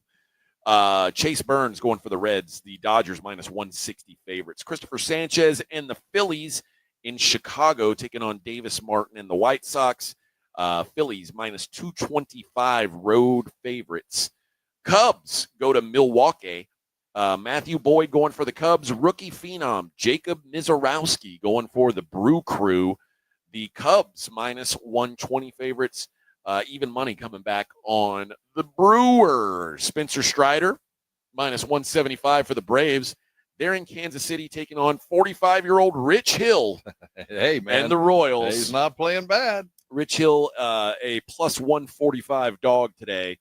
Chase Burns going for the Reds. The Dodgers minus 160 favorites. Christopher Sanchez and the Phillies in Chicago taking on Davis Martin and the White Sox. Phillies minus 225 road favorites. Cubs go to Milwaukee. Matthew Boyd going for the Cubs. Rookie phenom Jacob Mizorowski going for the Brew Crew. The Cubs minus 120 favorites. Even money coming back on the Brewers. Spencer Strider, minus 175 for the Braves. They're in Kansas City taking on 45-year-old Rich Hill. Hey, man. And the Royals. He's not playing bad. Rich Hill, a plus 145 dog today.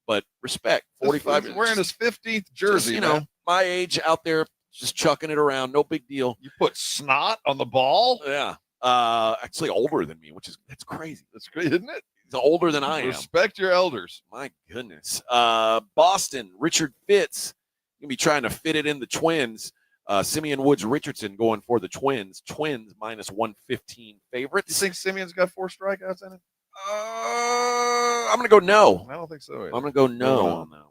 But respect, 45. He's wearing his 15th jersey, just, my age out there, just chucking it around. No big deal. You put snot on the ball? Yeah. Actually older than me, that's crazy. That's great, isn't it? He's older than I am. Respect your elders. My goodness. Boston, Richard Fitz. Going to be trying to fit it in the Twins. Simeon Woods Richardson going for the Twins. Twins minus 115 favorites. You think Simeon's got 4 strikeouts in it? I'm going to go no. I don't think so either. I'm going to go no on that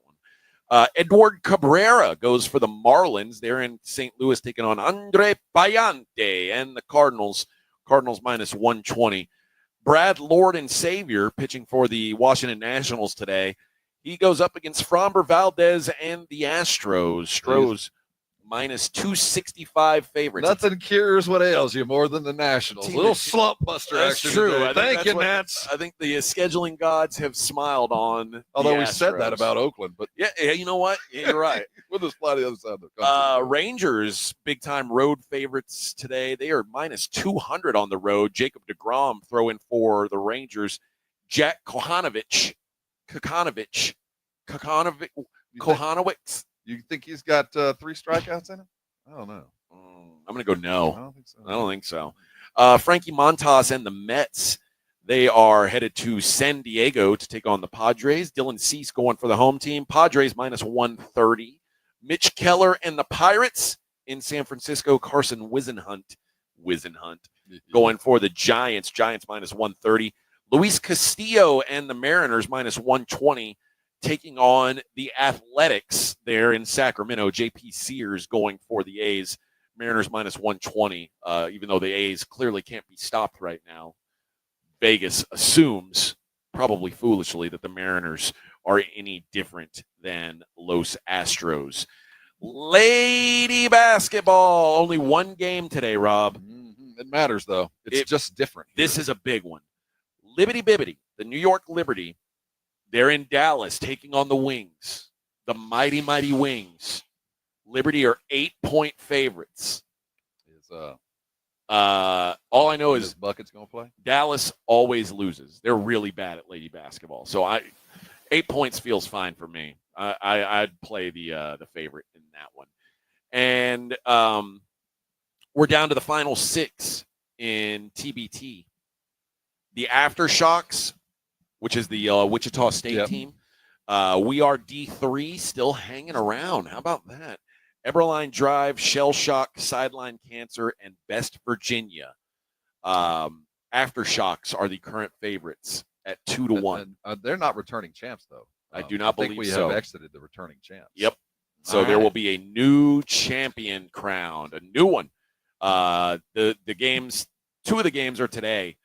one. Edward Cabrera goes for the Marlins. They're in St. Louis taking on Andre Payante and the Cardinals. Cardinals minus 120. Brad Lord and Savior pitching for the Washington Nationals today. He goes up against Framber Valdez and the Astros. Stros minus 265 favorites. Nothing cures what ails you more than the Nationals. A little slump buster action. That's true. Today. Thank you, Nats. I think the scheduling gods have smiled on. Although we said that about Oakland, but yeah, you know what? Yeah, you're right. We'll just fly to the other side of the country. Rangers, big time road favorites today. They are minus 200 on the road. Jacob deGrom throwing for the Rangers. Jack Kohanowicz. You think he's got 3 strikeouts in him? I don't know. I'm going to go no. I don't think so. I don't think so. Frankie Montas and the Mets, they are headed to San Diego to take on the Padres. Dylan Cease going for the home team. Padres minus 130. Mitch Keller and the Pirates in San Francisco. Carson Wisenhunt going for the Giants. Giants minus 130. Luis Castillo and the Mariners minus 120. Taking on the Athletics there in Sacramento. J.P. Sears going for the A's. Mariners minus 120, even though the A's clearly can't be stopped right now. Vegas assumes, probably foolishly, that the Mariners are any different than Los Astros. Lady basketball, only one game today, Rob. Mm-hmm. It matters, though. It's just different. This is a big one. Libbity Bibbity, the New York Liberty, they're in Dallas taking on the Wings, the mighty, mighty Wings. Liberty are 8-point favorites. All I know is Bucket's going to play. Dallas always loses. They're really bad at lady basketball. So 8 points feels fine for me. I'd play the favorite in that one. And we're down to the final 6 in TBT. The Aftershocks, which is the Wichita State team. We are D3, still hanging around. How about that? Eberline Drive, Shell Shock, Sideline Cancer, and Best Virginia. Aftershocks are the current favorites at 2-1. They're not returning champs, though. I do not believe we so. have exited the returning champs. Yep. So there will be a new champion crowned, a new one. The games, 2 of the games are today.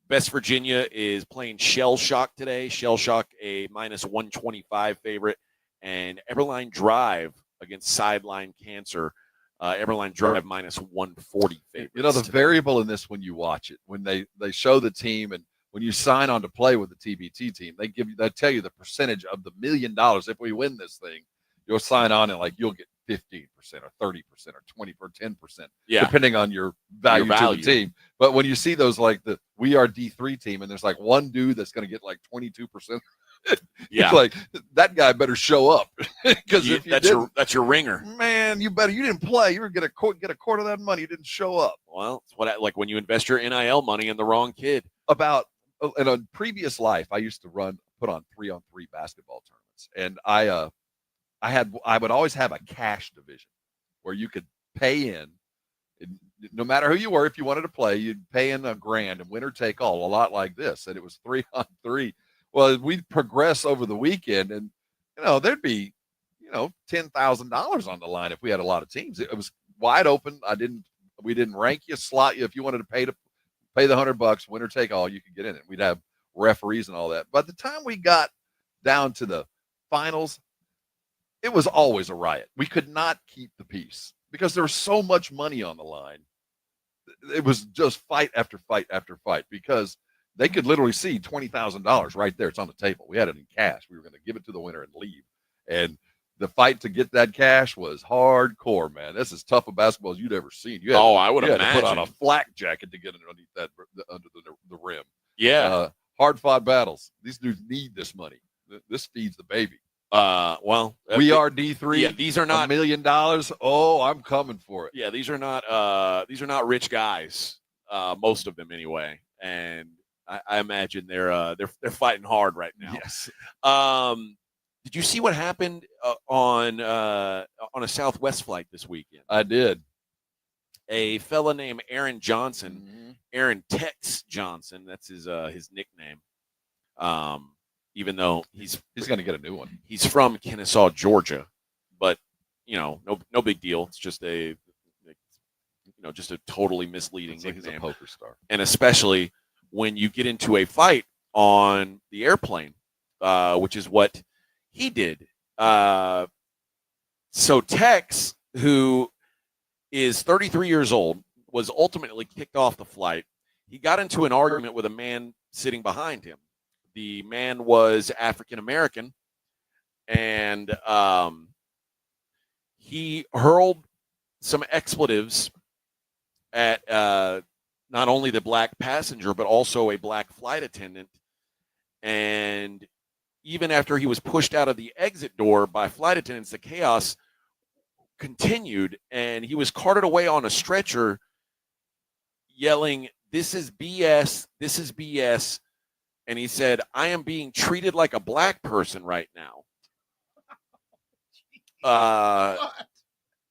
Best Virginia is playing Shell Shock today. Shell Shock a minus 125 favorite, and Eberline Drive against Sideline Cancer. Eberline Drive minus 140 favorite. You know, the variable in this when you watch it, when they show the team and when you sign on to play with the TBT team, they tell you the percentage of the $1 million if we win this thing. You'll sign on and like you'll get 15% or 30% or 20 or 10%, Yeah. depending on your value to the team. But when you see those like the We Are D3 team, and there's like one dude that's going to get like 22%. Yeah. It's like that guy better show up because if you that's your ringer, man, you didn't play. You were get a quarter of that money. You didn't show up. Well, it's what like when you invest your NIL money in the wrong kid. In a previous life, I used to put on 3-on-3 basketball tournaments, and I would always have a cash division where you could pay in, no matter who you were. If you wanted to play, you'd pay in $1,000 and winner take all, a lot like this, and it was 3-on-3. Well, we'd progress over the weekend, and there'd be $10,000 on the line if we had a lot of teams. It was wide open. We didn't rank you, slot you. If you wanted to pay the $100, winner take all, you could get in it. We'd have referees and all that. By the time we got down to the finals, it was always a riot. We could not keep the peace because there was so much money on the line. It was just fight after fight after fight because they could literally see $20,000 right there. It's on the table. We had it in cash. We were going to give it to the winner and leave. And the fight to get that cash was hardcore, man. This is tough a basketball as you'd ever seen. I would imagine. Had to put on a flak jacket to get underneath that under the rim. Yeah, hard fought battles. These dudes need this money. This feeds the baby. We Are D3. Yeah, these are not $1 million. Oh, I'm coming for it. Yeah, these are not rich guys. Most of them anyway, and I imagine they're fighting hard right now. Yes. Did you see what happened on a Southwest flight this weekend? I did. A fella named Aaron Johnson, Aaron Tex Johnson, that's his nickname. Even though he's going to get a new one. He's from Kennesaw, Georgia, but no big deal. It's just a totally misleading nickname. He's a poker star, and especially when you get into a fight on the airplane, which is what he did. So Tex, who is 33 years old, was ultimately kicked off the flight. He got into an argument with a man sitting behind him. The man was African American, and he hurled some expletives at not only the black passenger, but also a black flight attendant. And even after he was pushed out of the exit door by flight attendants, the chaos continued, and he was carted away on a stretcher yelling, "This is BS, this is BS." And he said, "I am being treated like a black person right now."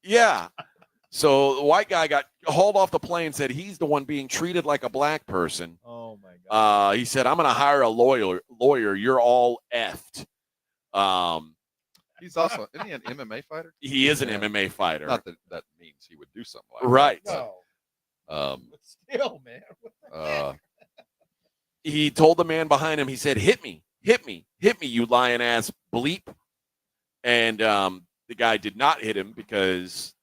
Yeah. So the white guy got hauled off the plane, said he's the one being treated like a black person. Oh, my God. He said, "I'm going to hire a lawyer. You're all effed." He's also, isn't he an MMA fighter? He is an MMA fighter. Not that means he would do something like right. that. No. But still, man. What the heck? He told the man behind him, he said, hit me, you lying ass bleep. And the guy did not hit him because,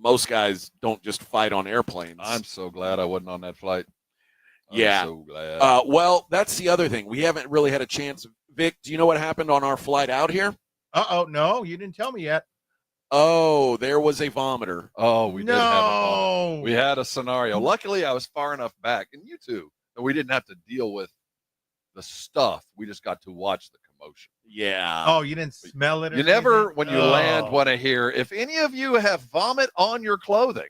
most guys don't just fight on airplanes. I'm so glad I wasn't on that flight. Yeah. I'm so glad. Well, that's the other thing. We haven't really had a chance. Vic, do you know what happened on our flight out here? Uh-oh, no, you didn't tell me yet. Oh, there was a vomiter. Oh, we did have a vomiter. We had a scenario. Luckily, I was far enough back, and you too, that we didn't have to deal with the stuff. We just got to watch the commotion. Yeah. Oh, you didn't smell it? You never, when you land, want to hear, if any of you have vomit on your clothing,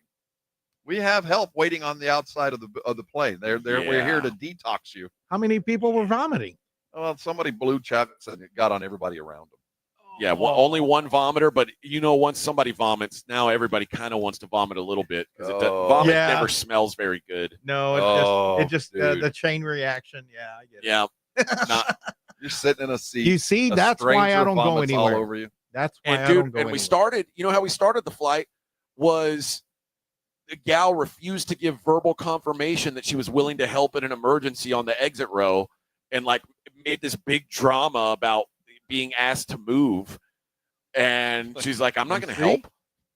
we have help waiting on the outside of the plane. We're here to detox you. How many people were vomiting? Well, somebody blew chavits and it got on everybody around them. Yeah, only one vomiter, but once somebody vomits, now everybody kind of wants to vomit a little bit because vomit never smells very good. No, it just the chain reaction. Yeah, I get it. Yeah, you're sitting in a seat. You see, that's why I don't go anywhere. All over you. That's why and I don't go and we started. You know how we started the flight was the gal refused to give verbal confirmation that she was willing to help in an emergency on the exit row, and made this big drama about being asked to move, and she's like, "I'm not going to help."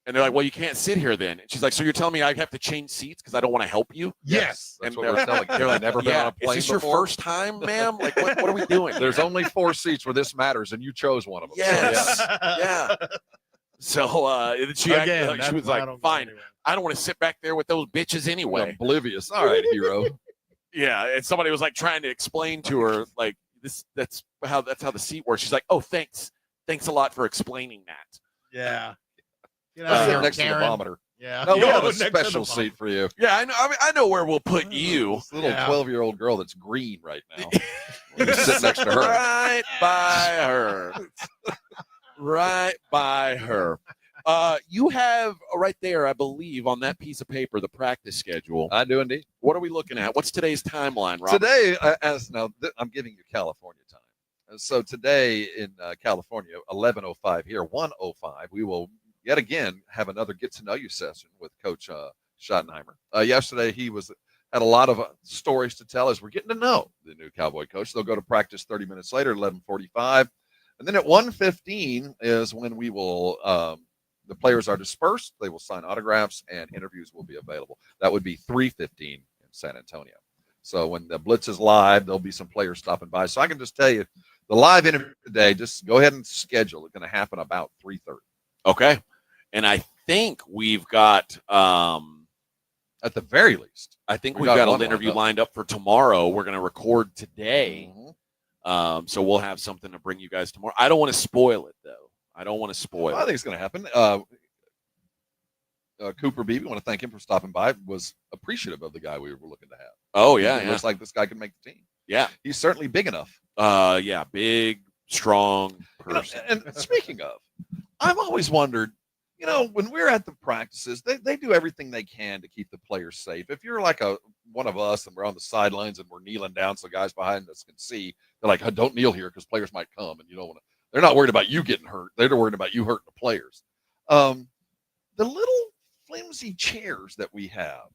And they're like, well, you can't sit here then. And she's like, so you're telling me I have to change seats because I don't want to help you? Yes. That's And what we're telling you. they're like, never been on a plane is this before? your first time, ma'am? Like, what are we doing? There's only 4 seats where this matters, and you chose one of them. Yes. Yeah. So she was like, fine. I don't want to sit back there with those bitches anyway. Oblivious. All right, hero. Yeah. And somebody was like trying to explain to her, like, that's how the seat works. She's like, oh, thanks. Thanks a lot for explaining that. Yeah. Sit next to the vomiter. Yeah. No, we have a special seat for you. Yeah, I know. I know where we'll put you. This little 12-year-old girl that's green right now. You sit next to her. Right by her. Right by her. You have right there, I believe, on that piece of paper, the practice schedule. I do indeed. What are we looking at? What's today's timeline, Rob? Today, I'm giving you California time. So today in California, 11:05 here, 1:05, we will yet again have another get-to-know-you session with Coach Schottenheimer. Yesterday, he had a lot of stories to tell as we're getting to know the new Cowboy coach. They'll go to practice 30 minutes later, 11:45. And then at 1:15 is when we will the players are dispersed. They will sign autographs, and interviews will be available. That would be 3:15 in San Antonio. So when the Blitz is live, there'll be some players stopping by. So I can just tell you, the live interview today, just go ahead and schedule. It's going to happen about 3:30. Okay. And I think we've got, at the very least, I think we've got an interview lined up for tomorrow. We're going to record today. Mm-hmm. So we'll have something to bring you guys tomorrow. I don't want to spoil it, though. I don't want to spoil I think it's going to happen. Cooper Beebe, I want to thank him for stopping by, was appreciative of the guy we were looking to have. Oh, yeah. It looks like this guy can make the team. Yeah. He's certainly big enough. Yeah, big, strong person. And speaking of, I've always wondered, when we're at the practices, they do everything they can to keep the players safe. If you're like one of us and we're on the sidelines and we're kneeling down so guys behind us can see, they're like, don't kneel here because players might come and you don't want to. They're not worried about you getting hurt. They're worried about you hurting the players. The little flimsy chairs that we have.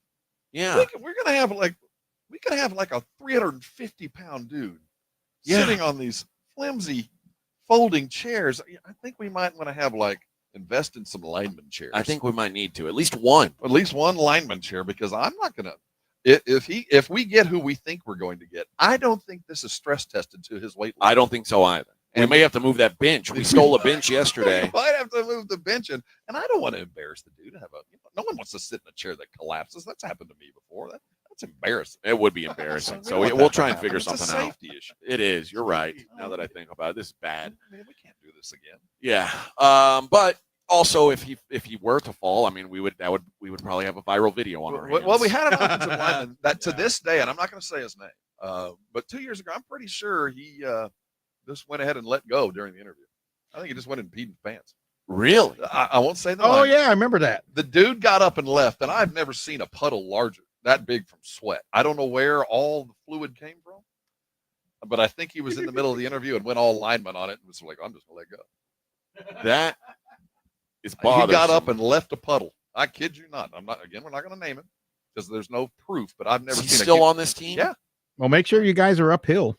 Yeah. We're going to have we could have like a 350-pound dude sitting on these flimsy folding chairs. I think we might want to invest in some lineman chairs. I think we might need to. At least one lineman chair, because I'm not going to, if we get who we think we're going to get, I don't think this is stress tested to his weight level. I don't think so either. We may have to move that bench. We stole a bench yesterday. We might have to move the bench, and I don't want to embarrass the dude. No one wants to sit in a chair that collapses. That's happened to me before. That's embarrassing. It would be embarrassing. So we'll try and figure something out. It's a safety issue. It is. You're right. Now that I think about it, this is bad. Man, we can't do this again. Yeah. But also, if he were to fall, I mean, we would probably have a viral video on our hands. Well, we had an offensive lineman that to this day, and I'm not going to say his name, but 2 years ago, I'm pretty sure he just went ahead and let go during the interview. I think he just went and peed in his pants. Really? I won't say the Oh, line. yeah, I remember that. The dude got up and left, and I've never seen a puddle that big from sweat. I don't know where all the fluid came from, but I think he was in the middle of the interview and went all lineman on it and was like, I'm just going to let go. That is bothersome. He got up and left a puddle. I kid you not. We're not going to name him because there's no proof, but I've never seen He's still on this team? Yeah. Well, make sure you guys are uphill.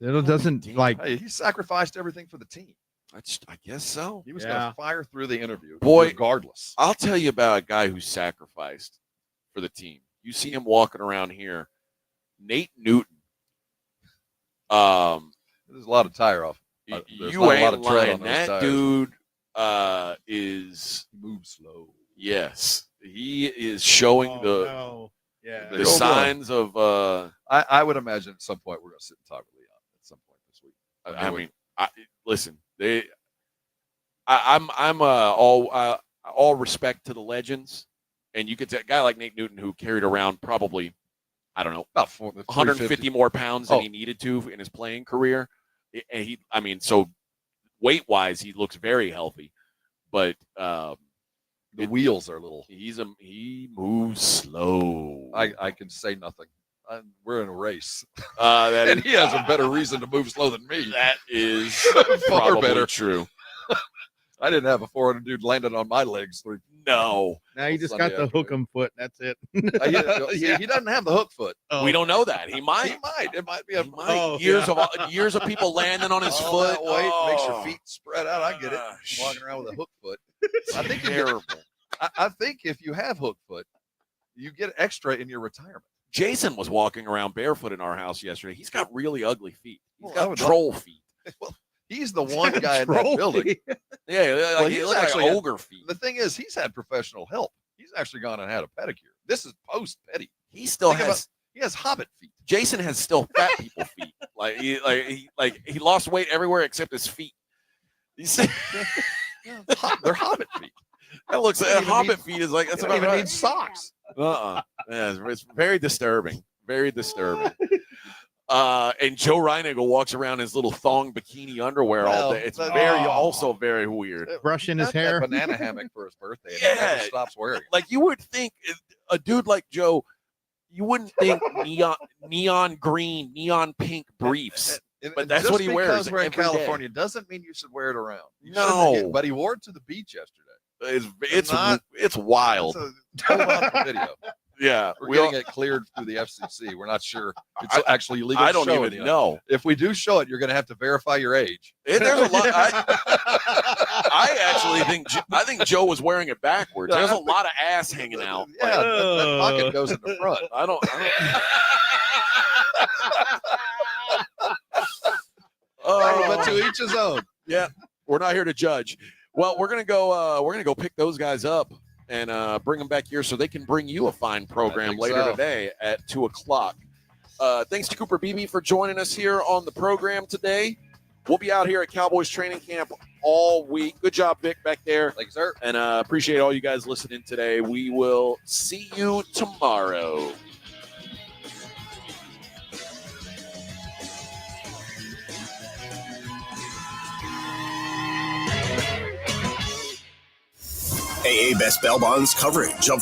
It doesn't Hey, he sacrificed everything for the team. I guess so. He was going to fire through the interview, Boy, regardless. I'll tell you about a guy who sacrificed for the team. You see him walking around here, Nate Newton. There's a lot of tire off. You ain't lying. That dude is moves slow. Yes, he is showing the signs of. I would imagine at some point we're going to sit and talk with Leon at some point this week. I mean, listen, I'm all respect to the legends, and you could take a guy like Nate Newton who carried around probably, I don't know, about 150 more pounds than he needed to in his playing career, and so weight wise he looks very healthy, but the wheels are a little. He moves slow. I can say nothing. We're in a race, and he has a better reason to move slow than me. That is far probably better. True. I didn't have a 400 dude landed on my legs. No. Now you just got the hook 'em foot. That's it. He doesn't have the hook foot. Oh. We don't know that. He might. It might be a years of people landing on his foot. That weight makes your feet spread out. I get it. Walking around with a hook foot. I think terrible. I think if you have hook foot, you get extra in your retirement. Jason was walking around barefoot in our house yesterday. He's got really ugly feet. He's Well, I got would troll feet. Well, he's the one guy in that building. Yeah, like, he he's looks like actually ogre feet. The thing is, he's had professional help. He's actually gone and had a pedicure. This is post pedi. He still Think has. he has hobbit feet. Jason has still fat people feet. He lost weight everywhere except his feet. They're hobbit feet. That looks like hobbit feet is like that's They about don't even right. need socks. Yeah, it's very disturbing. Very disturbing. And Joe Reiniger walks around in his little thong bikini underwear all day. It's also very weird. Brushing his Got that hair. banana hammock for his birthday, and he never stops wearing it. Like you would think a dude like Joe, you wouldn't think neon green, neon pink briefs. But that's just what he wears. Because we're in every day. California doesn't mean you should wear it around. You No. shouldn't, but he wore it to the beach yesterday. It's wild. Hold on to video. Yeah, We're getting it cleared through the FCC. We're not sure it's actually legal. I to don't show even it, know. If we do show it, you're going to have to verify your age. There's a lot. I actually think Joe was wearing it backwards. There's a lot of ass hanging out. Yeah, that pocket goes in the front. I don't but to each his own. Yeah, we're not here to judge. Well, we're gonna go pick those guys up and bring them back here so they can bring you a fine program later today at 2:00. Thanks to Cooper Beebe for joining us here on the program today. We'll be out here at Cowboys training camp all week. Good job, Vic, back there. Thanks, sir. And appreciate all you guys listening today. We will see you tomorrow. AA Best Bail Bonds coverage of